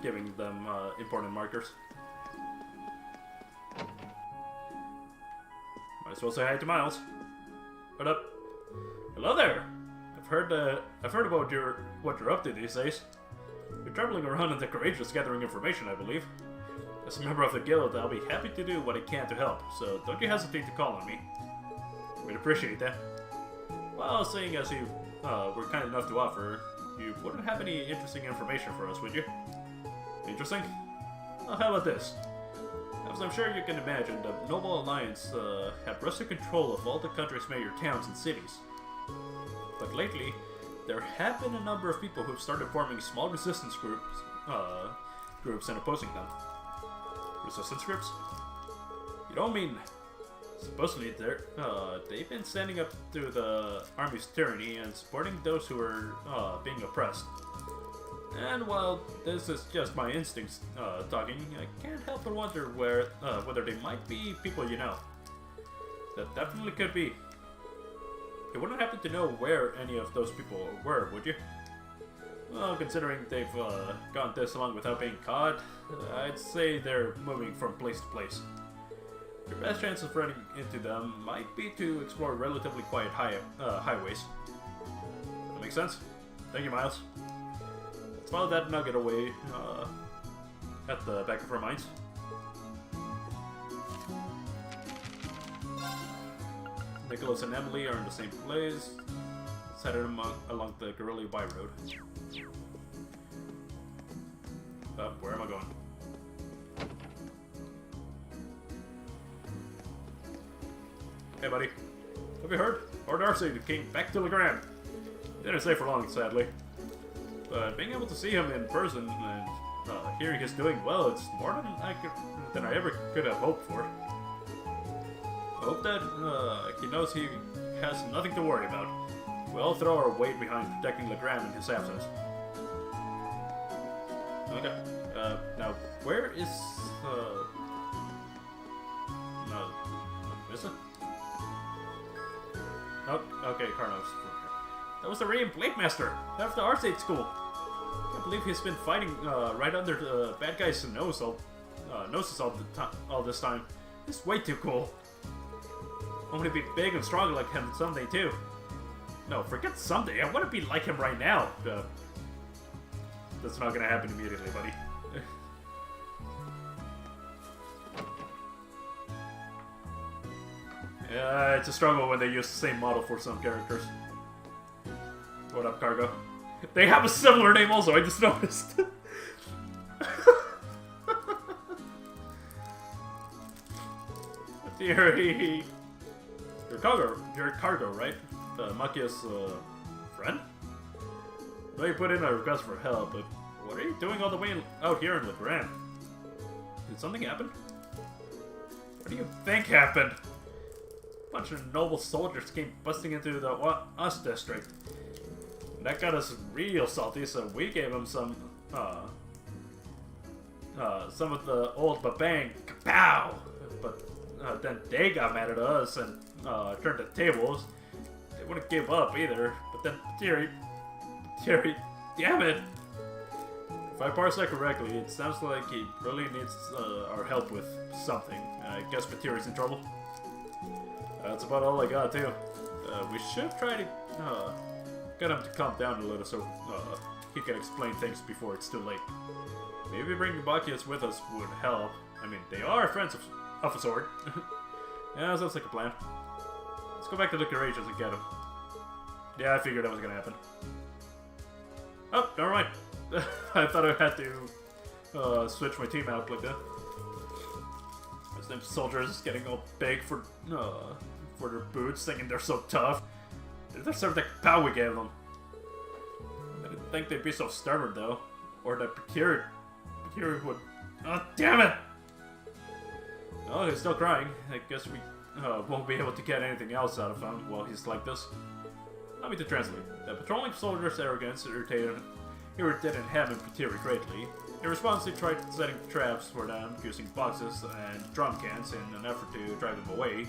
giving them important markers. Might as well say hi to Miles. What up? Hello there. I've heard about what you're up to these days. You're traveling around in the Courageous gathering information, I believe. As a member of the guild, I'll be happy to do what I can to help, so don't you hesitate to call on me. We'd appreciate that. Well, seeing as you were kind enough to offer, you wouldn't have any interesting information for us, would you? Interesting? Well, how about this? As I'm sure you can imagine, the Noble Alliance have wrested control of all the country's major towns and cities. But lately, there have been a number of people who've started forming small resistance groups and opposing them. Resistance groups? You don't mean... Supposedly, they've been standing up to the army's tyranny and supporting those who are being oppressed. And while this is just my instincts talking, I can't help but wonder whether they might be people you know. That definitely could be. You wouldn't happen to know where any of those people were, would you? Well, considering they've gone this long without being caught, I'd say they're moving from place to place. Your best chance of running into them might be to explore relatively quiet highways. That makes sense? Thank you, Miles. Let's file that nugget away at the back of our minds. Nicholas and Emily are in the same place. Let's head along the Garolia By Road. Where am I going? Hey buddy, have you heard? Lord Darcy came back to Legram. He didn't stay for long, sadly. But being able to see him in person and hearing he's doing well, it's more than I ever could have hoped for. I hope that he knows he has nothing to worry about. We all throw our weight behind protecting Legram in his absence. Okay. Now, where is, no, is it? Oh, okay, Carnos. That was the Radiant Blade Master, head of the Arcade School. I can't believe he's been fighting, right under the bad guy's noses all this time. He's way too cool. I'm gonna be big and strong like him someday, too. No, forget someday. I want to be like him right now. That's not gonna happen immediately, buddy. Yeah, it's a struggle when they use the same model for some characters. What up, Cargo? They have a similar name also, I just noticed. Theory. You're Cargo, right? Makia's friend? Well, you put in a request for help, but what are you doing all the way out here in Legram? Did something happen? What do you think happened? A bunch of noble soldiers came busting into the us district. That got us real salty, so we gave them some of the old babang kapow. But then they got mad at us and turned the tables. They wouldn't give up either. But then Terry, damn it! If I parse that correctly, it sounds like he really needs our help with something. I guess Materi's in trouble. That's about all I got, too. We should try to get him to calm down a little so he can explain things before it's too late. Maybe bringing Bacchius with us would help. I mean, they are friends of a sort. Yeah, sounds like a plan. Let's go back to the Courageous and get him. Yeah, I figured that was gonna happen. Oh, never mind. I thought I had to switch my team out like that. Those damn soldiers getting all big for their boots, thinking they're so tough. They deserve the power we gave them. I didn't think they'd be so stubborn though, or that Pakiri would. Oh, damn it! Oh, he's still crying. I guess we won't be able to get anything else out of him while he's like this. Allow me to translate. The patrolling soldier's arrogance irritated him and Patiri greatly. In response, he tried setting traps for them using boxes and drum cans in an effort to drive them away.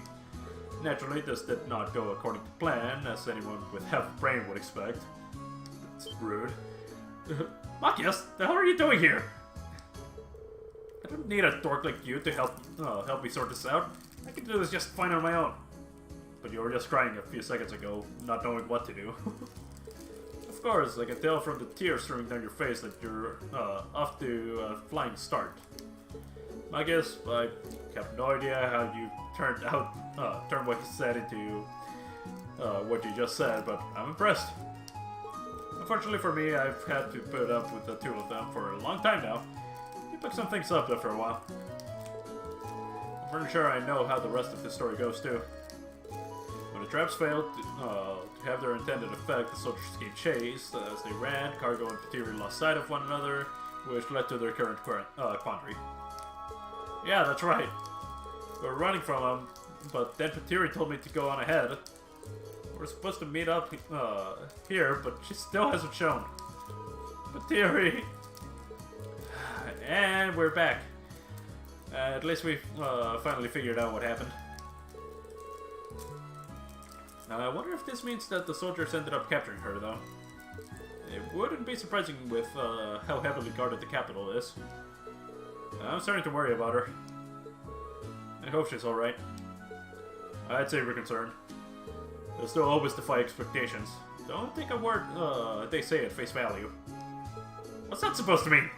Naturally, this did not go according to plan, as anyone with half a brain would expect. That's rude. Machias, the hell are you doing here? I don't need a dork like you to help me sort this out. I can do this just fine on my own. But you were just crying a few seconds ago, not knowing what to do. Of course, I can tell from the tears streaming down your face that you're off to a flying start. I guess I have no idea how you turned what you said into what you just said, but I'm impressed. Unfortunately for me, I've had to put up with the two of them for a long time now. You picked some things up after a while. I'm pretty sure I know how the rest of the story goes too. When the traps failed to have their intended effect, the soldiers gave chase. As they ran, Cargo and Patiri lost sight of one another, which led to their current quandary. Yeah, that's right. We were running from them, but then Patiri told me to go on ahead. We're supposed to meet up here, but she still hasn't shown. Patiri! And we're back. At least we've finally figured out what happened. I wonder if this means that the soldiers ended up capturing her, though. It wouldn't be surprising with how heavily guarded the capital is. I'm starting to worry about her. I hope she's alright. I'd say we're concerned. They'll still always defy expectations. Don't take a word they say at face value. What's that supposed to mean?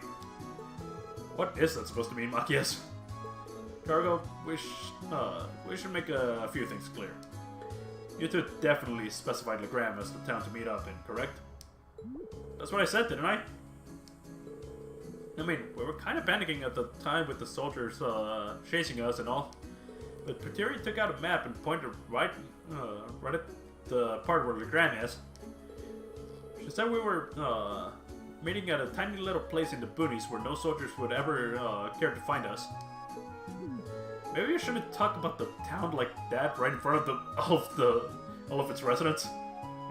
What is that supposed to mean, Machias? Cargo, we should make a few things clear. You two definitely specified Legram as the town to meet up in, correct? That's what I said, didn't I? I mean, we were kind of panicking at the time with the soldiers chasing us and all. But Patiri took out a map and pointed right at the part where Legram is. She said we were meeting at a tiny little place in the boonies where no soldiers would ever care to find us. Maybe you shouldn't talk about the town like that right in front of all of its residents.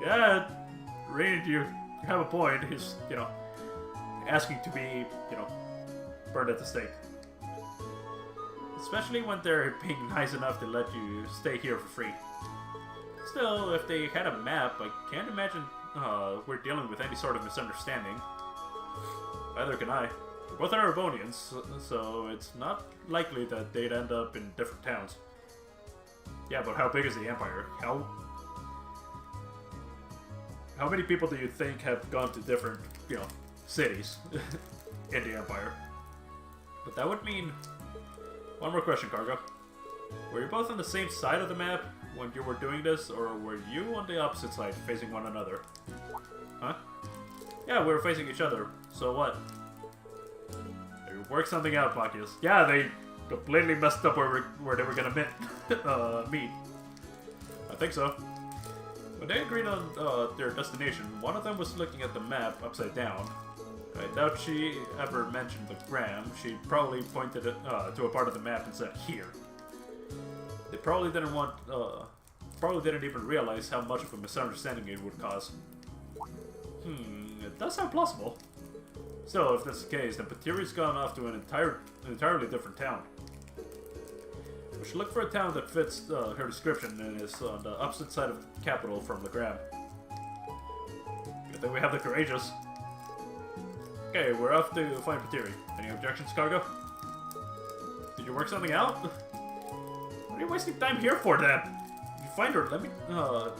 Yeah, Reed, you have a point. He's, you know, asking to be, you know, burned at the stake. Especially when they're being nice enough to let you stay here for free. Still, if they had a map, I can't imagine we're dealing with any sort of misunderstanding. Neither can I. We're both Erebonians, so it's not likely that they'd end up in different towns. Yeah, but how big is the Empire? How many people do you think have gone to different, you know, cities in the Empire? But that would mean... One more question, Cargo. Were you both on the same side of the map when you were doing this, or were you on the opposite side, facing one another? Huh? Yeah, we were facing each other. So what? They worked something out, Bacchus. Yeah, they completely messed up where they were gonna meet. I think so. When they agreed on their destination, one of them was looking at the map upside down. I doubt she ever mentioned the gram. She probably pointed it to a part of the map and said, here. They probably didn't even realize how much of a misunderstanding it would cause. It does sound plausible. Still, if that's the case, then Patiri's gone off to an entirely different town. We should look for a town that fits her description and is on the opposite side of the capital from Legram. Good thing we have the Courageous. Okay, we're off to find Patiri. Any objections, Cargo? Did you work something out? What are you wasting time here for, then? If you find her, let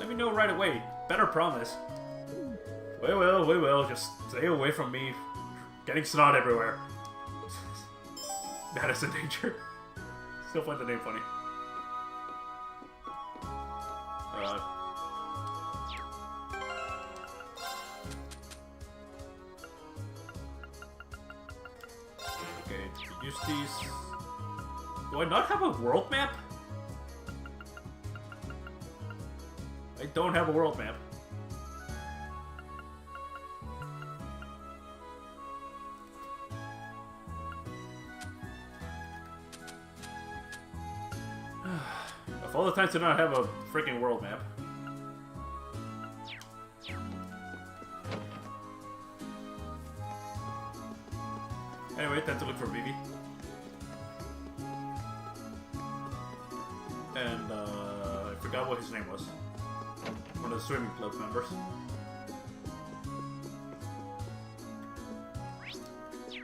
me know right away. Better promise. We will. Just stay away from me. Getting snot everywhere. That is a danger. Still find the name funny. Okay, use these. Do I not have a world map? I don't have a world map. Of all the times to not have a freaking world map. Anyway, time to look for Vivi. And I forgot what his name was. One of the swimming club members.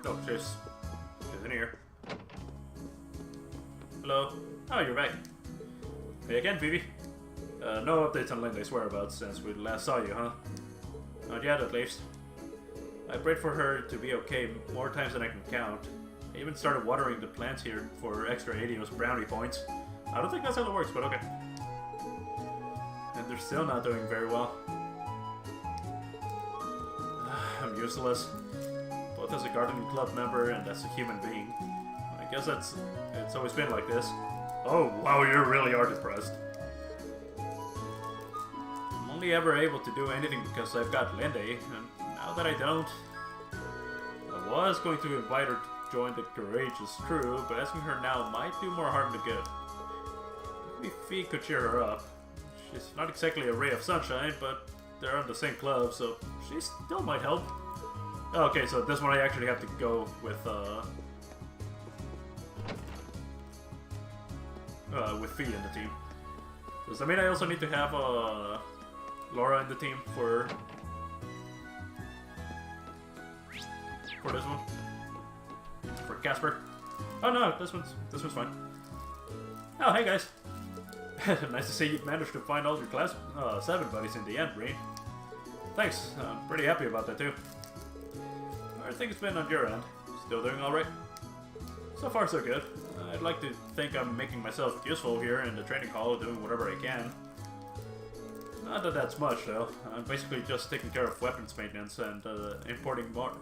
Oh, she's in here. Hello. Oh, you're back. Hey again, Vivi. No updates on Linda's whereabouts since we last saw you, huh? Not yet, at least. I prayed for her to be okay more times than I can count. I even started watering the plants here for extra Adios brownie points. I don't think that's how it works, but okay. And they're still not doing very well. I'm useless. Both as a gardening club member and as a human being. I guess it's always been like this. Oh, wow, you really are depressed. I'm only ever able to do anything because I've got Linde, and now that I don't... I was going to invite her to join the Courageous crew, but asking her now might do more harm than good. Maybe Fee could cheer her up. She's not exactly a ray of sunshine, but they're on the same club, so she still might help. Okay, so this one I actually have to go with Fee in the team. Does that mean I also need to have Laura in the team for this one? For Casper? Oh no, this one's fine. Oh, hey guys. Nice to see you've managed to find all your class 7 buddies in the end, Reed. Thanks, I'm pretty happy about that too. How are things been on your end? Still doing alright? So far so good. I'd like to think I'm making myself useful here in the training hall, doing whatever I can. Not that that's much though. I'm basically just taking care of weapons maintenance and importing more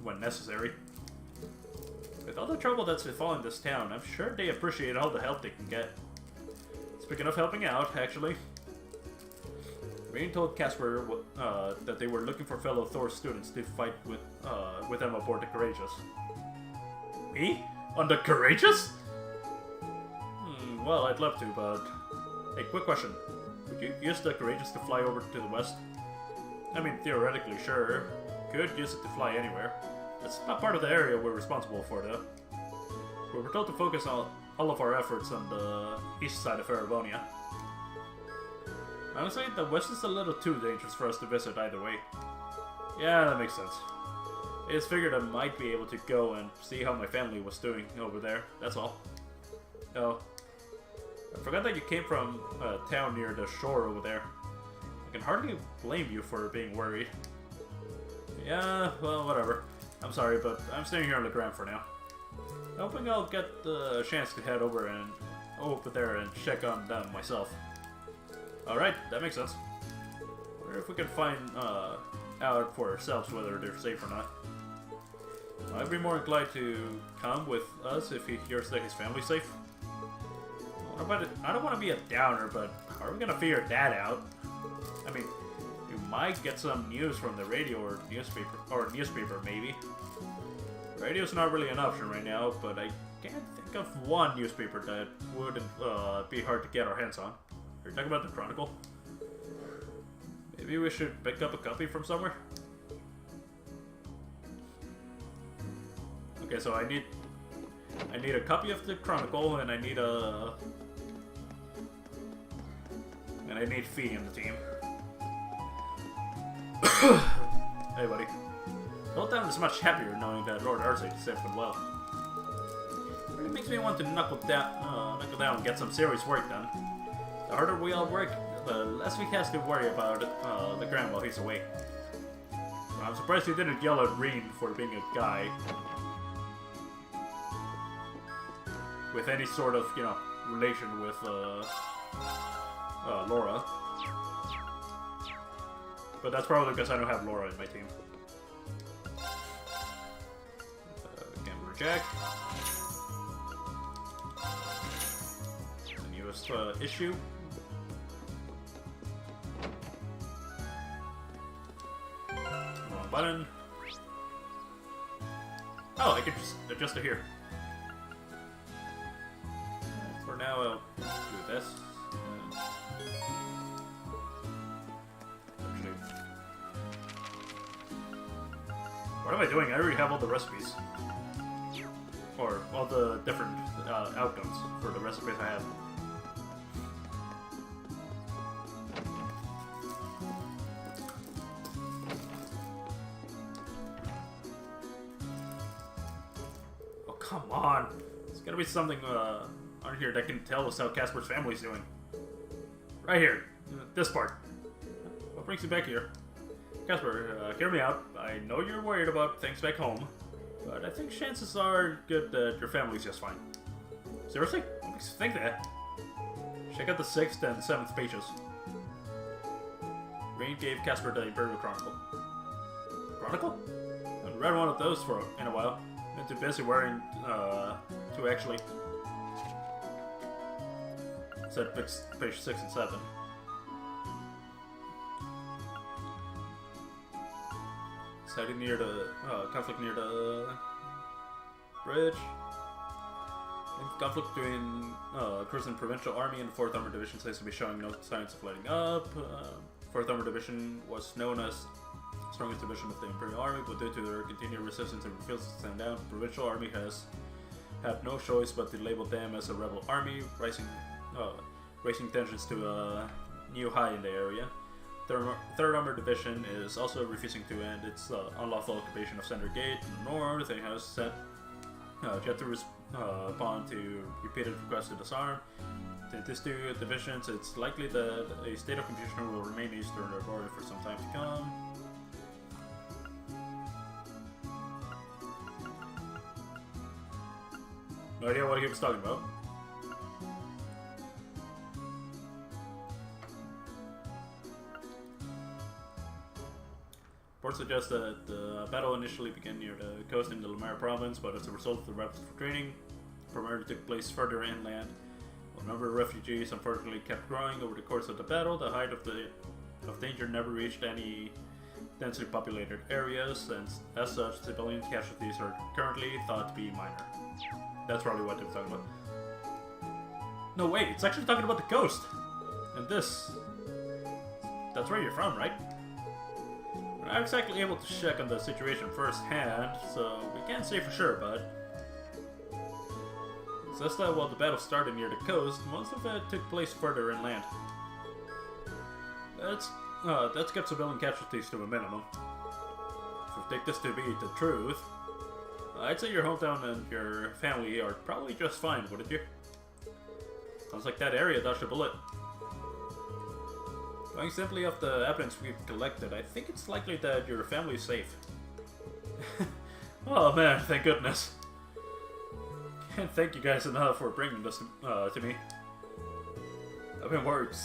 when necessary. With all the trouble that's befalling this town, I'm sure they appreciate all the help they can get. Speaking of helping out, actually, Rain told Casper that they were looking for fellow Thor students to fight with them aboard the Courageous. Me? On the Courageous? Well, I'd love to, but... Hey, quick question. Would you use the Courageous to fly over to the west? I mean, theoretically, sure. Could use it to fly anywhere. It's not part of the area we're responsible for, though. We were told to focus all of our efforts on the east side of Erebonia. Honestly, the west is a little too dangerous for us to visit either way. Yeah, that makes sense. I just figured I might be able to go and see how my family was doing over there, that's all. Oh. I forgot that you came from a town near the shore over there. I can hardly blame you for being worried. Yeah, well, whatever. I'm sorry, but I'm staying here on the ground for now. Hoping I'll get the chance to head over there and check on them myself. Alright, that makes sense. Wonder if we can find out for ourselves whether they're safe or not. I'd be more inclined to come with us if he hears that his family's safe. I don't want to be a downer, but how are we gonna figure that out? I mean, you might get some news from the radio or newspaper maybe. Radio's not really an option right now, but I can't think of one newspaper that wouldn't be hard to get our hands on. Are you talking about the Chronicle? Maybe we should pick up a copy from somewhere? Okay, so I need a copy of the Chronicle, and I need Fee in the team. Hey, buddy. Hilltown is much happier knowing that Lord Arcite is safe and well. It really makes me want to knuckle down and get some serious work done. The harder we all work, the less we have to worry about the Grand while he's away. I'm surprised he didn't yell at Reen for being a guy with any sort of, relation with Laura. But that's probably because I don't have Laura in my team. Gambler Jack. The newest issue. Wrong button. Oh, I can just adjust it here. For now, I'll do this. Actually, what am I doing? I already have all the recipes. Or all the different outcomes for the recipes I have. Oh, come on! There's gotta be something on here that can tell us how Casper's family's doing. Right here. This part. What brings you back here? Casper, hear me out. I know you're worried about things back home, but I think chances are good that your family's just fine. Seriously? What makes you think that? Check out the 6th and 7th pages. Rain gave Casper the Imperial Chronicle. Chronicle? I haven't read one of those in a while. Been too busy worrying to actually. Said page 6 and 7. Sighting near the conflict near the bridge. Conflict between Cruisin Provincial Army and the 4th Armored Division seems to be showing no signs of letting up. 4th Armored Division was known as the strongest division of the Imperial Army, but due to their continued resistance and refusal to stand down, the Provincial Army has had no choice but to label them as a rebel army, raising tensions to a new high in the area. 3rd Armored Division is also refusing to end its unlawful occupation of Center Gate in the north and has sent jet to respond to repeated requests to disarm. To these two divisions, it's likely that a state of confusion will remain eastern of border for some time to come. No idea what he was talking about. Reports suggest that the battle initially began near the coast in the Lemare province, but as a result of the rebels retreating, primarily took place further inland. The number of refugees unfortunately kept growing over the course of the battle. The height of danger never reached any densely populated areas, and as such, civilian casualties are currently thought to be minor. That's probably what they're talking about. No, wait, it's actually talking about the coast! And this that's where you're from, right? We're not exactly able to check on the situation firsthand, so we can't say for sure, but it's just that while the battle started near the coast, most of it took place further inland. That's kept civilian casualties to a minimum. If you take this to be the truth, I'd say your hometown and your family are probably just fine, wouldn't you? Sounds like that area dodged a bullet. Going simply off the evidence we've collected, I think it's likely that your family's safe. Oh man, thank goodness. Can't thank you guys enough for bringing this to me. I've been worried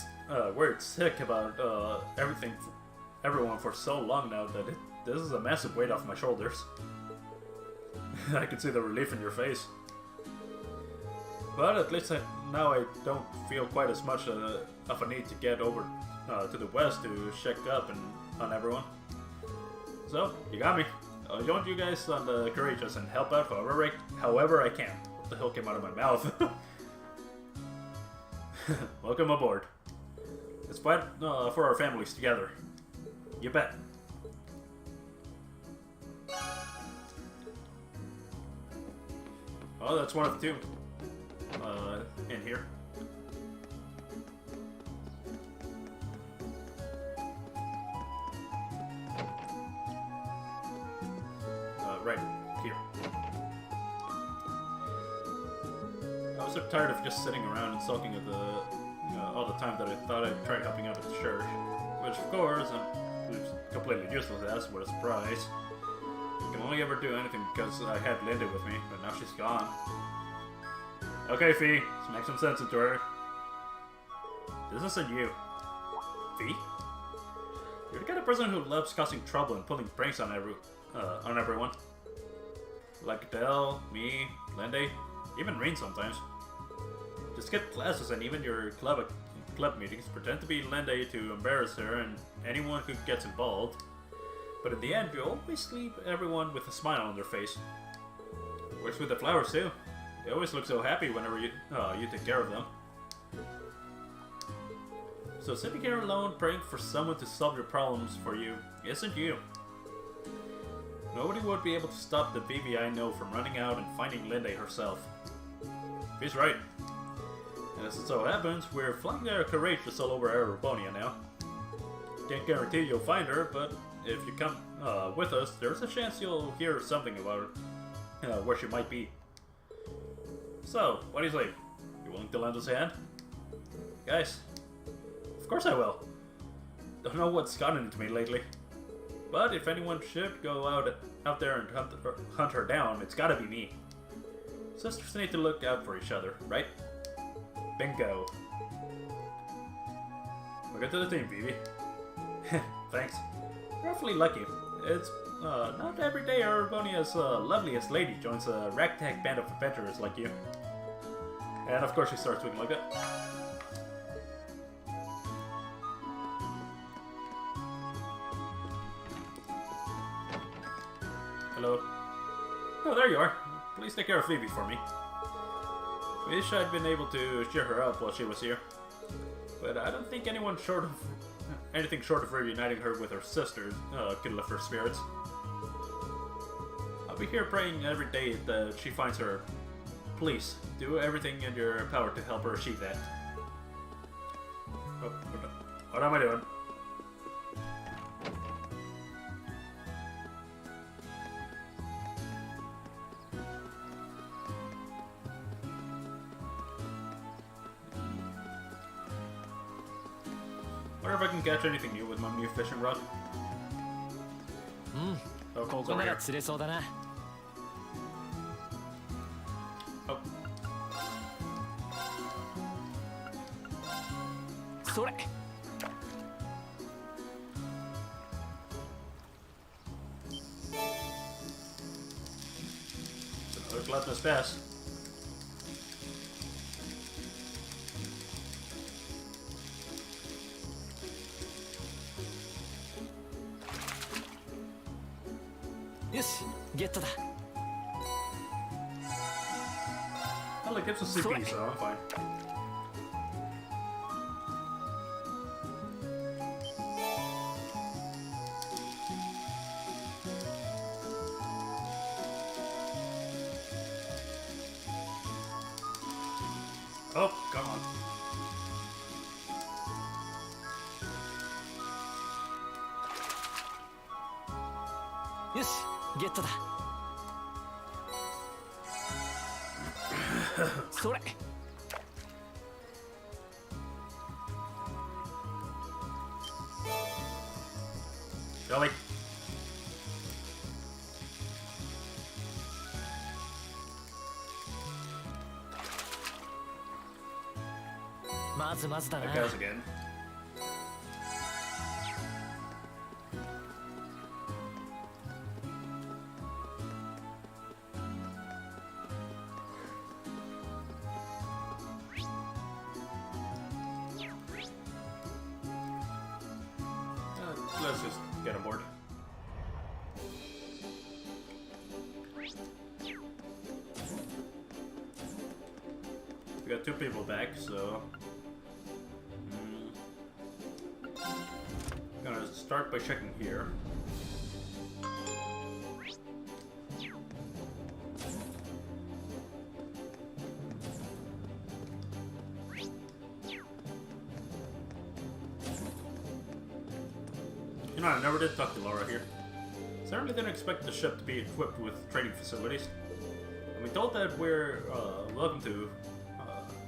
sick about everyone for so long now that this is a massive weight off my shoulders. I can see the relief in your face. But at least now I don't feel quite as much of a need to get over to the west to check up on everyone. So, you got me. I'll join you guys on the Courageous and help out however I can. What the hell came out of my mouth? Welcome aboard. Let's fight for our families together. You bet. Oh, that's one of the two. In here. Right here. I was so tired of just sitting around and sulking at all the time that I thought I'd try helping out at the church. Which, of course, I'm completely useless as, what a surprise. I can only ever do anything because I had Linda with me, but now she's gone. Okay, Fee, let's make some sense into her. This isn't you. Fee? You're the kind of person who loves causing trouble and pulling pranks on everyone. Like Adele, me, Linda, even Rain sometimes. To skip classes and even your club meetings, pretend to be Linda to embarrass her and anyone who gets involved. But in the end, you always leave everyone with a smile on their face. Works with the flowers too. They always look so happy whenever you take care of them. So sitting here alone praying for someone to solve your problems for you isn't you. Nobody would be able to stop the Vivi I know from running out and finding Linda herself. He's right. And as it so happens, we're flying the Courageous all over Erebonia now. Can't guarantee you'll find her, but if you come with us, there's a chance you'll hear something about where she might be. So, what do you say? You willing to lend us a hand? Guys, of course I will. Don't know what's gotten into me lately. But if anyone should go out there and hunt her down, it's gotta be me. Sisters need to look out for each other, right? Bingo. Welcome to the team, Vivi. Thanks. You're awfully lucky. It's not every day Erebonia's loveliest lady joins a ragtag band of adventurers like you. And of course she starts looking like that. Hello. Oh, there you are. Please take care of Phoebe for me. Wish I'd been able to cheer her up while she was here. But I don't think anything short of reuniting her with her sister could lift her spirits. I'll be here praying every day that she finds her. Please, do everything in your power to help her achieve that. Oh, what am I doing? Wonder if I can catch anything new with my new fishing rod. Oh, ここなら釣れそうだな。それ。Another gluttonous pass. Yes, get to that. Well, it gives us CP, so I'm fine. よしゲットだそれShall we? まずまずだな That goes again. Let's just get aboard. We got 2 people back, so gonna start by checking here. You know, I never did talk to Laura here. Certainly didn't expect the ship to be equipped with training facilities. And we told that we're welcome to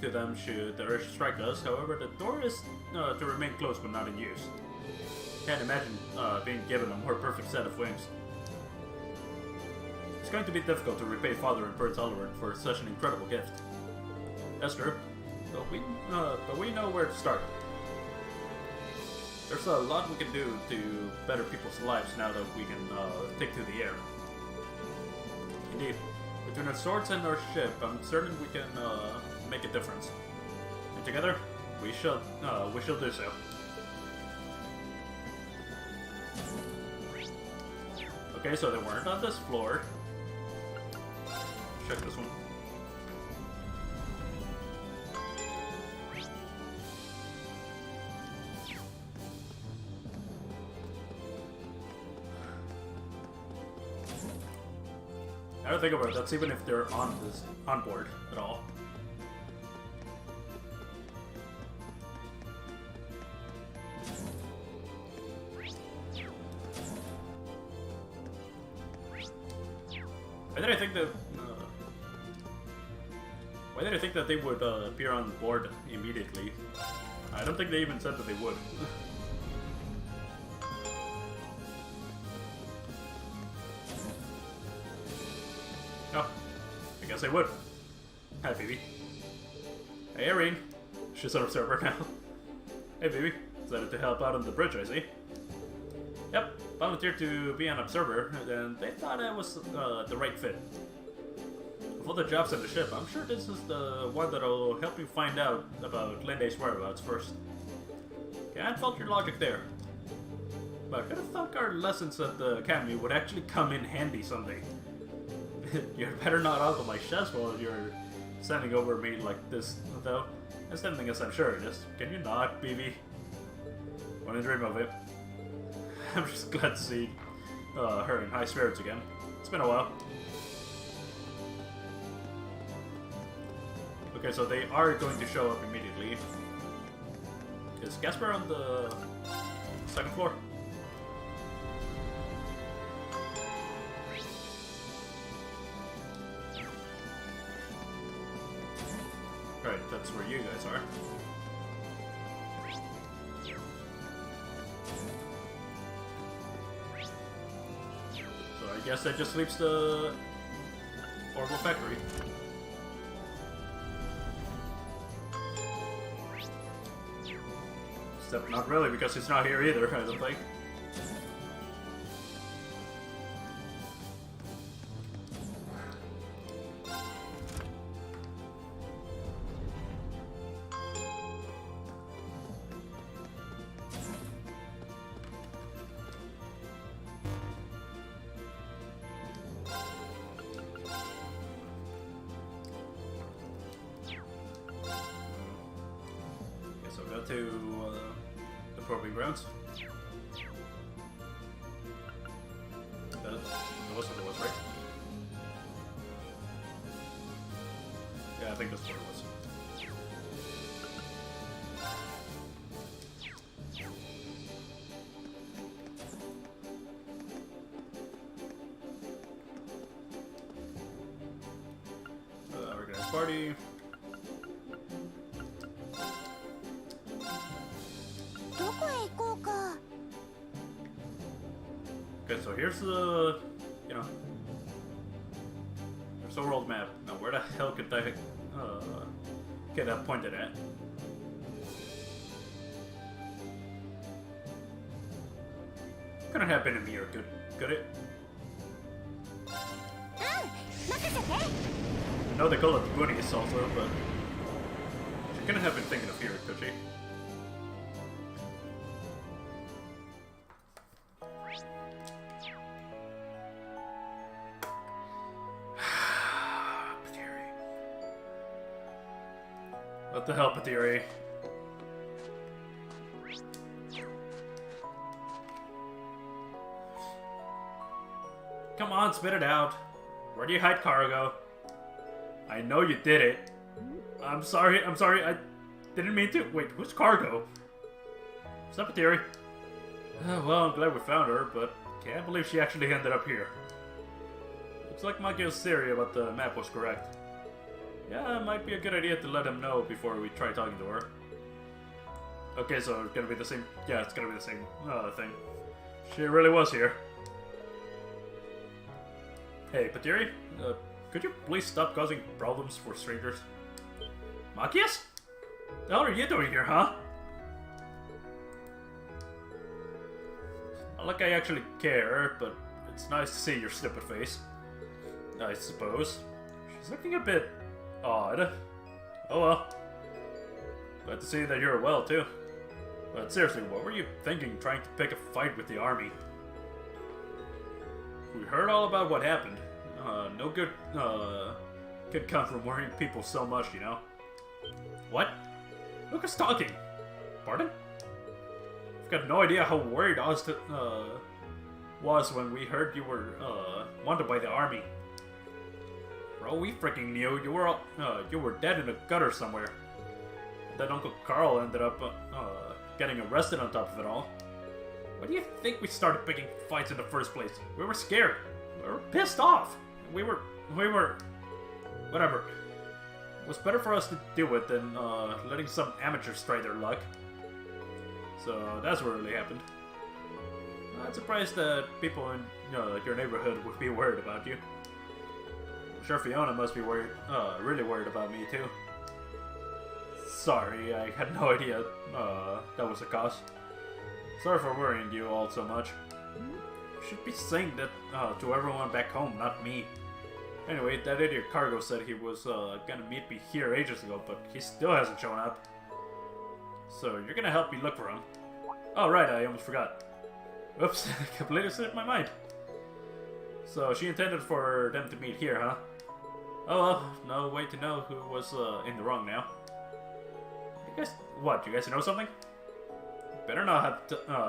them should the urge strike us. However, the door is to remain closed but not in use. Can't imagine being given a more perfect set of wings. It's going to be difficult to repay Father and Prince Oliver for such an incredible gift. That's true, but we know where to start. There's a lot we can do to better people's lives now that we can take to the air. Indeed, between our swords and our ship, I'm certain we can make a difference. And together, we shall do so. Okay, so they weren't on this floor. Check this one. I don't think about it, that's even if they're on board at all. Why did I think that they would appear on board immediately? I don't think they even said that they would. Oh, I guess I would. Hi, baby. Hey, Irene. She's an observer now. Hey, baby. Decided to help out on the bridge, I see. Yep, volunteered to be an observer, and they thought I was the right fit. Of all the jobs on the ship, I'm sure this is the one that'll help you find out about Linde's whereabouts first. Can't fault your logic there. But I could have thought our lessons at the academy would actually come in handy someday. You better not ogle my chest while you're standing over me like this, though. As tempting as I'm sure it is. Can you not, BB? Wanna dream of it? I'm just glad to see her in high spirits again. It's been a while. Okay, so they are going to show up immediately. Is Casper on the second floor? Right, that's where you guys are. So I guess that just leaves the Orbital Factory. Except not really, because he's not here either, I don't think. So go to the Proving Grounds. That was what it was, right? Yeah, I think that's what it was. party. Okay, so here's the, you know, here's the world map. Now, where the hell could I get that pointed at? Couldn't have been a mirror, could it? I know they call it the Goonies also, but she couldn't have been thinking of here, could she? What the hell, Patiri? Come on, spit it out. Where do you hide cargo? I know you did it. I'm sorry, I didn't mean to. Wait, who's cargo? What's up, Patiri? Well, I'm glad we found her, but can't believe she actually ended up here. Looks like Makio's theory about the map was correct. Yeah, it might be a good idea to let him know before we try talking to her. Okay, so it's gonna be the same. Yeah, it's gonna be the same thing. She really was here. Hey, Patiri, could you please stop causing problems for strangers? Machias? The hell are you doing here, huh? Not like I actually care, but it's nice to see your stupid face. I suppose. She's looking a bit odd. Oh well. Glad to see that you're well, too. But seriously, what were you thinking trying to pick a fight with the army? We heard all about what happened. No good could come from worrying people so much, you know? What? Lucas talking! Pardon? I've got no idea how worried Oz was when we heard you were wanted by the army. For all we freaking knew, you were dead in a gutter somewhere. Then Uncle Carl ended up getting arrested on top of it all. Why do you think we started picking fights in the first place? We were scared. We were pissed off. We were... Whatever. It was better for us to do it than letting some amateurs try their luck. So that's what really happened. I'm surprised that people in your neighborhood would be worried about you. I'm sure Fiona must be worried, really worried about me too. Sorry, I had no idea that was the cause. Sorry for worrying you all so much. You should be saying that to everyone back home, not me. Anyway, that idiot Cargo said he was gonna meet me here ages ago, but he still hasn't shown up. So you're gonna help me look for him. Oh right, I almost forgot. Oops, I completely slipped my mind. So she intended for them to meet here, huh? Oh well, no way to know who was in the wrong now. You guys, what? You guys know something? Better not have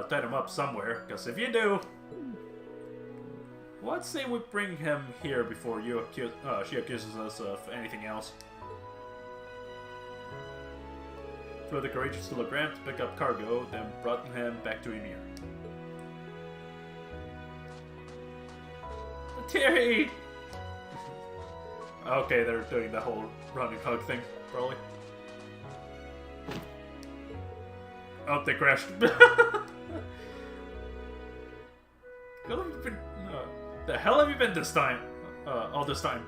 tied him up somewhere, because if you do, let's say we bring him here before you she accuses us of anything else. Flew the courageous to Legrand to pick up Cargo, then brought him back to Ymir. Terry! Okay, they're doing the whole running hug thing, probably. Oh, they crashed. The hell have you been this time? All this time?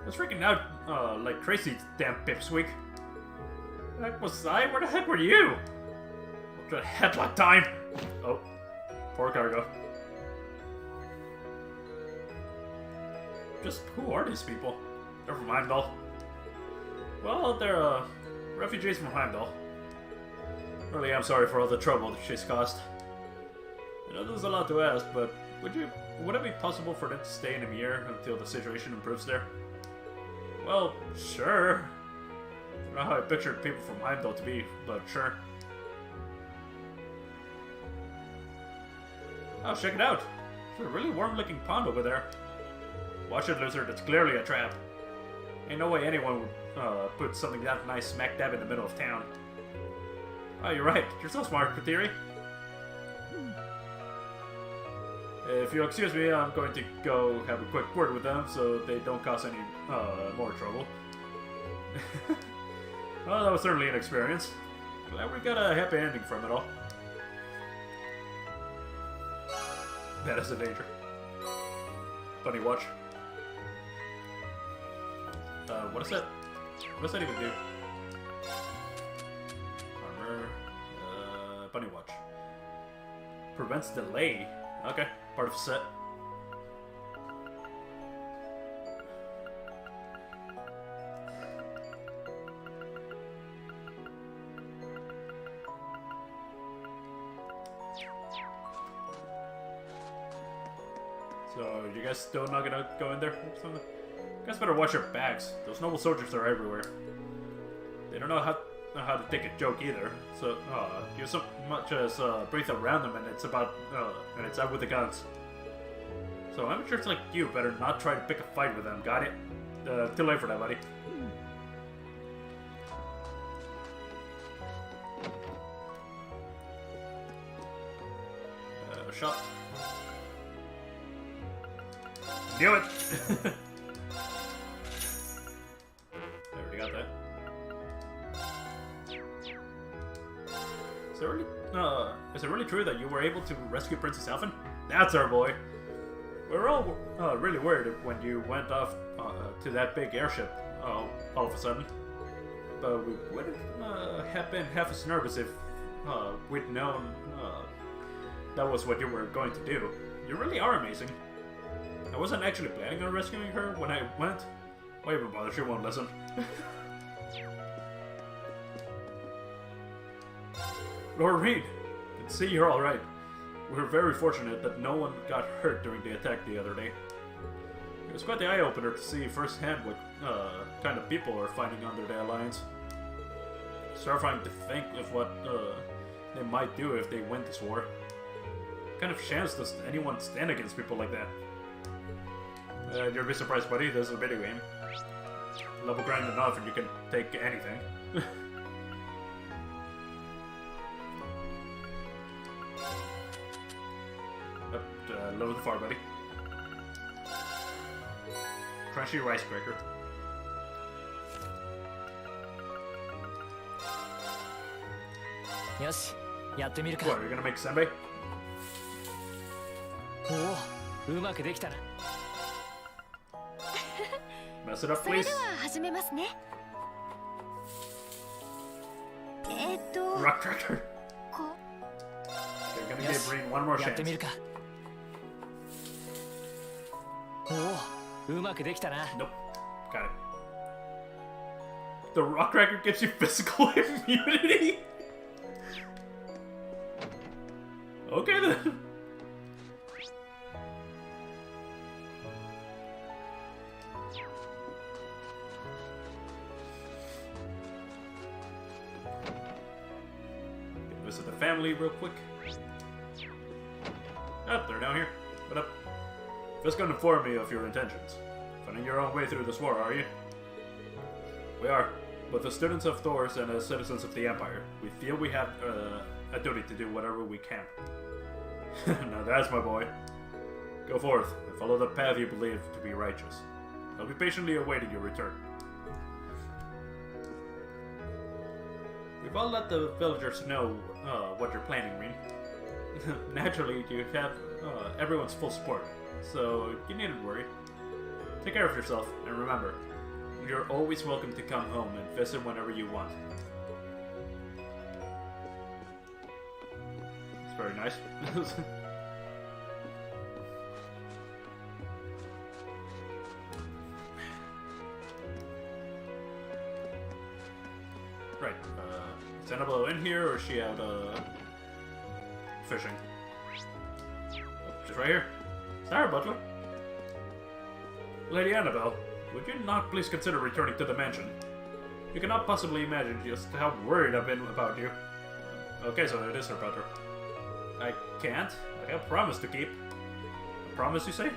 I was freaking out like crazy, damn pipsqueak. The heck was I? Where the heck were you? What the headlock time? Oh, poor Cargo. Just who are these people? They're from Heimdall. Well, they're refugees from Heimdall. Really, I'm sorry for all the trouble that she's caused. I know there's a lot to ask, but would it be possible for them to stay in Ymir until the situation improves there? Well, sure. I don't know how I pictured people from Heimdall to be, but sure. Oh, check it out. There's a really warm-looking pond over there. Watch it, loser. That's clearly a trap. Ain't no way anyone would put something that nice smack dab in the middle of town. Oh, you're right. You're so smart, Patiri. If you'll excuse me, I'm going to go have a quick word with them so they don't cause any more trouble. Well, that was certainly an experience. Glad we got a happy ending from it all. That is a danger. Bunny watch. What is that? What does that even do? Armor. Bunny watch. Prevents delay. Okay, part of the set. So, you guys still not gonna go in there or something? You guys better watch your backs. Those noble soldiers are everywhere. They don't know how to take a joke either. So, you so much as breathe around them, and it's about and it's out with the guns. So amateurs like you better not try to pick a fight with them. Got it? Too late for that, buddy. Shot. Knew it! I already got that. Is it really true that you were able to rescue Princess Elfin? That's our boy! We were all really worried when you went off to that big airship all of a sudden. But we wouldn't have been half as nervous if we'd known that was what you were going to do. You really are amazing. I wasn't actually planning on rescuing her when I went. Why even bother? She won't listen. Lord Reed, good to see you're alright. We're very fortunate that no one got hurt during the attack the other day. It was quite the eye-opener to see firsthand what kind of people are fighting under the Alliance. It's terrifying to think of what they might do if they win this war. What kind of chance does anyone stand against people like that? You'll be surprised, buddy. This is a video game. Level grind enough and you can take anything. Lower the far, buddy. Crunchy rice cracker. Yoshi, やってみるか。 What, are you gonna make senbei? おお、うまくできたな。 Mess it up, それ please. では始めますね。Rock cracker. こ You're gonna give Breen one more やってみ chance. るか。おお、うまくできたな。 Nope. Got it. The rock cracker gives you physical immunity? Okay then. Visit the family real quick. Oh, they're down here. What up? Just gonna inform me of your intentions. Finding your own way through this war, are you? We are, but the students of Thors and as citizens of the Empire, we feel we have a duty to do whatever we can. Now that's my boy. Go forth and follow the path you believe to be righteous. I'll be patiently awaiting your return. We've all let the villagers know what you're planning, Reed. Naturally, you have everyone's full support, so you needn't worry. Take care of yourself, and remember, you're always welcome to come home and visit whenever you want. It's very nice. Right, is Annabelle in here, or is she out, fishing? She's right here. Sarah Butler. Lady Annabelle, would you not please consider returning to the mansion? You cannot possibly imagine just how worried I've been about you. Okay, so it is her brother. I can't. I have a promise to keep. A promise, you say?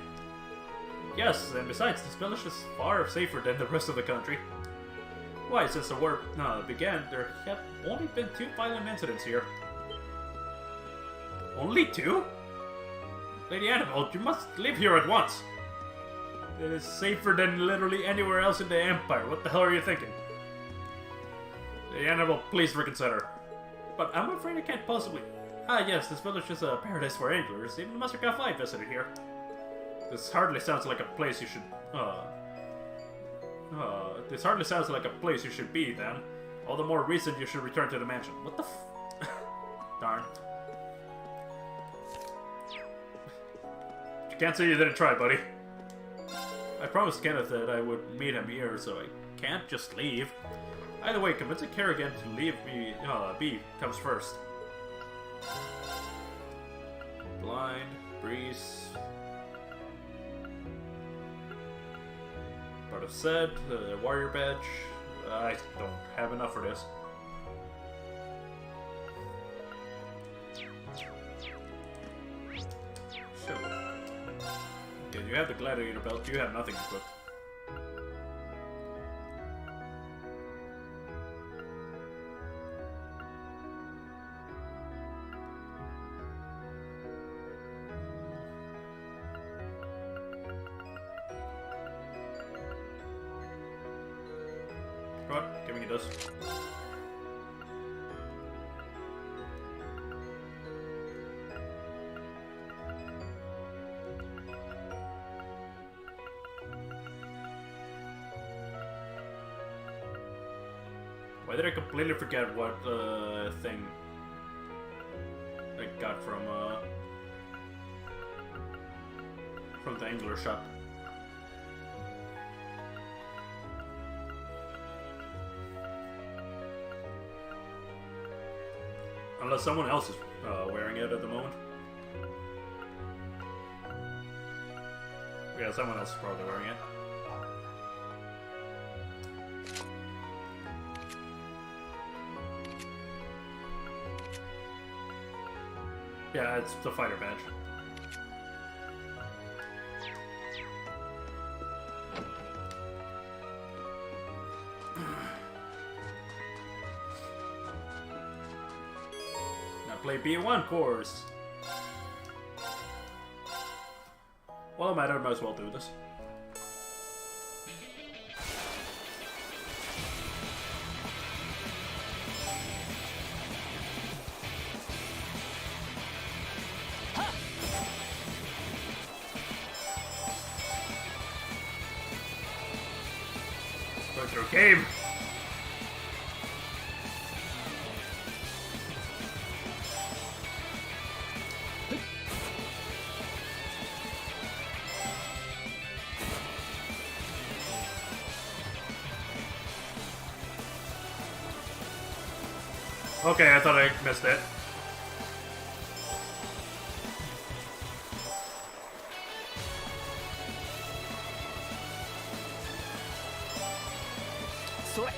Yes, and besides, this village is far safer than the rest of the country. Why, since the war began, there have only been 2 violent incidents here. Only 2? Lady Annabelle, you must leave here at once. It is safer than literally anywhere else in the Empire. What the hell are you thinking? Annabelle, please reconsider. But I'm afraid I can't possibly... Ah yes, this village is a paradise for anglers. Even Master Gafai visited here. This hardly sounds like a place you should... This hardly sounds like a place you should be, then. All the more reason you should return to the mansion. What the f... Darn. You can't say you didn't try, buddy. I promised Kenneth that I would meet him here, so I can't just leave. Either way, convincing Kerrigan to leave me be comes first. Blind, Breeze... Part of Set, Warrior Badge. I don't have enough for this. Sure. Okay, you have the Gladiator belt, you have nothing equipped. Come on, give me this. Why did I completely forget what thing I got from the angler shop? Unless someone else is wearing it at the moment. Yeah, someone else is probably wearing it. Yeah, it's the fighter badge. Play B1 course. Well, I might as well do this. Go through game. Okay, I thought I missed it. Sorry.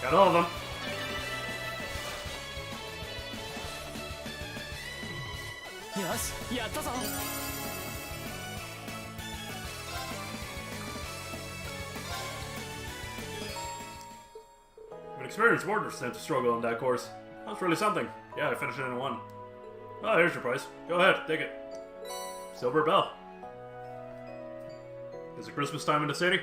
Got all of them. Yes, やったぞ。An experienced warrior sent to struggle on that course. That's really something. Yeah, I finished it in one. Oh, here's your prize. Go ahead, take it. Silver bell. Is it Christmas time in the city?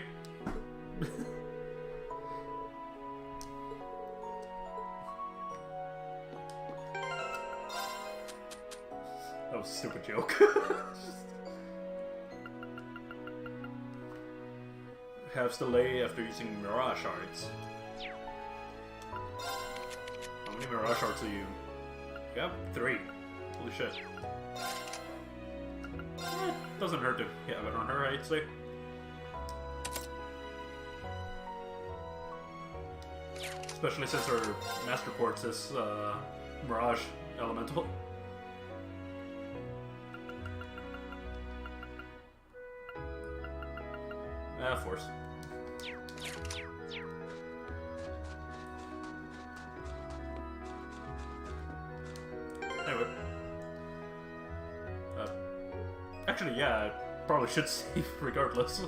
That was a stupid joke. Halves delay after using Mirage Shards. How many Mirage Shards do you... You have 3. Holy shit. Doesn't hurt to have it on her, I'd say. Especially since her master ports is Mirage Elemental. Force. Anyway. Actually, yeah, I probably should save regardless.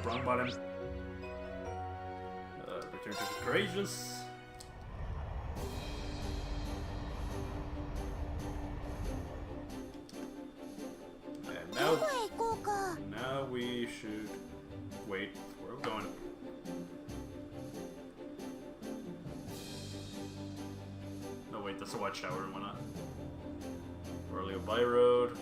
Wrong button. Return to the courageous. And now we should wait. Where are we going? No, wait, that's a watchtower and whatnot. Orleo By Road.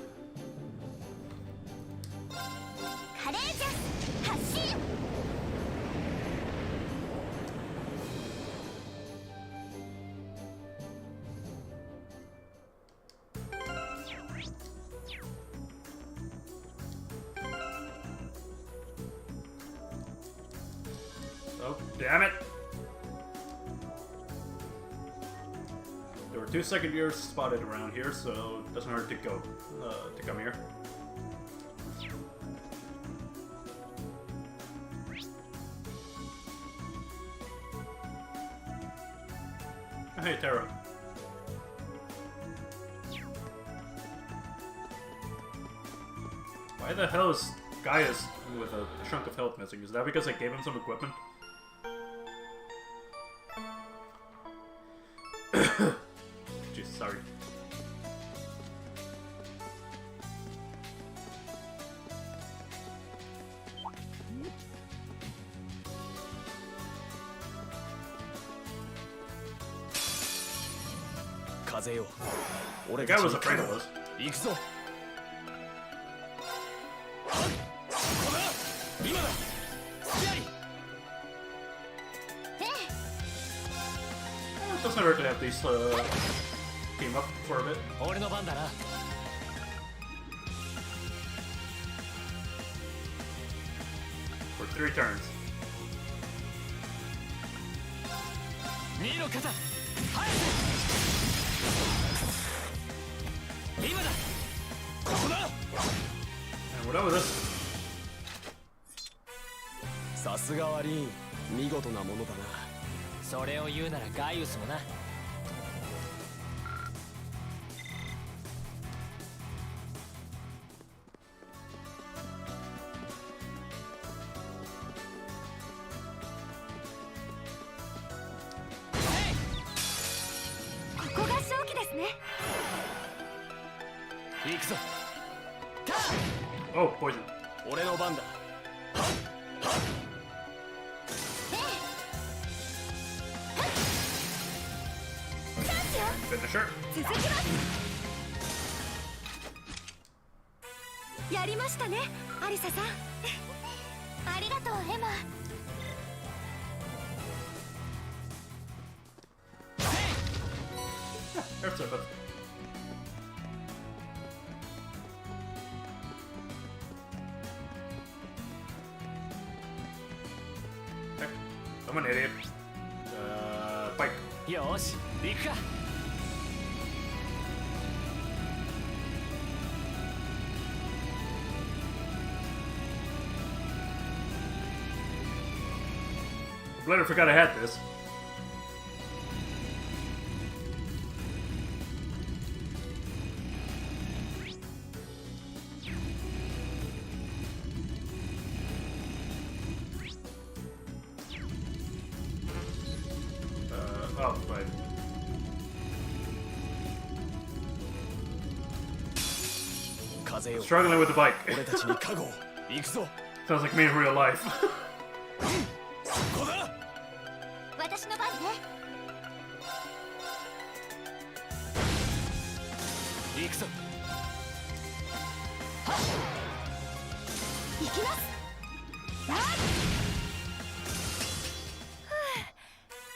Oh, damn it! There were 2 second years spotted around here, so it doesn't hurt to go to come here. Hey, Terra. Why the hell is Gaius with a chunk of health missing? Is that because I gave him some equipment? Jeez, sorry. The guy was afraid of us. It doesn't hurt to have these team up for a bit. For 3 turns. And we're done with this. さすがはリーン、見事なものだな。それを言うならガイウスもな。ここが勝機ですね。行くぞ。Oh, poison. 俺の番だ。Finisher. 続きます。やりましたね、アリサさん。ありがとう、エマ。There's a bit. Okay. I'm an idiot. Bike. よし、行くか。Later forgot I had this. Oh, right. Struggling with the bike. Sounds like me in real life. 私の番ね。行くぞ。行きます。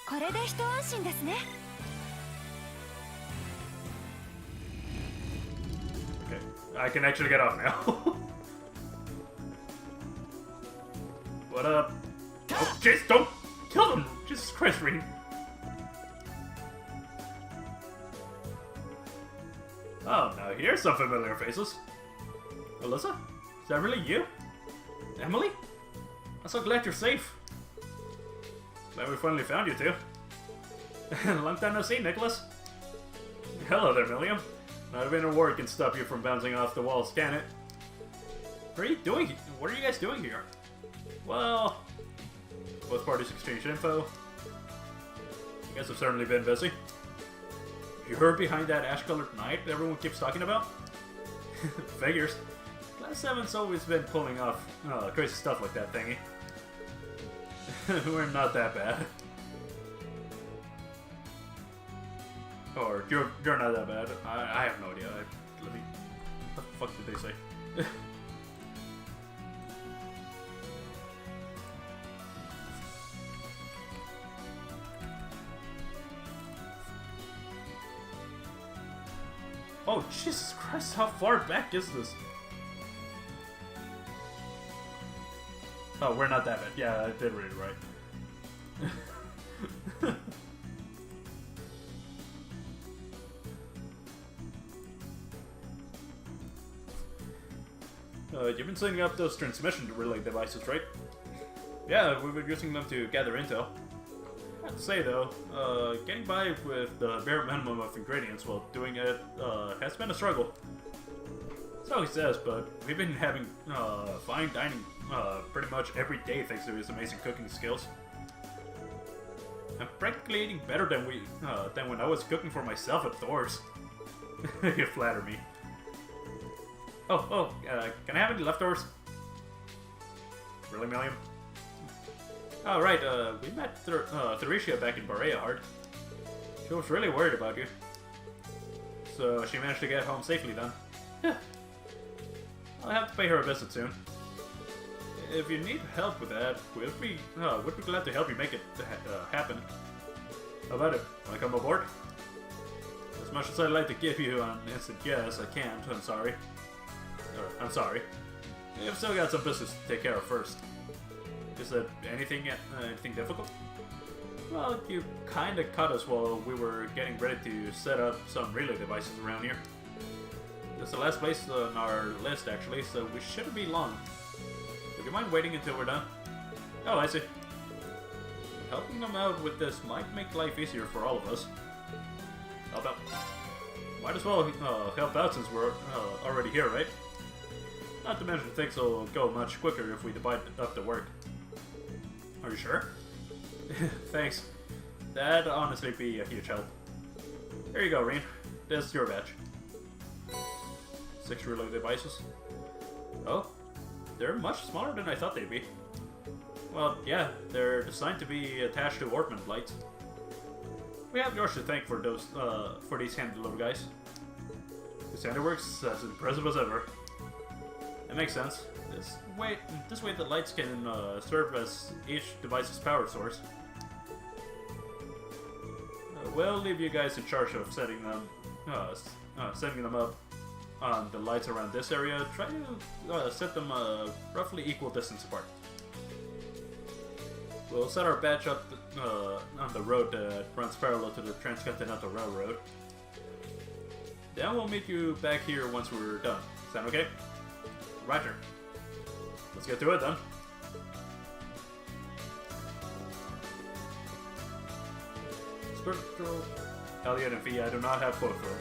これで一安心ですね。Okay, I can actually get off now. What up? Oh, jeez, don't kill them! Jesus Christ, Reed. Oh, now here's some familiar faces. Alyssa? Is that really you? Emily? I'm so glad you're safe. Glad we finally found you two. Long time no see, Nicholas. Hello there, Milliam. Not even a word can stop you from bouncing off the walls, can it? What are you doing? What are you guys doing here? Well, both parties exchange info. Guess I've certainly been busy. You heard behind that ash-colored knight everyone keeps talking about? Figures. Class 7's always been pulling off crazy stuff like that thingy. We're not that bad. Or you're not that bad. I have no idea. Let me. What the fuck did they say? Oh, Jesus Christ, how far back is this? Oh, we're not that bad. Yeah, I did read it right. You've been setting up those transmission relay devices, right? Yeah, we've been using them to gather intel. I have to say though, getting by with the bare minimum of ingredients while doing it has been a struggle. So he says, but we've been having fine dining pretty much every day thanks to his amazing cooking skills. I'm practically eating better than when I was cooking for myself at Thor's. You flatter me. Can I have any leftovers? Really, Milliam? Oh, right, we met Theresia back in Bareahard. She was really worried about you. So she managed to get home safely then. Yeah. I'll have to pay her a visit soon. If you need help with that, we'd be glad to help you make it happen. How about it? Wanna come aboard? As much as I'd like to give you an instant yes, I can't. I'm sorry. I'm sorry. You've still got some business to take care of first. Is that anything difficult? Well, you kinda caught us while we were getting ready to set up some relay devices around here. It's the last place on our list, actually, so we shouldn't be long. Would you mind waiting until we're done? Oh, I see. Helping them out with this might make life easier for all of us. Help out. Might as well help out since we're already here, right? Not to mention things will go much quicker if we divide up the work. Are you sure? Thanks. That'd honestly be a huge help. Here you go, Reen. This is your batch. 6 relay devices. Oh, they're much smaller than I thought they'd be. Well, yeah, they're designed to be attached to Orpiment lights. We have yours to thank for those, for these handy little guys. This handiwork's as impressive as ever. It makes sense. This way the lights can serve as each device's power source. We'll leave you guys in charge of setting them up on the lights around this area. Try to set them roughly equal distance apart. We'll set our batch up on the road that runs parallel to the Transcontinental Railroad. Then we'll meet you back here once we're done. Sound okay? Roger. Let's get to it then. Spiritual Elliot and Fee, I do not have both of them.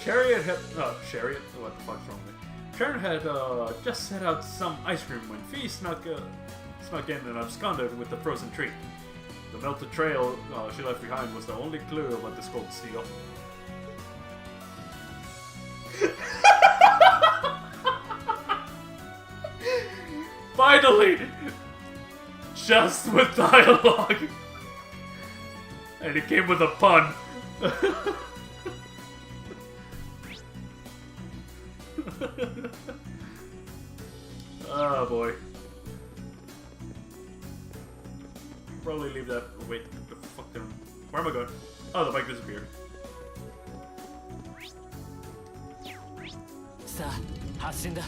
Chariot had... Oh, Chariot? What the fuck's wrong with me? Sharon had just set out some ice cream when Fee snuck in and absconded with the frozen treat. The melted trail she left behind was the only clue about this gold steel. Finally! Just with dialogue! And it came with a pun. Oh boy. Probably leave that. Wait, the fuck? Where am I going? Oh, the bike disappeared. さあ、発進だ。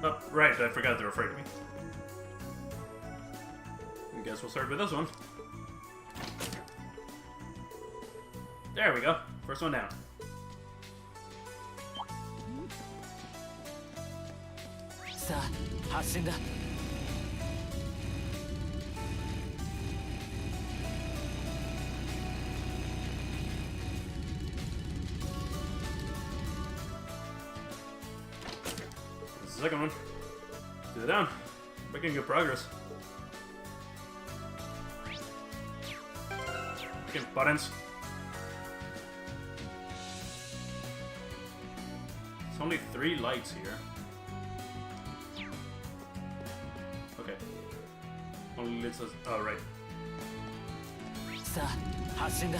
Oh, right, I forgot they're afraid of me. I guess we'll start with this one. There we go. First one down. Sa, 発進だ。the second one. Do it down. Making good progress. Making buttons. It's only 3 lights here. Okay. Only leads us. Oh, right. さあ発進だ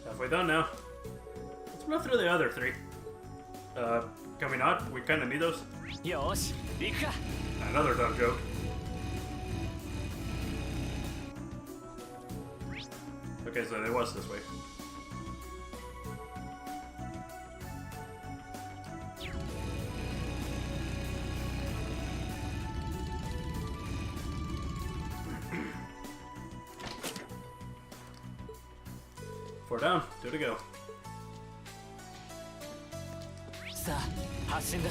Halfway done now. Let's move through the other 3. Can we not? We kind of need those. よーし行くか Another dumb joke. Okay, so it was this way. Four down, 2 to go. さあ発進だ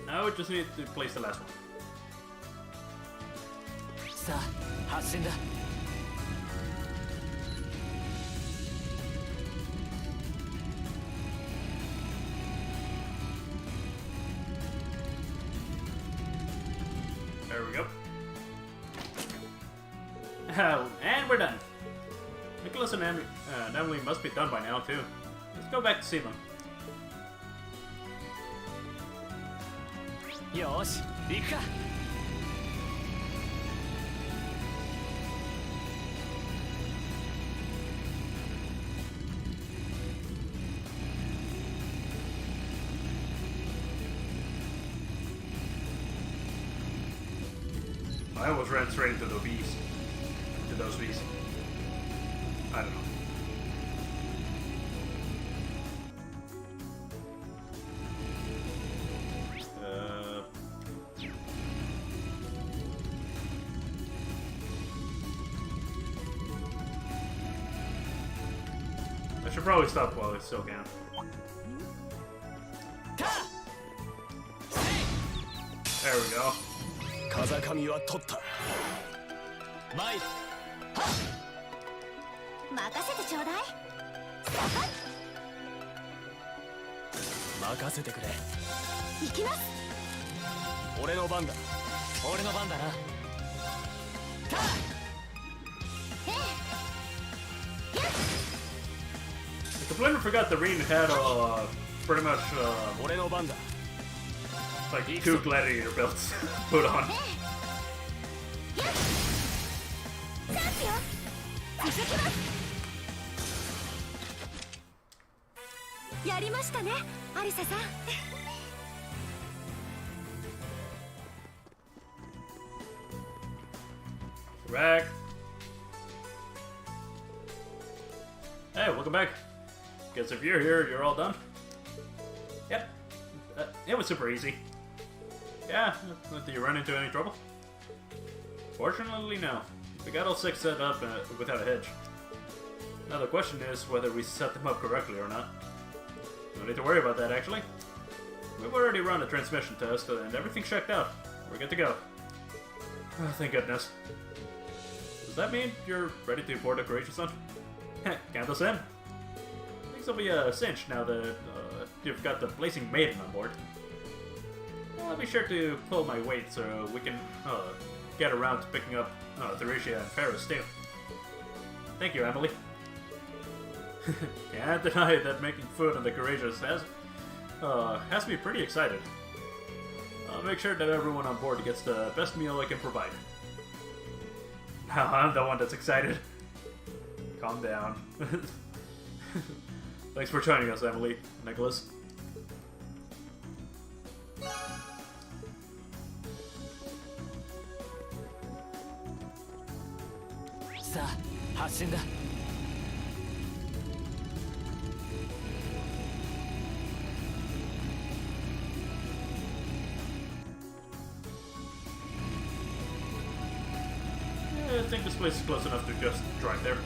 Now we just need to place the last one. さあ発進だ There we go. Oh, and we're done. Nicholas and Emily must be done by now, too. Let's go back to see them. よーし行くか I almost ran straight into the bees. To those bees. I don't know. I should probably stop while I still can. There we go. 風上は取った前任せてちょうだい。任せてくれ行きます。俺の番だ俺の番だな The complainer forgot the Reen had pretty much 俺の番だ like 2 gladiator belts put on. やりましたねアリサさん Back. Hey, welcome back. Guess if you're here, you're all done. Yep. It was super easy. Yeah, did you run into any trouble? Fortunately, no. We got all 6 set up without a hitch. Now the question is whether we set them up correctly or not. No need to worry about that, actually. We've already run a transmission test, and everything's checked out. We're good to go. Oh, thank goodness. Does that mean you're ready to board the Courageous Sun? Count us in. Things will be a cinch now that you've got the Blazing Maiden on board. I'll be sure to pull my weight so we can get around to picking up Theresia and Paris too. Thank you, Emily. Can't deny that making food on the Courageous has me pretty excited. I'll make sure that everyone on board gets the best meal I can provide. Now I'm the one that's excited. Calm down. Thanks for joining us, Emily, 発進だ。I think this place is close enough to just drive there.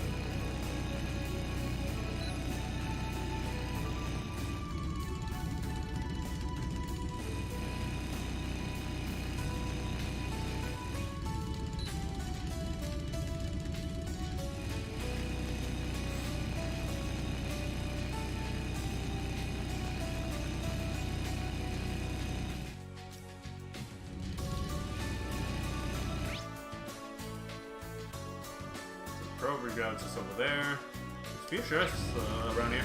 Probe guards is over there. There's a few sheriffs around here.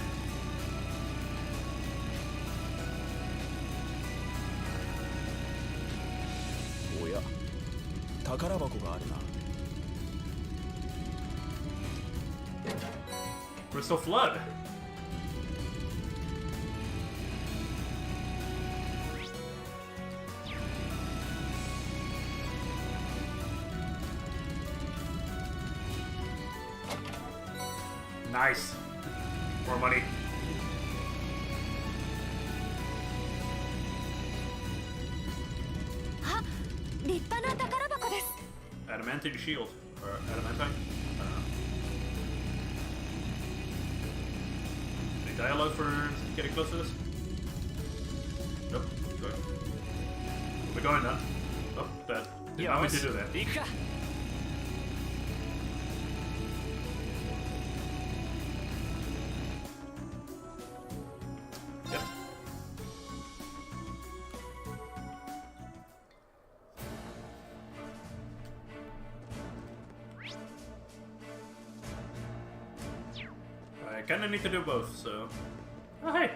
Oh yeah. 宝箱があるな。 Crystal Flood. Nice. More money. Ah, 立派な宝箱です。 Adamantine shield. Or adamantine? I don't know. Any dialogue for getting close to this? Nope. Good. We're going then. Oh, bad. Didn't want me to do that. 行くか。 Yep. I kinda need to do both, so... Oh, hey!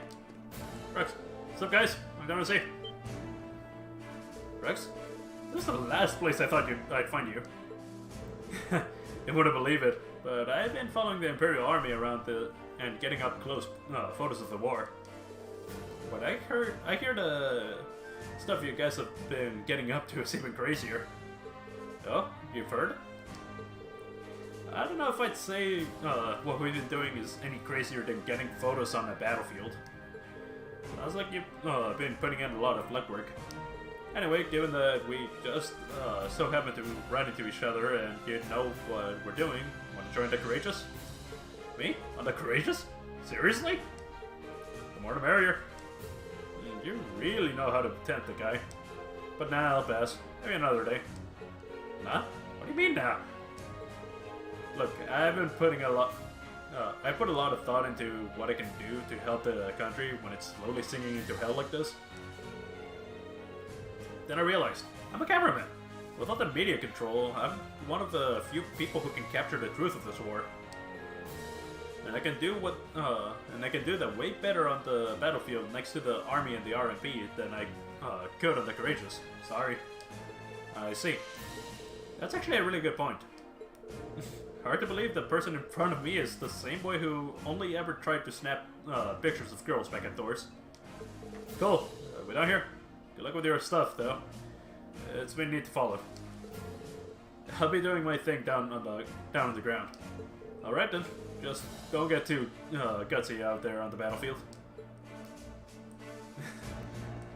Rex. What's up, guys? I'm going to see. Rex? This is the last place I thought I'd find you. You wouldn't believe it, but I've been following the Imperial Army around and getting up close photos of the war. But I hear the stuff you guys have been getting up to is even crazier. Oh, you've heard? I don't know if I'd say what we've been doing is any crazier than getting photos on the battlefield. Sounds like you've been putting in a lot of legwork. Anyway, given that we just so happen to run into each other and you know what we're doing, want to join the Courageous? Me? On the Courageous? Seriously? The more the merrier. You really know how to tempt the guy. But nah, I'll pass. Maybe another day. Nah? What do you mean now? Look, I've been putting a lot... I put a lot of thought into what I can do to help the country when it's slowly sinking into hell like this. Then I realized, I'm a cameraman. Without the media control, I'm one of the few people who can capture the truth of this war. And I can do that way better on the battlefield next to the army and the RMP than I could on the Courageous. Sorry. I see. That's actually a really good point. Hard to believe the person in front of me is the same boy who only ever tried to snap pictures of girls back at doors. Cool. We down here? Good luck with your stuff, though. It's been neat to follow. I'll be doing my thing down on the ground. All right then. Just don't get too gutsy out there on the battlefield.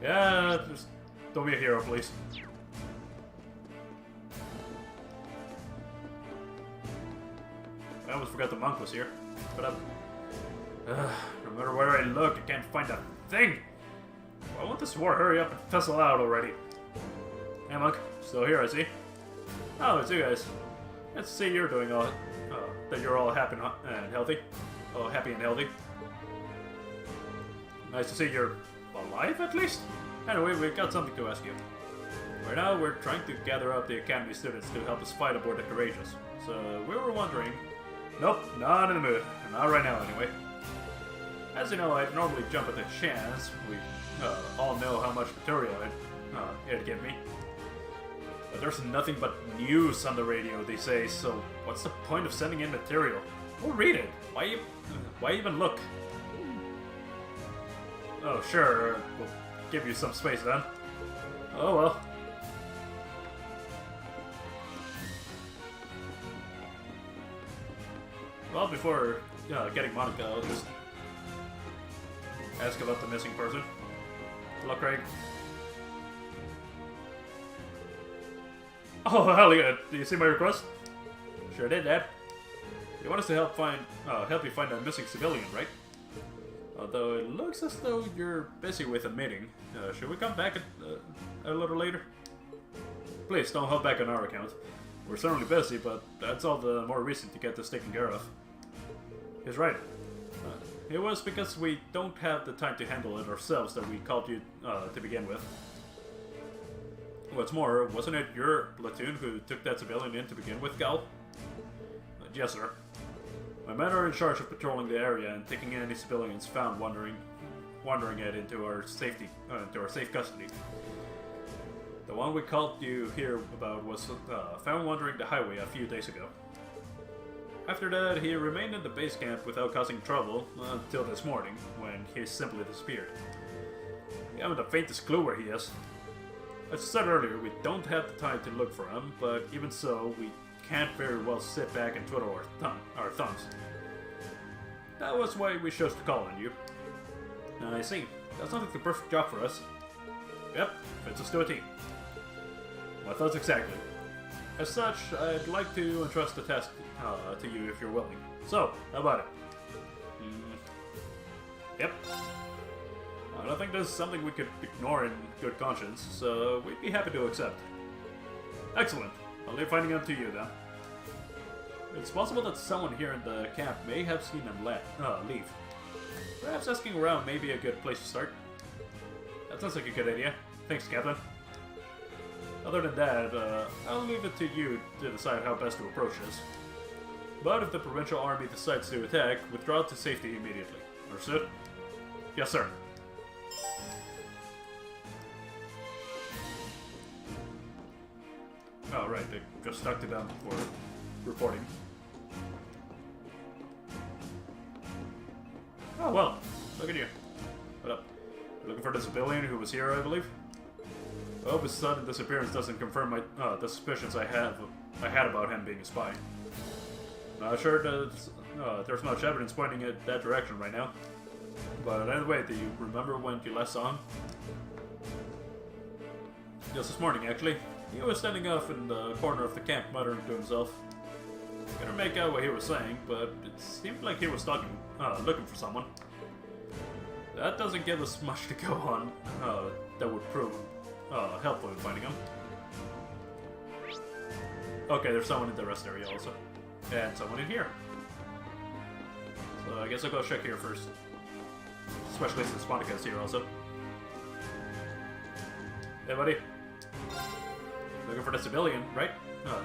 Yeah, just don't be a hero, please. I almost forgot the monk was here. But no matter where I look, I can't find a thing. I want this war hurry up and fizzle out already. Hey, monk, still here, I see. Oh, it's you guys. Let's see you're doing all. That you're all happy and healthy. Oh, happy and healthy. Nice to see you're alive, at least. Anyway, we've got something to ask you. Right now, we're trying to gather up the Academy students to help us fight aboard the Courageous. So, we were wondering... Nope, not in the mood. Not right now, anyway. As you know, I'd normally jump at the chance. We all know how much material it'd give me. But there's nothing but news on the radio, they say, so what's the point of sending in material? We'll read it. Why even look? Oh, sure, we'll give you some space then. Oh well. Well, before getting Monica, I'll just ask about the missing person. Hello, Craig. Oh, hell yeah. Do you see my request? Sure did, Dad. You want us to help you find a missing civilian, right? Although it looks as though you're busy with a meeting. Should we come back a little later? Please, don't hold back on our account. We're certainly busy, but that's all the more reason to get this taken care of. He's right. It was because we don't have the time to handle it ourselves that we called you to begin with. What's more, wasn't it your platoon who took that civilian in to begin with, Gal? Yes, sir. My men are in charge of patrolling the area and taking any civilians found wandering it into our safe custody. The one we called you here about was found wandering the highway a few days ago. After that, he remained in the base camp without causing trouble until this morning, when he simply disappeared. We haven't the faintest clue where he is. As I said earlier, we don't have the time to look for him, but even so, we can't very well sit back and twiddle our thumbs. That was why we chose to call on you. I see. That sounds like the perfect job for us. Yep, fits us to a team. My thoughts exactly. As such, I'd like to entrust the task to you if you're willing. So, how about it? Yep. I don't think this is something we could ignore in good conscience, so we'd be happy to accept. Excellent. I'll leave finding him to you then. It's possible that someone here in the camp may have seen him leave. Perhaps asking around may be a good place to start. That sounds like a good idea. Thanks, Captain. Other than that, I'll leave it to you to decide how best to approach this. But if the provincial army decides to attack, withdraw to safety immediately. Understood? Yes, sir. Oh, right, they just stuck to them for reporting. Oh, well, look at you. What up? You're looking for the civilian who was here, I believe? I hope his sudden disappearance doesn't confirm the suspicions I had about him being a spy. Not sure that there's much evidence pointing in that direction right now. But anyway, do you remember when you last saw him? Just this morning, actually. He was standing off in the corner of the camp, muttering to himself. Couldn't make out what he was saying, but it seemed like he was looking for someone. That doesn't give us much to go on that would prove helpful in finding him. Okay, there's someone in the rest area also. And someone in here. So I guess I'll go check here first. Especially since Monica's here also. Hey, buddy. Looking for the civilian, right?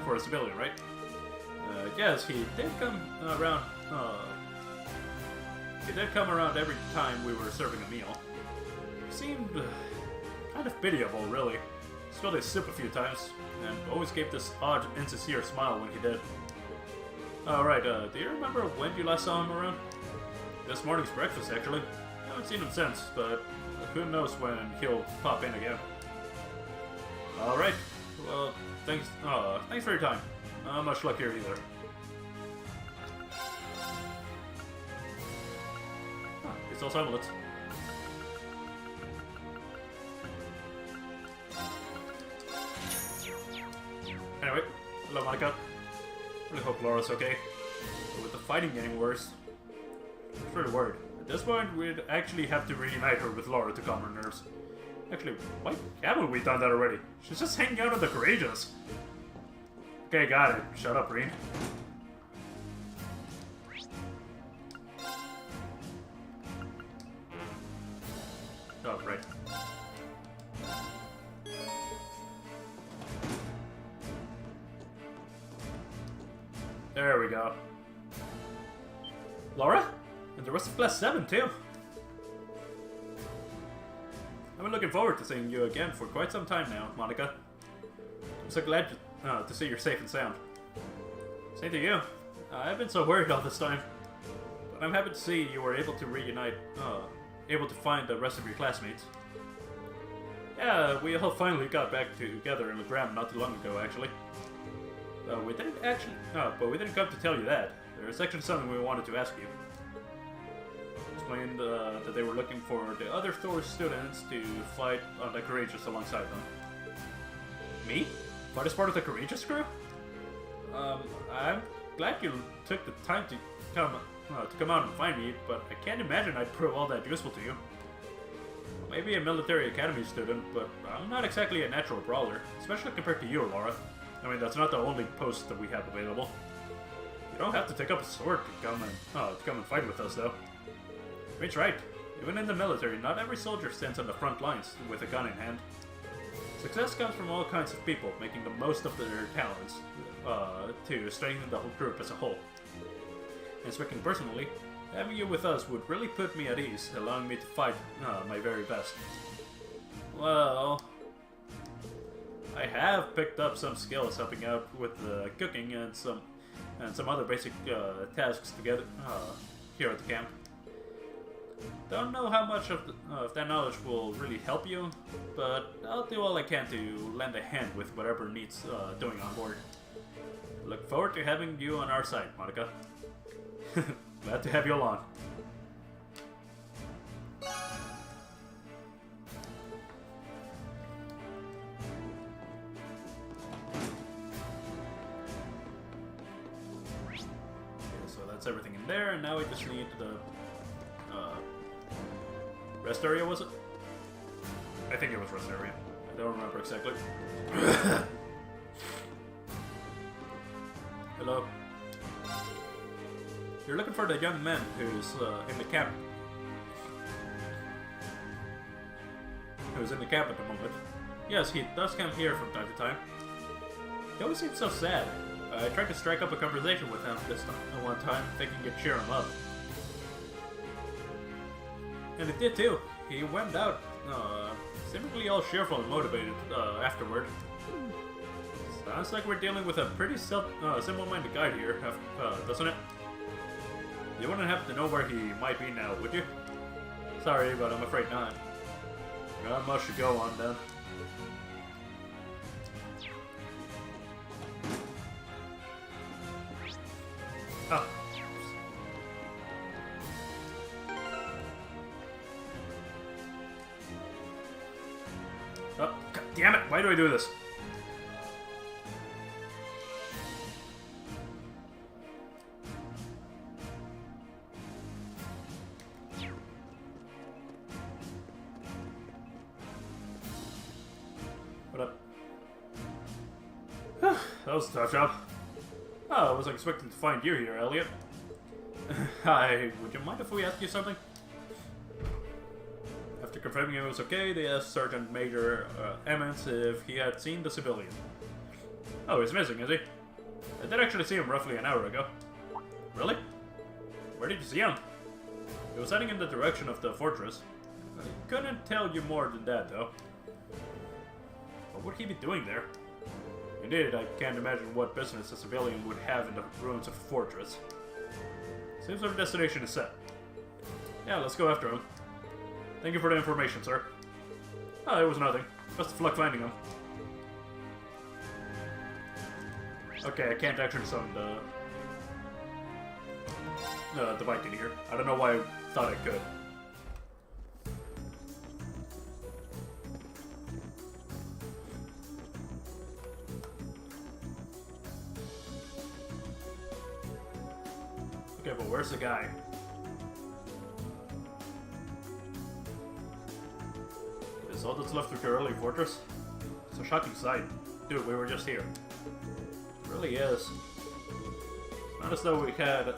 For a civilian, right? Yes, he did come around. He did come around every time we were serving a meal. He seemed kind of pitiable, really. Spilled his soup a few times, and always gave this odd, insincere smile when he did. Alright, do you remember when you last saw him around? This morning's breakfast, actually. I haven't seen him since, but who knows when he'll pop in again. Alright, well, thanks for your time. Not much luck here either. It's all amulets. Anyway, hello Monica. Really hope Laura's okay. But with the fighting getting worse, I'm pretty worried. At this point, we'd actually have to reunite her with Laura to calm her nerves. Actually, why haven't we done that already? She's just hanging out on the Courageous. Okay, got it. Shut up, Reen. Oh, right. There we go. Laura? And the rest of Class 7, too. I've been looking forward to seeing you again for quite some time now, Monica. I'm so glad to see you're safe and sound. Same to you. I've been so worried all this time. But I'm happy to see you were able to reunite, able to find the rest of your classmates. Yeah, we all finally got back together in Legram not too long ago, actually. We didn't come to tell you that. there's actually something we wanted to ask you. Explained that they were looking for the other Thor students to fight on the Courageous alongside them. Me? Fight as part of the Courageous crew? I'm glad you took the time to come out and find me, but I can't imagine I'd prove all that useful to you. Maybe a military academy student, but I'm not exactly a natural brawler, especially compared to you, Laura. I mean, that's not the only post that we have available. You don't have to take up a sword to come and fight with us, though. Reed's right. Even in the military, not every soldier stands on the front lines with a gun in hand. Success comes from all kinds of people making the most of their talents to strengthen the whole group as a whole. And speaking personally, having you with us would really put me at ease, allowing me to fight my very best. Well, I have picked up some skills helping out with cooking and some other basic tasks together here at the camp. Don't know how much of that knowledge will really help you, but I'll do all I can to lend a hand with whatever needs doing on board. Look forward to having you on our side, Monica. Glad to have you along. Okay, so that's everything in there, and now we just need the rest area, was it? I think it was rest area. I don't remember exactly. Hello. You're looking for the young man who's in the camp. Who's in the camp at the moment. Yes, he does come here from time to time. He always seems so sad. I tried to strike up a conversation with him this one time, thinking it'd cheer him up. And it did too. He went out, seemingly all cheerful and motivated afterward. Sounds like we're dealing with a pretty simple-minded guy here, doesn't it? You wouldn't happen to know where he might be now, would you? Sorry, but I'm afraid not. Not much to go on then. Oh. Oh, God damn it! Why do I do this? What up? That was a tough job. Oh, I wasn't expecting to find you here, Elliot. Hi, would you mind if we ask you something? After confirming it was okay, they asked Sergeant Major Emmons if he had seen the civilian. Oh, he's missing, is he? I did actually see him roughly an hour ago. Really? Where did you see him? He was heading in the direction of the fortress. I couldn't tell you more than that, though. What would he be doing there? Indeed, I can't imagine what business a civilian would have in the ruins of a fortress. Seems our destination is set. Yeah, let's go after him. Thank you for the information, sir. Oh, it was nothing. Best of luck finding him. Okay, I can't actually summon the Viking here. I don't know why I thought I could. Okay, but where's the guy? Is all that's left of Corelli Fortress? It's a shocking sight. Dude, we were just here. It really is. Not as though we had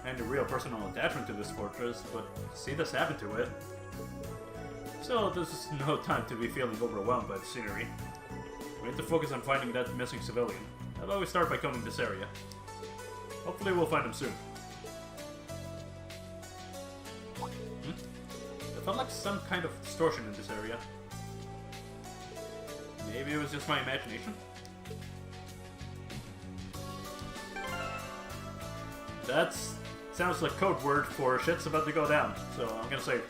any real personal attachment to this fortress, but to see this happen to it. Still, this is no time to be feeling overwhelmed by the scenery. We need to focus on finding that missing civilian. How about we start by combing this area? Hopefully we'll find him soon. I felt like some kind of distortion in this area. Maybe it was just my imagination? That sounds like code word for shit's about to go down, so I'm gonna say.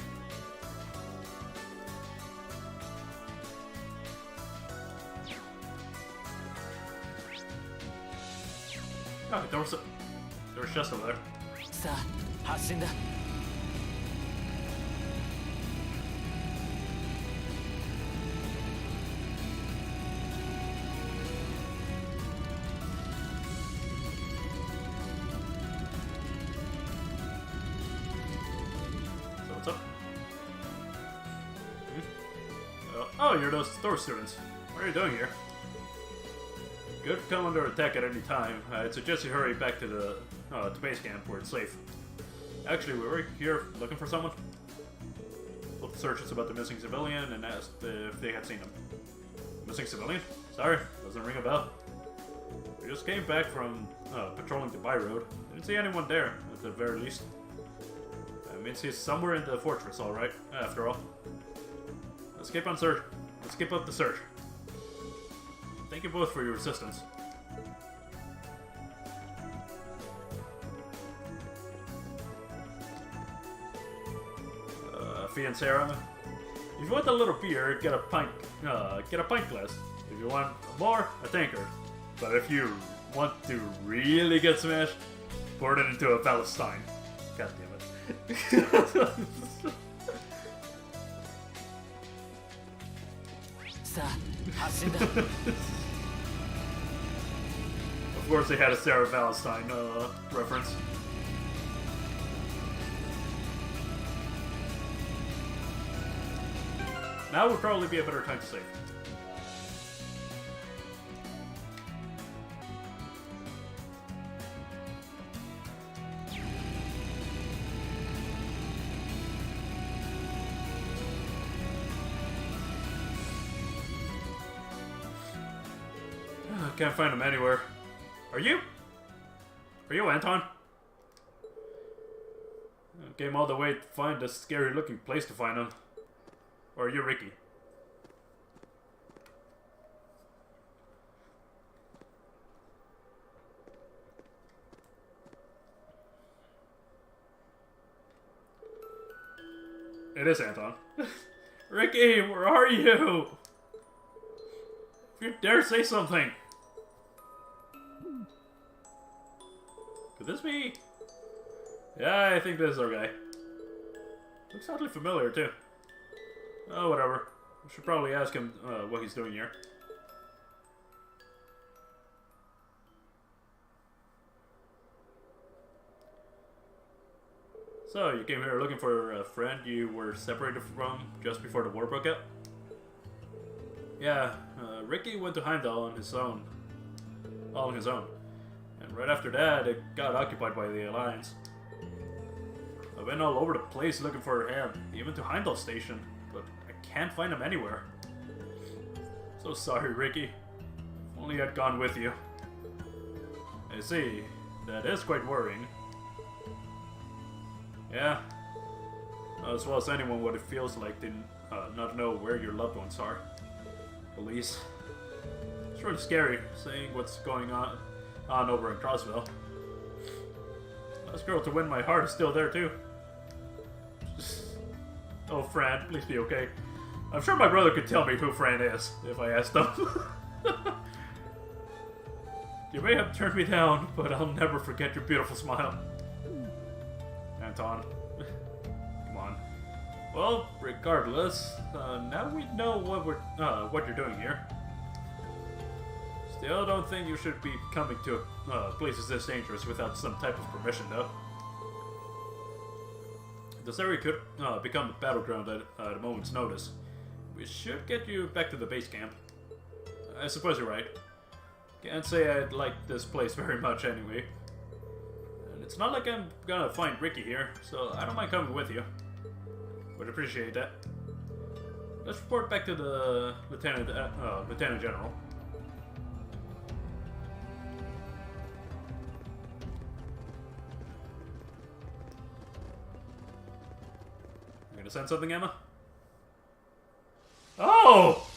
Oh, there there's chest over there. さあ発進だ So what's up? Oh, you're those store students. What are you doing here? Good to come under attack at any time. I'd suggest you hurry back to the to base camp where it's safe. Actually, we were here looking for someone. Told the searchers about the missing civilian and asked if they had seen him. Missing civilian? Sorry, doesn't ring a bell. We just came back from patrolling the by road. Didn't see anyone there, at the very least. That means he's somewhere in the fortress, alright, after all. Let's keep on search. Let's keep up the search. Thank you both for your assistance. Fee and Sarah, if you want a little beer, get a pint glass. If you want more, a tankard. But if you want to really get smashed, pour it into a Palestine. God damn it. さあ発進だ Of course they had a Sarah Palestine reference. Now would probably be a better time to save. Can't find him anywhere. Are you? Are you Anton? Came all the way to find a scary looking place to find him. Or are you Ricky? It is Anton. Ricky, where are you? If you dare say something. Could this be? Yeah, I think this is our guy. Looks oddly familiar too. Oh, whatever. We should probably ask him what he's doing here. So, you came here looking for a friend you were separated from just before the war broke out? Yeah, Ricky went to Heimdall on his own. All on his own. And right after that, it got occupied by the Alliance. I've been all over the place looking for him, even to Heimdall Station, but I can't find him anywhere. So sorry, Ricky. If only I'd gone with you. I see. That is quite worrying. Yeah. As well as anyone what it feels like to not know where your loved ones are. Police. It's really scary seeing what's going on over in Crossville. Last girl to win my heart is still there too. Oh, Fran, please be okay. I'm sure my brother could tell me who Fran is if I asked him. You may have turned me down, but I'll never forget your beautiful smile. Anton. Come on. Well, regardless, now we know what you're doing here. Still don't think you should be coming to places this dangerous without some type of permission, though. This area could become a battleground at a moment's notice. We should get you back to the base camp. I suppose you're right. Can't say I'd like this place very much anyway. And it's not like I'm gonna find Ricky here, so I don't mind coming with you. Would appreciate that. Let's report back to the Lieutenant General. You gonna send something, Emma? Oh!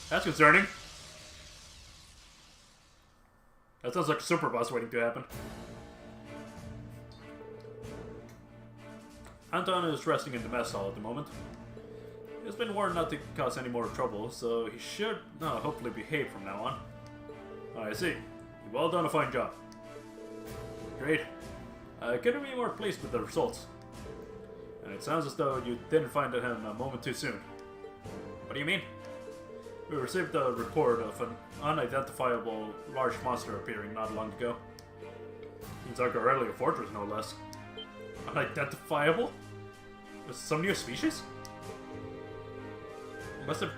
That's concerning. That sounds like a super boss waiting to happen. Anton is resting in the mess hall at the moment. He's been warned not to cause any more trouble, so he should hopefully behave from now on. I see. You've all done a fine job. Great. I couldn't be more pleased with the results. And it sounds as though you didn't find him a moment too soon. What do you mean? We received a report of an unidentifiable large monster appearing not long ago. Inside Aurelia Fortress, no less. Unidentifiable? Was it some new species? It must have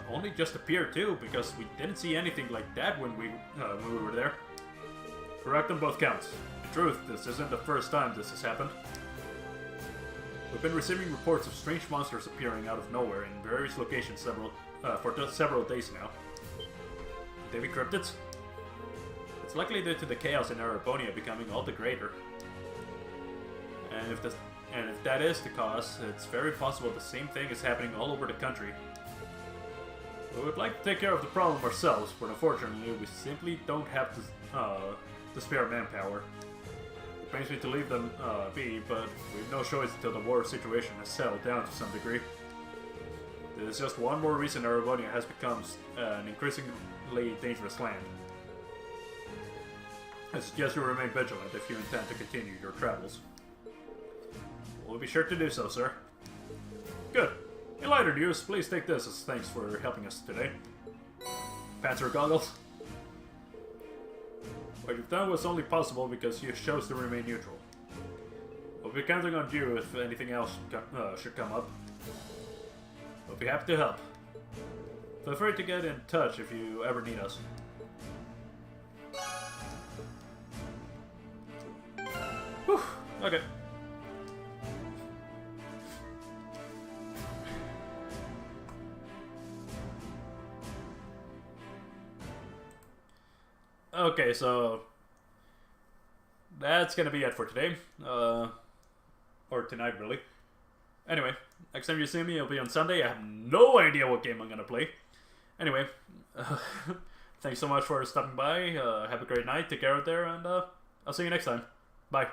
only just appeared too, because we didn't see anything like that when we were there. Correct on both counts. In truth, this isn't the first time this has happened. We've been receiving reports of strange monsters appearing out of nowhere in various locations for several days now. Could they be cryptids? It's likely due to the chaos in Erebonia becoming all the greater. And if that is the cause, it's very possible the same thing is happening all over the country. We would like to take care of the problem ourselves, but unfortunately we simply don't have the spare manpower. It pains me to leave them be, but we have no choice until the war situation has settled down to some degree. This is just one more reason Erebonia has become an increasingly dangerous land. I suggest you remain vigilant if you intend to continue your travels. We'll be sure to do so, sir. Good. In lighter news, please take this as thanks for helping us today. Panzer goggles. What you've done was only possible because you chose to remain neutral. We'll be counting on you if anything else should come up. We'll be happy to help. Feel free to get in touch if you ever need us. Whew, okay. Okay, so that's gonna be it for today. Or tonight, really. Anyway, next time you see me, it'll be on Sunday. I have no idea what game I'm gonna play. Anyway, thanks so much for stopping by. Have a great night. Take care out there, and I'll see you next time. Bye.